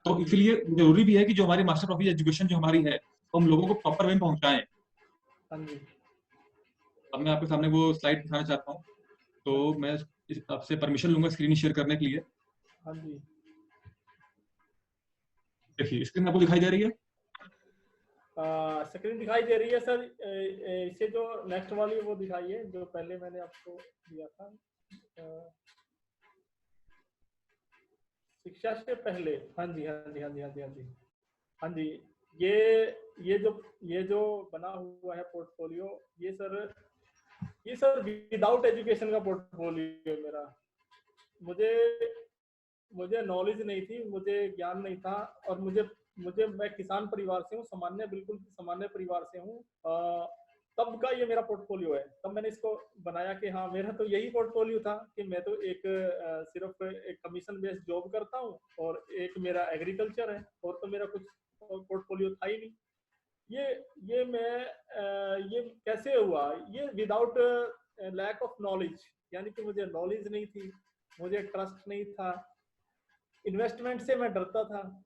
तो
जी,
इसलिए जरूरी भी है कि जो हमारी मास्टर ट्रॉफी एजुकेशन जो हमारी है, तो हम लोगों को प्रॉपर वे में पहुंचाएं।
हाँ जी,
अब मैं आपके सामने वो स्लाइड दिखाना चाहता हूँ, तो
हाँ जी,
मैं आपसे परमिशन लूंगा स्क्रीन शेयर करने के लिए।
हाँ जी।
देखिए, स्क्रीन आपको दिखाई दे रही है?
स्क्रीन दिखाई दे रही है सर। इसे जो नेक्स्ट वाली वो दिखाइए जो पहले मैंने आपको दिया था, शिक्षा से पहले। हाँ जी, हाँ जी, हाँ जी, हाँ जी, हाँ जी, हाँ जी। ये ये जो बना हुआ है पोर्टफोलियो, ये सर विदाउट एजुकेशन का पोर्टफोलियो है मेरा। मुझे मुझे नॉलेज नहीं थी, मुझे ज्ञान नहीं था, और मुझे मैं किसान परिवार से हूँ, बिल्कुल सामान्य परिवार से हूँ। तब का ये मेरा पोर्टफोलियो है, तब मैंने इसको बनाया कि हाँ मेरा तो यही पोर्टफोलियो था कि मैं तो एक सिर्फ एक कमीशन बेस्ड जॉब करता हूँ, और एक मेरा एग्रीकल्चर है, और तो मेरा कुछ पोर्टफोलियो था ही नहीं। ये कैसे हुआ, ये विदाउट लैक ऑफ नॉलेज, यानी कि मुझे नॉलेज नहीं थी, मुझे ट्रस्ट नहीं था, इन्वेस्टमेंट से मैं डरता था,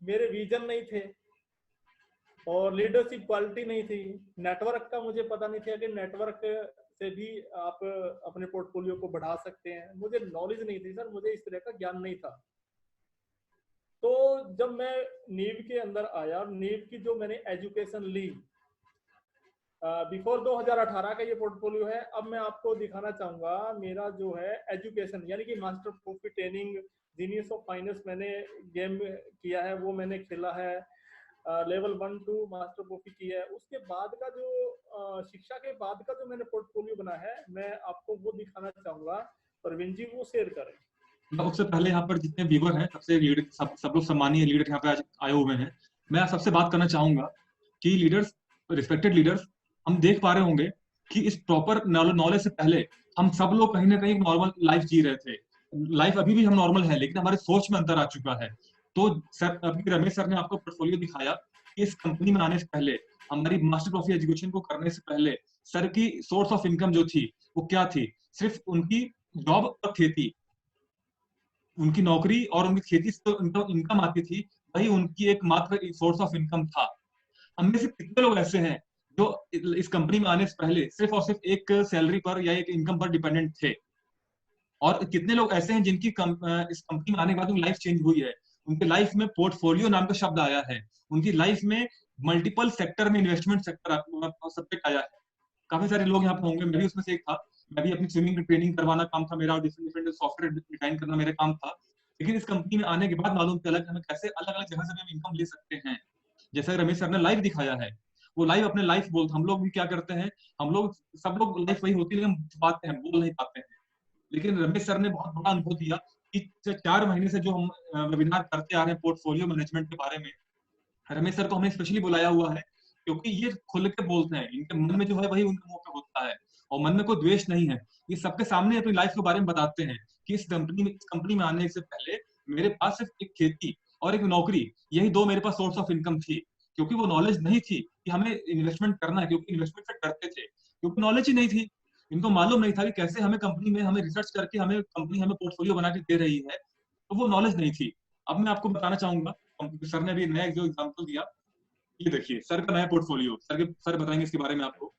मेरे विजन नहीं थे, और लीडरशिप क्वालिटी नहीं थी, नेटवर्क का मुझे पता नहीं था कि नेटवर्क से भी आप अपने पोर्टफोलियो को बढ़ा सकते हैं। मुझे नॉलेज नहीं थी सर, मुझे इस तरह का ज्ञान नहीं था। तो जब मैं नीव के अंदर आया, नीव की जो मैंने एजुकेशन ली, बिफोर 2018 का ये पोर्टफोलियो है। अब मैं आपको दिखाना चाहूंगा मेरा जो है एजुकेशन, यानी कि मास्टर प्रोफी ट्रेनिंग, जीनियस ऑफ फाइनेंस मैंने गेम किया है, वो मैंने खेला है। लेवल 1-2 मास्टर प्रोफी की है। उसके बाद का जो शिक्षा के बाद का जो मैंने पोर्टफोलियो बना है, मैं आपको वो दिखाना चाहूंगा। प्रवीण जी वो शेयर करें।
उससे पहले यहाँ पर जितने व्यूवर हैं, सबसे लीडर, सब लोग सम्मानीय लीडर यहाँ पे आज आए हुए हैं। मैं सबसे बात करना चाहूंगा कि लीडर्स, रिस्पेक्टेड लीडर्स, हम देख पा रहे होंगे कि इस प्रॉपर नॉलेज से पहले हम सब लोग कहीं ना कहीं नॉर्मल लाइफ जी रहे थे। लाइफ अभी भी हम नॉर्मल है, लेकिन हमारे सोच में अंतर आ चुका है। तो सर, अभी रमेश सर ने आपको पोर्टफोलियो दिखाया कि इस कंपनी में आने से पहले, हमारी मास्टर प्रोफी एजुकेशन को करने से पहले, सर की सोर्स ऑफ इनकम जो थी वो क्या थी? सिर्फ उनकी जॉब और खेती, उनकी नौकरी और उनकी खेती से तो इनकम आती थी, वही उनकी एक मात्र सोर्स ऑफ इनकम था। हम में से कितने लोग ऐसे हैं जो इस कंपनी में आने से पहले सिर्फ और सिर्फ एक सैलरी पर या एक इनकम पर डिपेंडेंट थे? और कितने लोग ऐसे हैं जिनकी इस कंपनी में आने के बाद उनकी लाइफ चेंज हुई है, उनके लाइफ में पोर्टफोलियो नाम का शब्द आया है, उनकी लाइफ में मल्टीपल सेक्टर में इन्वेस्टमेंट सेक्टर सब्जेक्ट आया है। काफी सारे लोग यहाँ पे होंगे, मैं भी उसमें से एक था। मैं भी अपनी स्विमिंग की ट्रेनिंग करवाना काम था मेरा, और डिफरेंट डिफरेंट सॉफ्टवेयर डिजाइन करना मेरा काम था। लेकिन इस कंपनी में आने के बाद मालूम चला कि हमें कैसे अलग अलग जगह से भी हम इनकम ले सकते हैं। जैसा रमेश सर ने लाइव दिखाया है, वो लाइव अपने लाइफ बोलते, हम लोग भी क्या करते हैं, हम लोग सब लोग लाइफ वही होती है, लेकिन हम छुपाते हैं, बोल नहीं पाते हैं। लेकिन रमेश सर ने बहुत बड़ा अनुभव दिया कि 4 महीने से जो हम वेबिनार करते आ रहे हैं पोर्टफोलियो मैनेजमेंट के बारे में, रमेश सर को हमने स्पेशली बुलाया हुआ है क्योंकि ये खुल के बोलते हैं, इनके मन में जो है वही उनके मुंह पे होता है, और मन में कोई द्वेष नहीं है। ये सबके सामने अपनी लाइफ के बारे में बताते हैं कि इस कंपनी में आने से पहले मेरे पास सिर्फ एक खेती और एक नौकरी, यही दो मेरे पास सोर्स ऑफ इनकम थी। क्योंकि वो नॉलेज नहीं थी कि हमें इन्वेस्टमेंट करना है, क्योंकि इन्वेस्टमेंट से डरते थे, क्योंकि नॉलेज ही नहीं थी। इनको मालूम नहीं था कि कैसे हमें कंपनी में हमें रिसर्च करके हमें कंपनी हमें पोर्टफोलियो बना के दे रही है, तो वो नॉलेज नहीं थी। अब मैं आपको बताना चाहूंगा, सर ने अभी नया जो एग्जाम्पल दिया, ये देखिए सर का नया पोर्टफोलियो, सर बताएंगे इसके बारे में आपको।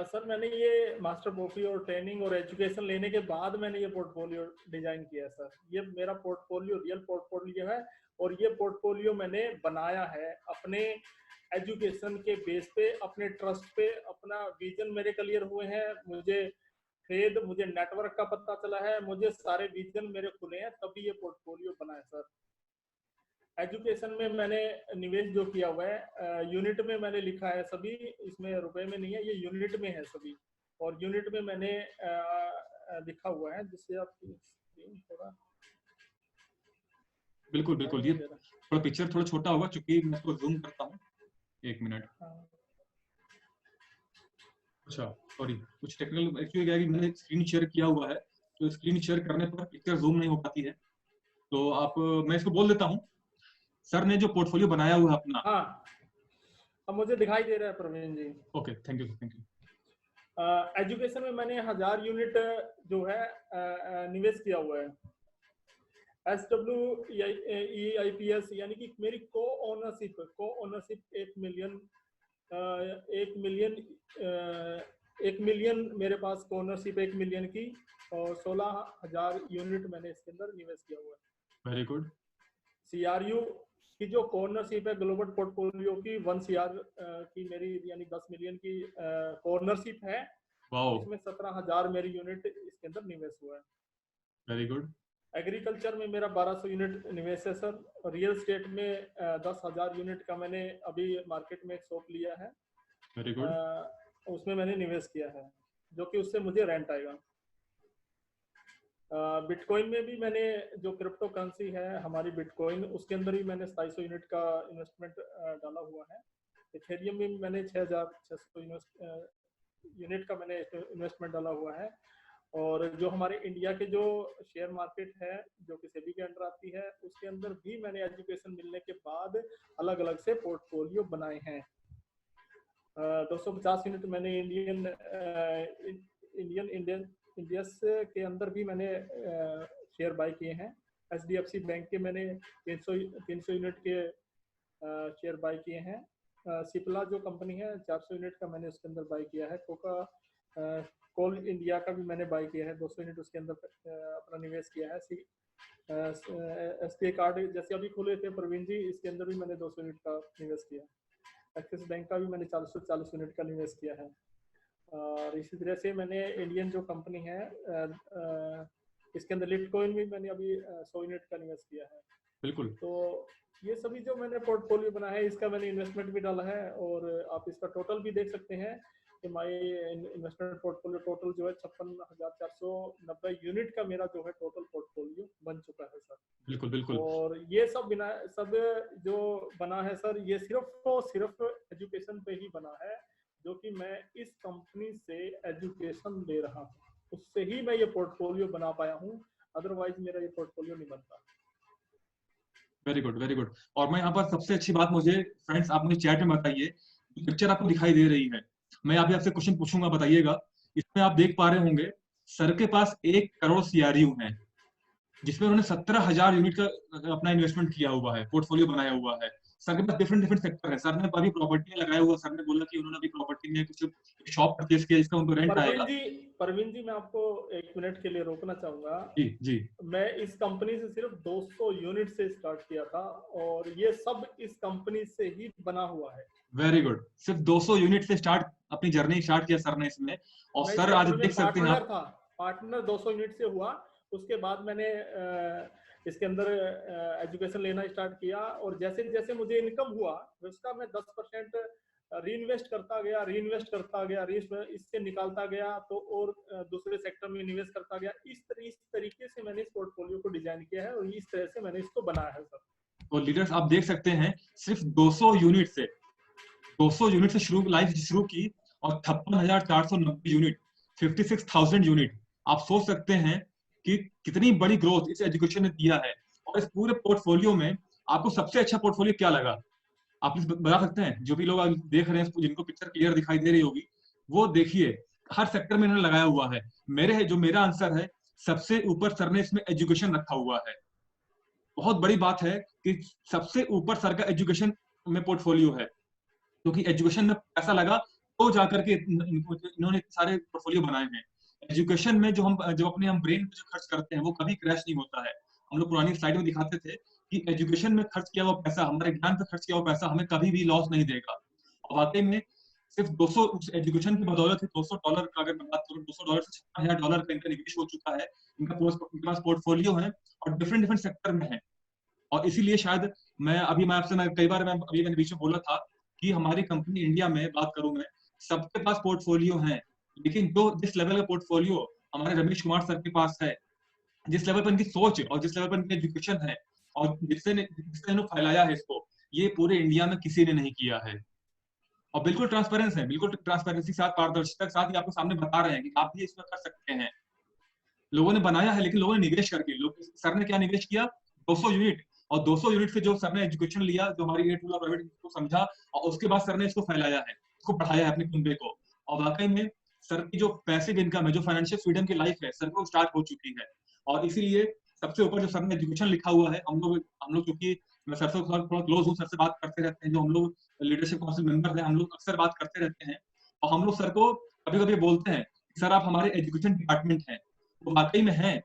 सर मैंने ये मास्टर प्रोफी और ट्रेनिंग और एजुकेशन लेने के बाद मैंने ये पोर्टफोलियो डिजाइन किया सर। ये मेरा पोर्टफोलियो रियल पोर्टफोलियो है, और ये पोर्टफोलियो मैंने बनाया है अपने एजुकेशन के बेस पे, अपने ट्रस्ट पे। अपना विजन मेरे क्लियर हुए हैं, मुझे नेटवर्क का पता चला है, मुझे सारे विजन मेरे खुले हैं, तभी ये पोर्टफोलियो बना है सर। एजुकेशन में मैंने निवेश जो किया हुआ है, यूनिट में मैंने लिखा है सभी, इसमें रुपए में नहीं है, ये यूनिट में है सभी। और यूनिट में मैंने लिखा हुआ है, जिससे आपकी स्क्रीन थोड़ा
बिल्कुल
दिखाई
बिल्कुल, ये
नहीं दे रहा।
थोड़ा पिक्चर थोड़ा छोटा होगा, चूंकि मैं इसको जूम करता हूँ, 1 मिनट।
हाँ।
अच्छा, सॉरी, कुछ टेक्निकल एक्चुअली क्या है कि मैंने स्क्रीन शेयर किया हुआ है, तो स्क्रीन शेयर करने पर पिक्चर जूम नहीं हो पाती है। तो मैं इसको बोल देता हूँ। सर ने जो पोर्टफोलियो बनाया हुआ है अपना,
हाँ, अब मुझे दिखाई दे रहा है Praveen ji.
Okay, thank you thank you.
Education में मैंने 1000 यूनिट जो है निवेश किया हुआ है। SWEIPS यानी कि मेरी को ओनरशिप 1 मिलियन मेरे पास को ओनरशिप 1 मिलियन की, और 16,000 यूनिट मैंने इसके अंदर निवेश किया हुआ है।
Very good.
CRU की जो कॉर्नरशिप है ग्लोबल पोर्टफोलियो की, 1 CR की मेरी, यानी 10 मिलियन की कॉर्नरशिप है।
वाओ,
इसमें 17,000 मेरी यूनिट इसके अंदर निवेश हुआ है।
Very good.
एग्रीकल्चर में मेरा 1200 यूनिट निवेश है सर। रियल स्टेट में 10,000 यूनिट का मैंने अभी मार्केट में एक शॉप लिया है,
वेरी गुड।
उसमें मैंने निवेश किया है, जो कि उससे मुझे रेंट आएगा। बिटकॉइन में भी मैंने, जो क्रिप्टो करेंसी है हमारी बिटकॉइन, उसके अंदर भी मैंने 2700 यूनिट का इन्वेस्टमेंट डाला हुआ है। इथेरियम में मैंने 6,600 यूनिट का मैंने इन्वेस्टमेंट डाला हुआ है। और जो हमारे इंडिया के जो शेयर मार्केट है, जो कि सेबी के अंडर आती है, उसके अंदर भी मैंने एजुकेशन मिलने के बाद अलग अलग से पोर्टफोलियो बनाए हैं। 250 यूनिट मैंने इंडियस के अंदर भी मैंने शेयर बाय किए हैं। HDFC बैंक के मैंने 300 यूनिट के शेयर बाय किए हैं। सिप्ला जो कंपनी है 400 यूनिट का मैंने उसके अंदर बाय किया है। कोल इंडिया का भी मैंने बाय किया है, 200 यूनिट उसके अंदर अपना निवेश किया है। SBI कार्ड जैसे अभी खुले थे प्रवीण जी, इसके अंदर भी मैंने 200 यूनिट का निवेश किया। एक्सिस बैंक का भी मैंने 440 यूनिट का इन्वेस्ट किया है। और इसी तरह से मैंने इंडियन जो कंपनी है इसके अंदर लिटकॉइन भी मैंने अभी 100 यूनिट का इन्वेस्ट किया है।
बिल्कुल।
तो ये सभी जो मैंने पोर्टफोलियो बना है इसका मैंने इन्वेस्टमेंट भी डाला है, और आप इसका टोटल भी देख सकते हैं कि माई इन्वेस्टमेंट पोर्टफोलियो टोटल जो है 56,490 यूनिट का मेरा जो है टोटल पोर्टफोलियो बन चुका है सर।
बिल्कुल बिल्कुल।
और ये सब जो बना है सर, ये सिर्फ एजुकेशन पे ही बना है, जो कि मैं इस कंपनी से एजुकेशन ले रहा हूँ, उससे ही मैं ये पोर्टफोलियो बना पाया हूँ, अदरवाइज मेरा ये पोर्टफोलियो नहीं बनता।
Very good very good. और मैं यहाँ पर सबसे अच्छी बात मुझे फ्रेंड्स आप मुझे चैट में बताइए, पिक्चर आपको दिखाई दे रही है, मैं अभी आपसे क्वेश्चन पूछूंगा, बताइएगा। इसमें आप देख पा रहे होंगे सर के पास 1 करोड़ CRU है, जिसमें उन्होंने 17,000 यूनिट का अपना इन्वेस्टमेंट किया हुआ है, पोर्टफोलियो बनाया हुआ है। सर के पास डिफरेंट सेक्टर है। सर ने अभी प्रॉपर्टी लगाया हुआ, सर ने बोला कि उन्होंने अभी प्रॉपर्टी में कुछ शॉप परचेज किया जिसका उनको रेंट आएगा।
परवीन जी मैं आपको 1 मिनट के लिए रोकना चाहूंगा।
जी जी।
मैं इस कंपनी से सिर्फ 200 यूनिट से स्टार्ट किया था, और ये सब इस कंपनी से ही बना हुआ है।
Very good. सिर्फ 200 यूनिट से स्टार्ट अपनी जर्नी स्टार्ट किया सर ने इसमें, और सर आज देख सकते हैं आप
पार्टनर 200 यूनिट से हुआ। उसके बाद मैंने इसके अंदर एजुकेशन लेना स्टार्ट किया, और जैसे जैसे मुझे इनकम हुआ उसका मैं 10% री इन्वेस्ट करता गया, इससे निकालता गया, तो और दूसरे सेक्टर में इन्वेस्ट करता गया। इस तरीके से मैंने इस पोर्टफोलियो को डिजाइन किया है, और इस तरह से मैंने इसको बनाया है सर।
तो लीडर्स आप देख सकते हैं सिर्फ 200 यूनिट से लाइफ शुरू की, और 56,490 यूनिट, 56,000 यूनिट। आप सोच सकते हैं कि कितनी बड़ी ग्रोथ इस एजुकेशन ने दिया है। और इस पूरे पोर्टफोलियो में आपको सबसे अच्छा पोर्टफोलियो क्या लगा, आप बता सकते हैं? जो भी लोग देख रहे हैं, जिनको पिक्चर क्लियर दिखाई दे रही होगी, वो देखिए हर सेक्टर में इन्होंने लगाया हुआ है। मेरा आंसर है, सबसे ऊपर सर ने इसमें एजुकेशन रखा हुआ है। बहुत बड़ी बात है कि सबसे ऊपर सर का एजुकेशन में पोर्टफोलियो है, क्योंकि एजुकेशन में पैसा लगा तो जाकर के इन्होंने सारे पोर्टफोलियो बनाए हैं। एजुकेशन में जो अपने हम ब्रेन पे जो खर्च करते हैं वो कभी क्रैश नहीं होता है। हम लोग पुरानी स्लाइड में दिखाते थे कि एजुकेशन में खर्च किया हुआ पैसा, हमारे ज्ञान पे खर्च किया हुआ पैसा हमें कभी भी लॉस नहीं देगा। और वाकई में सिर्फ 200 एजुकेशन की बदौलत ही $200 का, अगर मैं बात करूं, $200 से $56,000 का इनका निवेश हो चुका है। इनके पास पोर्टफोलियो है और डिफरेंट सेक्टर में है। और इसीलिए शायद मैं कई बार मैंने बीच में बोला था कि हमारी कंपनी इंडिया में बात करूं मैं, सबके पास पोर्टफोलियो है, लेकिन जिस लेवल का पोर्टफोलियो हमारे रमेश कुमार सर के पास है, जिस लेवल पर इनकी सोच और जिस लेवल पर इनकी एजुकेशन है, और जिससे इन्होंने फैलाया है इसको, ये पूरे इंडिया में किसी ने नहीं किया है। और बिल्कुल ट्रांसपेरेंसी के साथ, पारदर्शिता के साथ ही आपको सामने बता रहे हैं कि आप भी इसमें कर सकते हैं। लोगों ने बनाया है, लेकिन लोगों ने निवेश करके, सर ने क्या निवेश किया? 200 यूनिट। और 200 यूनिट से जो सर ने एजुकेशन लिया, जो हमारी प्राइवेट को समझा, और उसके बाद सर ने इसको फैलाया है, इसको बढ़ाया है अपने कुंबे को। और वाकई में सर की जो पैसिव इनकम है, जो फाइनेंशियल फ्रीडम की लाइफ है, सर को स्टार्ट हो चुकी है। और इसीलिए सबसे ऊपर जो सर ने एजुकेशन लिखा हुआ है, हम लोग क्योंकि मैं सर से थोड़ा क्लोज हूँ, सर से बात करते रहते हैं, जो हम लोग लीडरशिप काउंसिल मेंबर हैं, हम लोग अक्सर बात करते रहते हैं। और हम लोग सर को कभी कभी बोलते हैं, सर आप हमारे एजुकेशन डिपार्टमेंट हैं। वो वाकई में है,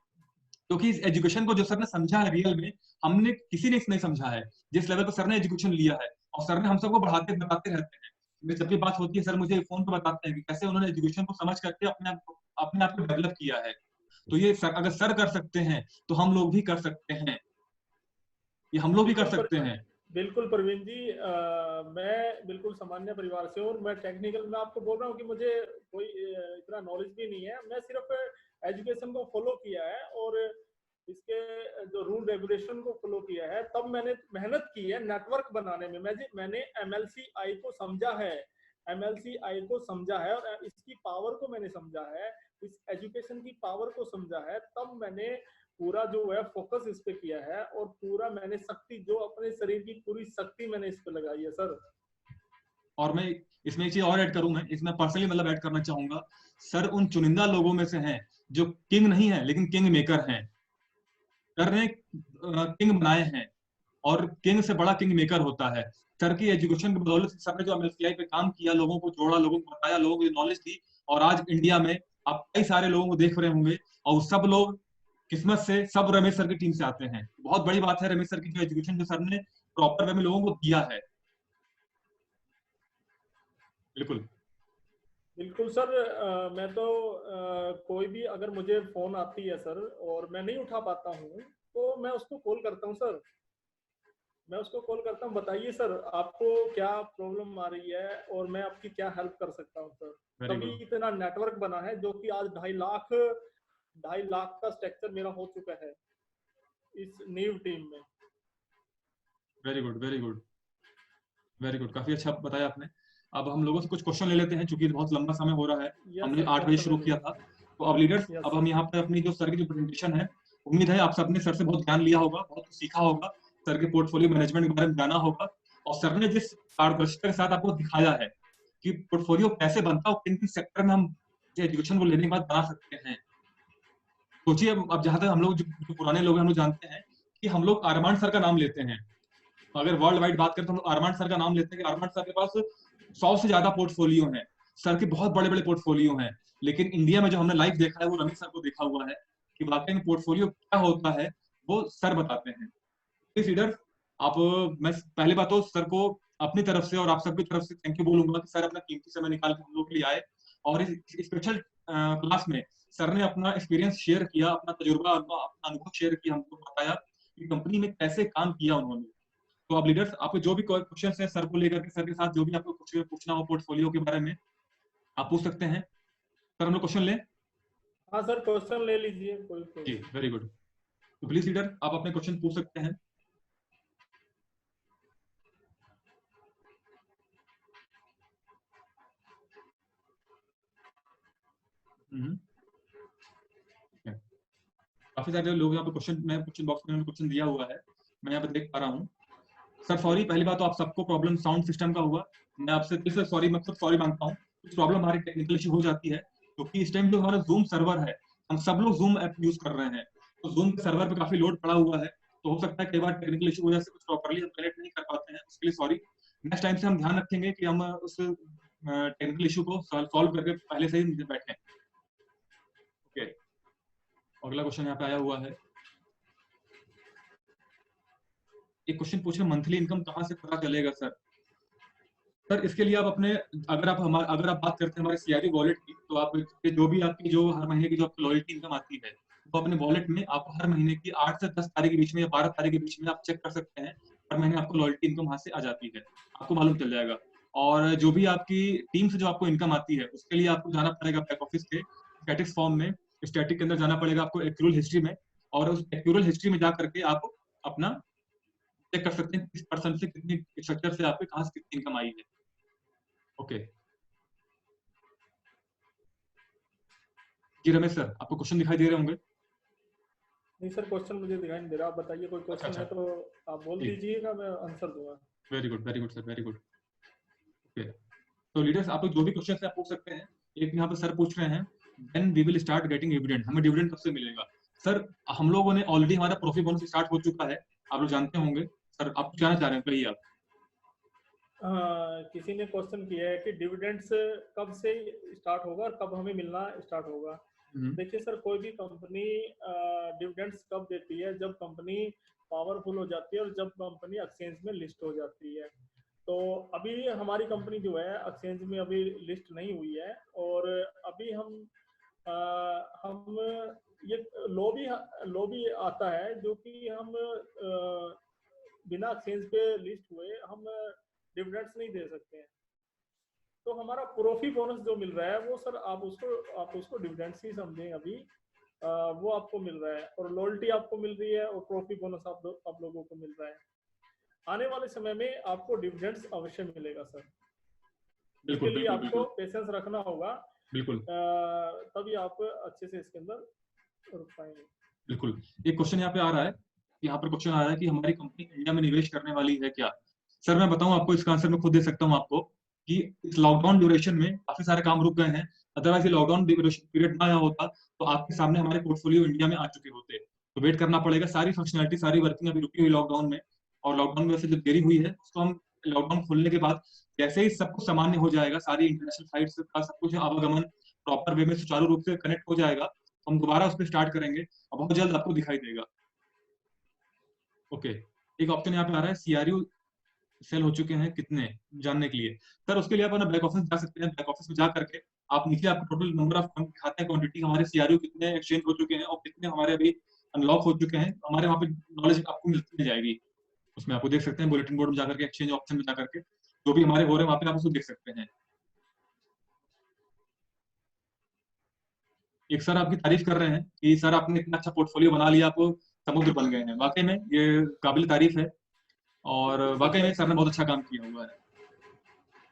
क्योंकि इस एजुकेशन को जो सर ने समझा है रियल में, हमने किसी ने नहीं समझा है जिस लेवल पर सर ने एजुकेशन लिया है। और सर ने हम सबको बताते रहते हैं। जब भी बात होती है, सर मुझे फोन पे बताते हैं कि कैसे उन्होंने एजुकेशन को समझ करके अपने आप को डेवलप किया है। तो ये अगर सर कर सकते हैं तो हम लोग भी कर सकते हैं, ये हम लोग भी कर सकते हैं।
बिल्कुल प्रवीण जी, मैं बिल्कुल सामान्य परिवार से हूँ, और मैं टेक्निकल में आपको बोल रहा हूँ कि मुझे कोई इतना नॉलेज भी नहीं है। मैं सिर्फ एजुकेशन को फॉलो किया है, और इसके जो रूल रेगुलेशन को फॉलो किया है। तब मैंने मेहनत की है नेटवर्क बनाने में। मैंने MLCI को समझा है, और इसकी पावर को मैंने समझा है, इस एजुकेशन की पावर को समझा है। तब मैंने पूरा जो है फोकस इस पे किया है, और पूरा मैंने शक्ति, जो अपने शरीर की पूरी शक्ति मैंने इस पे लगाई है सर। और
मैं इसमें एक चीज और ऐड करूं, मैं इसमें पर्सनली ऐड करना चाहूंगा, सर उन चुनिंदा लोगों में से हैं जो किंग नहीं है लेकिन किंग मेकर हैं। सर ने किंग बनाए हैं, और किंग से बड़ा किंग मेकर होता है। सर की एजुकेशन की बदौलत सर ने जो MLCI पे काम किया, लोगों को जोड़ा, लोगों को बताया, लोगों को नॉलेज दी, और आज इंडिया में आप कई सारे लोगों को देख रहे होंगे, और सब लोग किस्मत से सब रमेश सर की टीम से आते हैं। बहुत बड़ी बात है रमेश सर की जो एजुकेशन जो सर ने प्रॉपर वे में लोगों को दिया है। बिल्कुल
बिल्कुल सर। मैं तो कोई भी अगर मुझे फोन आती है सर और मैं नहीं उठा पाता हूँ तो मैं उसको कॉल करता हूँ सर। मैं उसको कॉल करता हूँ, बताइए सर आपको क्या प्रॉब्लम आ रही है और मैं आपकी क्या हेल्प कर सकता हूँ सर।
वेरी
तभी
गुड
इतना नेटवर्क बना है जो कि आज 2.5 लाख का स्ट्रक्चर मेरा हो चुका है इस न्यू टीम में।
Very good very good very good, काफी अच्छा बताया आपने। अब हम लोगों से कुछ क्वेश्चन ले लेते हैं, क्योंकि बहुत लंबा समय हो रहा है।
यस
हमने
सर,
8 बजे
क्वेश्चन ले
शुरू किया
लीजिए।
था। तो अब लीडर्स,
यस
अब
सर।
हम यहाँ पे अपनी जो सर की जो प्रेजेंटेशन है, उम्मीद है आप सबने सर से बहुत ज्ञान लिया होगा, बहुत कुछ सीखा होगा, सर के पोर्टफोलियो मैनेजमेंट के बारे में जाना होगा। और सर ने जिस पारदर्शिता के साथ आपको दिखाया है कि पोर्टफोलियो कैसे बनता है और किन किन सेक्टर में हम एजुकेशन को लेने के बाद बना सकते हैं। सोचिए, अब जहां तक हम लोग जो पुराने लोग हैं, हम लोग जानते हैं कि हम लोग अरमान सर का नाम लेते हैं। अगर वर्ल्ड वाइड बात करें तो हम लोग अरमान सर का नाम लेते हैं कि अरमान सर के पास 100 से ज्यादा पोर्टफोलियो है, सर के बहुत बड़े बड़े पोर्टफोलियो हैं। लेकिन इंडिया में जो हमने लाइव देखा है वो रमेश सर को देखा हुआ है कि वाकई में पोर्टफोलियो क्या होता है, वो सर बताते हैं। प्लीज लीडर, आप, मैं पहली बात तो सर को अपनी तरफ से और आप सबकी तरफ से थैंक यू बोलूंगा कि सर अपना कीमती समय निकाल के हम लोग के लिए आए और इस स्पेशल क्लास में सर ने अपना एक्सपीरियंस शेयर किया, अपना तजुर्बा, अपना अनुभव शेयर किया, हमको बताया कि कंपनी में कैसे काम किया उन्होंने। तो अब लीडर्स, आपको जो भी क्वेश्चन है सर को लेकर के, सर के साथ जो भी आपको कुछ पूछना हो पोर्टफोलियो के बारे में, आप पूछ सकते हैं। सर हम लोग क्वेश्चन लें?
हाँ सर, क्वेश्चन ले लीजिए, कोई
जी
प्रॉब्लम।
Very good. तो प्लीज लीडर, आप अपने क्वेश्चन पूछ सकते हैं। हम्म, काफी सारे लोग यहाँ पे क्वेश्चन, मैं क्वेश्चन बॉक्स में क्वेश्चन दिया हुआ है, मैं यहाँ पे देख पा रहा हूँ। सर सॉरी, पहली बात तो आप सबको प्रॉब्लम साउंड सिस्टम का हुआ, मैं आपसे दिल से सॉरी, मतलब सॉरी मांगता हूँ। कुछ प्रॉब्लम हमारी टेक्निकल इशू हो जाती है, क्योंकि इस टाइम जो हमारा जूम सर्वर है, हम सब लोग जूम ऐप यूज कर रहे हैं, तो जूम के सर्वर पे काफी लोड पड़ा हुआ है। तो हो सकता है कई बार टेक्निकल इशू वजह से कुछ प्रॉपरली हम कनेक्ट नहीं कर पाते हैं, उसके लिए सॉरी। नेक्स्ट टाइम से हम ध्यान रखेंगे कि हम उस टेक्निकल इशू को सॉल्व करके पहले से ही बैठे। ओके, अगला क्वेश्चन यहाँ पे आया हुआ है। एक क्वेश्चन पूछ रहे, मंथली इनकम कहाँ से पता चलेगा सर? सर इसके लिए आप अपने, अगर आप बात करते हैं हमारे सीआरबी वॉलेट की, तो आप जो भी आपकी जो हर महीने की जो आपकी लॉयल्टी इनकम आती है, वो अपने वॉलेट में आप हर महीने की 8 से 10 तारीख के बीच में या 12 तारीख के बीच में आप चेक कर सकते हैं। हर महीने आपको लॉयल्टी इनकम वहां से आ जाती है, आपको मालूम चल जाएगा। और जो भी आपकी टीम से जो आपको इनकम आती है, उसके लिए आपको जाना पड़ेगा बैक ऑफिस के स्टैटिक्स फॉर्म में, स्टैटिक के अंदर जाना पड़ेगा आपको एक्यूरल हिस्ट्री में, और उस एक्यूरल हिस्ट्री में जा करके आप अपना चेक कर सकते हैं किस पर्सन से कितनी स्ट्रक्चर से आपके कहाँ से कितनी इनकम आई है। ओके जी रमेश सर, आपको क्वेश्चन दिखाई दे रहे होंगे?
नहीं सर, क्वेश्चन मुझे दिखाई नहीं दे रहा, आप बताइए, कोई
अच्छा
क्वेश्चन
अच्छा,
है तो आप बोल
जी
दीजिएगा, मैं आंसर दूंगा।
Very good sir, very good. Okay, तो लीडर्स, आप लोग जो भी क्वेश्चन आप पूछ सकते हैं। एक यहाँ पे सर पूछ रहे हैं, when we will start getting dividend, हमें डिविडेंड कब से मिलेगा? सर हम लोगों ने ऑलरेडी, हमारा प्रॉफिट बोनस स्टार्ट हो चुका है, आप लोग जानते होंगे। सर आप जानना चाह रहे हैं, कहिए आप।
किसी ने क्वेश्चन किया है कि डिविडेंड्स कब से स्टार्ट होगा और कब हमें मिलना स्टार्ट होगा।
हम्म,
देखिए सर, कोई भी कंपनी डिविडेंड्स कब देती है, जब कंपनी पावरफुल हो जाती है और जब कंपनी एक्सचेंज में लिस्ट हो जाती है। तो अभी हमारी कंपनी जो है एक्सचेंज में अभी लिस्ट नहीं हुई है, और अभी हम ये लो भी आता है जो कि हम बिना एक्सचेंज पे लिस्ट हुए हम डिविडेंड्स नहीं दे सकते हैं। तो हमारा प्रॉफिट बोनस जो मिल रहा है वो सर आप उसको डिविडेंड्स ही समझें अभी। वो आपको मिल रहा है, और लॉयल्टी आपको मिल रही है, और प्रॉफिट बोनस आप लोगों को मिल रहा है। आने वाले समय में आपको डिविडेंड्स अवश्य मिलेगा सर। इसके
बिल्कुल
लिए
बिल्कुल
आपको
बिल्कुल
पेशेंस रखना होगा,
बिल्कुल
तभी आप अच्छे से इसके अंदर रुक पाएंगे।
बिल्कुल। एक क्वेश्चन यहाँ पे आ रहा है, यहाँ पर क्वेश्चन आ रहा है कि हमारी कंपनी इंडिया में निवेश करने वाली है क्या? सर मैं बताऊं आपको, इसका आंसर मैं खुद दे सकता हूँ आपको, कि इस लॉकडाउन ड्यूरेशन में काफी सारे काम रुक गए हैं। अदरवाइज ये लॉकडाउन पीरियड ना आया होता तो आपके सामने हमारे पोर्टफोलियो इंडिया में आ चुके होते। तो वेट करना पड़ेगा, सारी फंक्शनलिटी, सारी वर्किंग अभी रुकी हुई लॉकडाउन में। और लॉकडाउन में वैसे जो देरी हुई है उसको हम लॉकडाउन खोलने के बाद जैसे ही सब कुछ सामान्य हो जाएगा, सारी इंटरनेशनल फ्लाइट्स का सब कुछ आवागमन प्रॉपर वे में सुचारू रूप से कनेक्ट हो जाएगा, तो हम दोबारा उस पर स्टार्ट करेंगे और बहुत जल्द आपको दिखाई देगा। ओके, एक ऑप्शन यहाँ पे आ रहा है, सीआरयू सेल हो चुके हैं कितने जानने के लिए। सर उसके लिए आप अपना बैक ऑफिस जा सकते हैं, बैक ऑफिस में जा करके आप नीचे आपको टोटल नंबर ऑफ खाते हैं, क्वांटिटी हमारे सीआरयू कितने एक्सचेंज हो चुके हैं और कितने हमारे अभी अनलॉक हो चुके हैं, हमारे वहाँ पे नॉलेज आपको मिल जाएगी। उसमें आपको देख सकते हैं बुलेटिन बोर्ड में जाकर के, एक्सचेंज ऑप्शन में जाकर के जो भी हमारे हो रहे हैं वहाँ पे आप उसको देख सकते हैं। एक सर आपकी तारीफ कर रहे हैं कि सर आपने इतना अच्छा पोर्टफोलियो बना लिया, आप समुद्र बन गए हैं। वाकई में ये काबिल तारीफ है और वाकई में सर ने बहुत अच्छा काम किया हुआ है।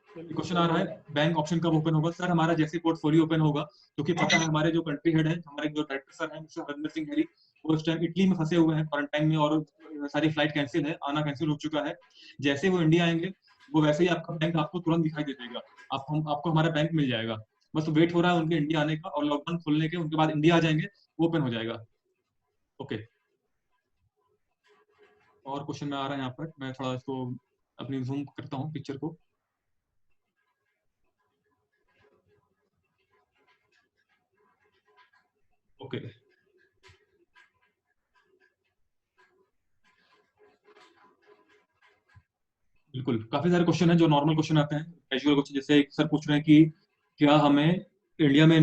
क्वेश्चन आ रहा है बैंक ऑप्शन कब ओपन होगा? सर हमारा जैसे पोर्टफोलियो ओपन होगा, क्योंकि पता है हमारे जो कंट्री हेड है, हमारे जो डायरेक्टर सर हैं मिस्टर हरविंदर सिंह हेरी, वो इस टाइम इटली में फंसे हुए हैं क्वारंटाइन में और सारी फ्लाइट कैंसिल है, आना कैंसिल हो चुका है। जैसे वो इंडिया आएंगे वो वैसे ही आपका बैंक आपको तुरंत दिखाई दे देगा, आपको हमारा बैंक मिल जाएगा। बस वेट हो रहा है उनके इंडिया आने का और लॉकडाउन खुलने के उनके बाद इंडिया आ जाएंगे, वो ओपन हो जाएगा। ओके, और क्वेश्चन में आ रहा है यहाँ पर, मैं थोड़ा इसको अपनी जूम करता हूँ पिक्चर को। ओके, बिल्कुल काफी सारे क्वेश्चन हैं जो नॉर्मल क्वेश्चन आते हैं, कैजुअल क्वेश्चन। जैसे एक सर पूछ रहे हैं कि क्या हमें इंडिया में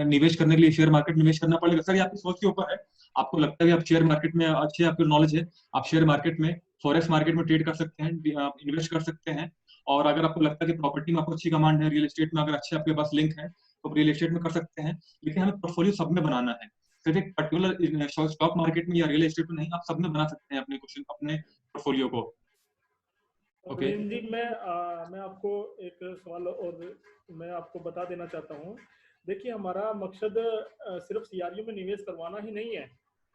निवेश करने के लिए शेयर मार्केट निवेश करना पड़ेगा? सर ये आपकी सोच के ऊपर है। आपको लगता है कि आप शेयर मार्केट में अच्छे, आपकी नॉलेज है, आप शेयर मार्केट में, फॉरेक्स मार्केट में ट्रेड कर सकते हैं, आप इन्वेस्ट कर सकते हैं। और अगर आपको लगता है कि प्रॉपर्टी में आपको अच्छी कमांड है, रियल एस्टेट में अगर अच्छे आपके पास लिंक है, तो रियल एस्टेट में कर सकते हैं। लेकिन हमें पोर्टफोलियो सब में बनाना है, सिर्फ एक पर्टिकुलर स्टॉक मार्केट में या रियल एस्टेट में नहीं, आप सब में बना सकते हैं अपने क्वेश्चन, अपने पोर्टफोलियो को। ओके,
प्रवीण जी, मैं आपको एक सवाल और मैं आपको बता देना चाहता हूँ। देखिए, हमारा मकसद सिर्फ सीआरयू में निवेश करवाना ही नहीं है।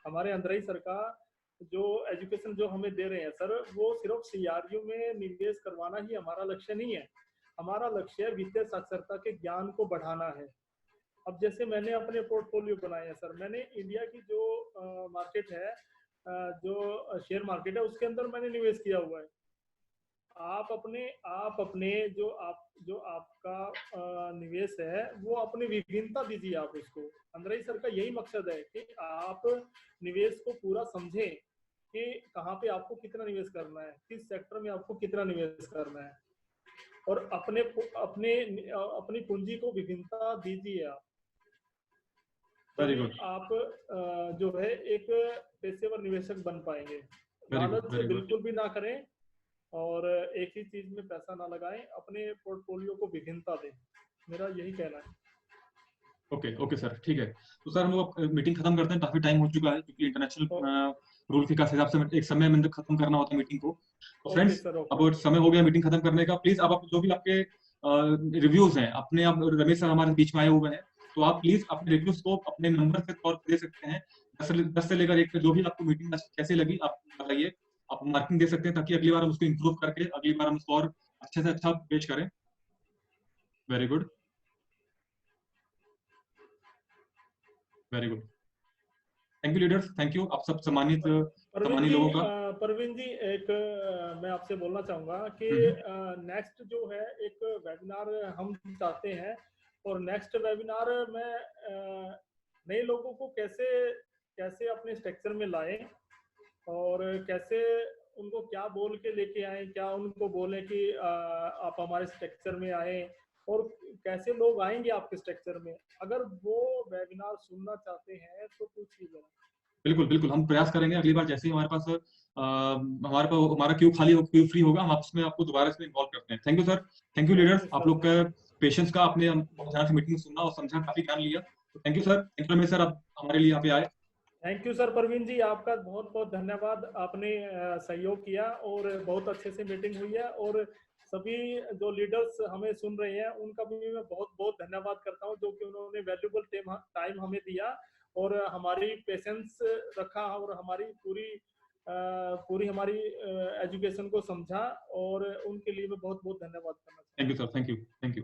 हमारे अंदर ही सरकार जो एजुकेशन जो हमें दे रहे हैं सर, वो सिर्फ सीआरयू में निवेश करवाना ही हमारा लक्ष्य नहीं है। हमारा लक्ष्य वित्तीय साक्षरता के ज्ञान को बढ़ाना है। अब जैसे मैंने अपने पोर्टफोलियो बनाए हैं सर, मैंने इंडिया की जो मार्केट है, जो शेयर मार्केट है, उसके अंदर मैंने निवेश किया हुआ है। आप अपने जो आपका निवेश है, वो अपनी विभिन्नता दीजिए आप उसको। अंदर सर का यही मकसद है कि आप निवेश को पूरा समझें कि कहाँ पे आपको कितना निवेश करना है, किस सेक्टर में आपको कितना निवेश करना है, और अपने अपने अपनी पूंजी को विभिन्नता दीजिए आप।
वेरी
तभी
गुड,
आप जो है एक पेशेवर निवेशक बन पाएंगे।
वेरी गुड,
लालच
वेरी गुड।
बिल्कुल भी ना करें और एक ही चीज में पैसा ना लगाएं, अपने पोर्टफोलियो को विभिन्नता दें। मेरा यही कहना है।
ओके, ओके सर, ठीक है। तो सर हम लोग मीटिंग खत्म करते हैं, काफी टाइम हो चुका है, क्योंकि
ओ,
इंटरनेशनल रूल के हिसाब से एक समय में खत्म करना होता है मीटिंग को। तो
ओके
फ्रेंड्स,
सर, ओके।
अब समय हो गया मीटिंग खत्म करने का। प्लीज अब आप जो भी आपके रिव्यूज हैं अपने, आप रमेश सर हमारे बीच में आए हुए हैं, तो आप प्लीज अपने रिव्यूज को अपने नंबर के तौर पर दे सकते हैं। 10 से लेकर 1 तक जो भी आपको मीटिंग कैसे लगी आप बताइए, आप मार्किंग दे सकते हैं, ताकि अगली बार हम उसको इम्प्रूव करके अगली बार हम उसको और अच्छे से अच्छा पेश करें। Very good, very good. Thank you leaders, thank you, आप सब सम्मानित
परवीन
सम्मानित
जी,
लोगों का।
परवीन जी, एक मैं आपसे बोलना चाहूंगा कि
हम्म,
नेक्स्ट जो है एक वेबिनार हम चाहते हैं, और नेक्स्ट वेबिनार में नए लोगों को कैसे कैसे अपने स्ट्रक्चर में लाएं, और कैसे उनको क्या बोल के लेके आए, क्या उनको बोले कि आप हमारे स्ट्रक्चर में आए, और कैसे लोग आएंगे आपके स्ट्रक्चर में। अगर वो वेबिनार सुनना चाहते हैं तो पूछिए जरा।
बिल्कुल बिल्कुल, हम प्रयास करेंगे अगली बार जैसे ही हमारे पास हमारा क्यू खाली हो, क्यू फ्री होगा, हम उसमें आपको दोबारा इसमें इन्वॉल्व करते हैं। Thank you sir, thank you leaders,
okay
आप
सर,
लोग का पेशेंस का, आपने बहुत ध्यान से मीटिंग सुनना और समझा, काफी ज्ञान लिया। तो thank you sir, thank you Ramesh sir, आप हमारे लिए यहाँ पे आए।
Thank you sir. Parveen ji, आपका बहुत बहुत धन्यवाद। आपने सहयोग किया और बहुत अच्छे से मीटिंग हुई है, और सभी जो लीडर्स हमें सुन रहे हैं उनका भी मैं बहुत बहुत धन्यवाद करता हूं, जो कि उन्होंने वैल्यूबल टाइम हमें दिया और हमारी पेशेंस रखा, और हमारी पूरी हमारी एजुकेशन को समझा, और उनके लिए मैं बहुत बहुत धन्यवाद करना चाहता हूँ।
Thank you sir, thank you, thank you.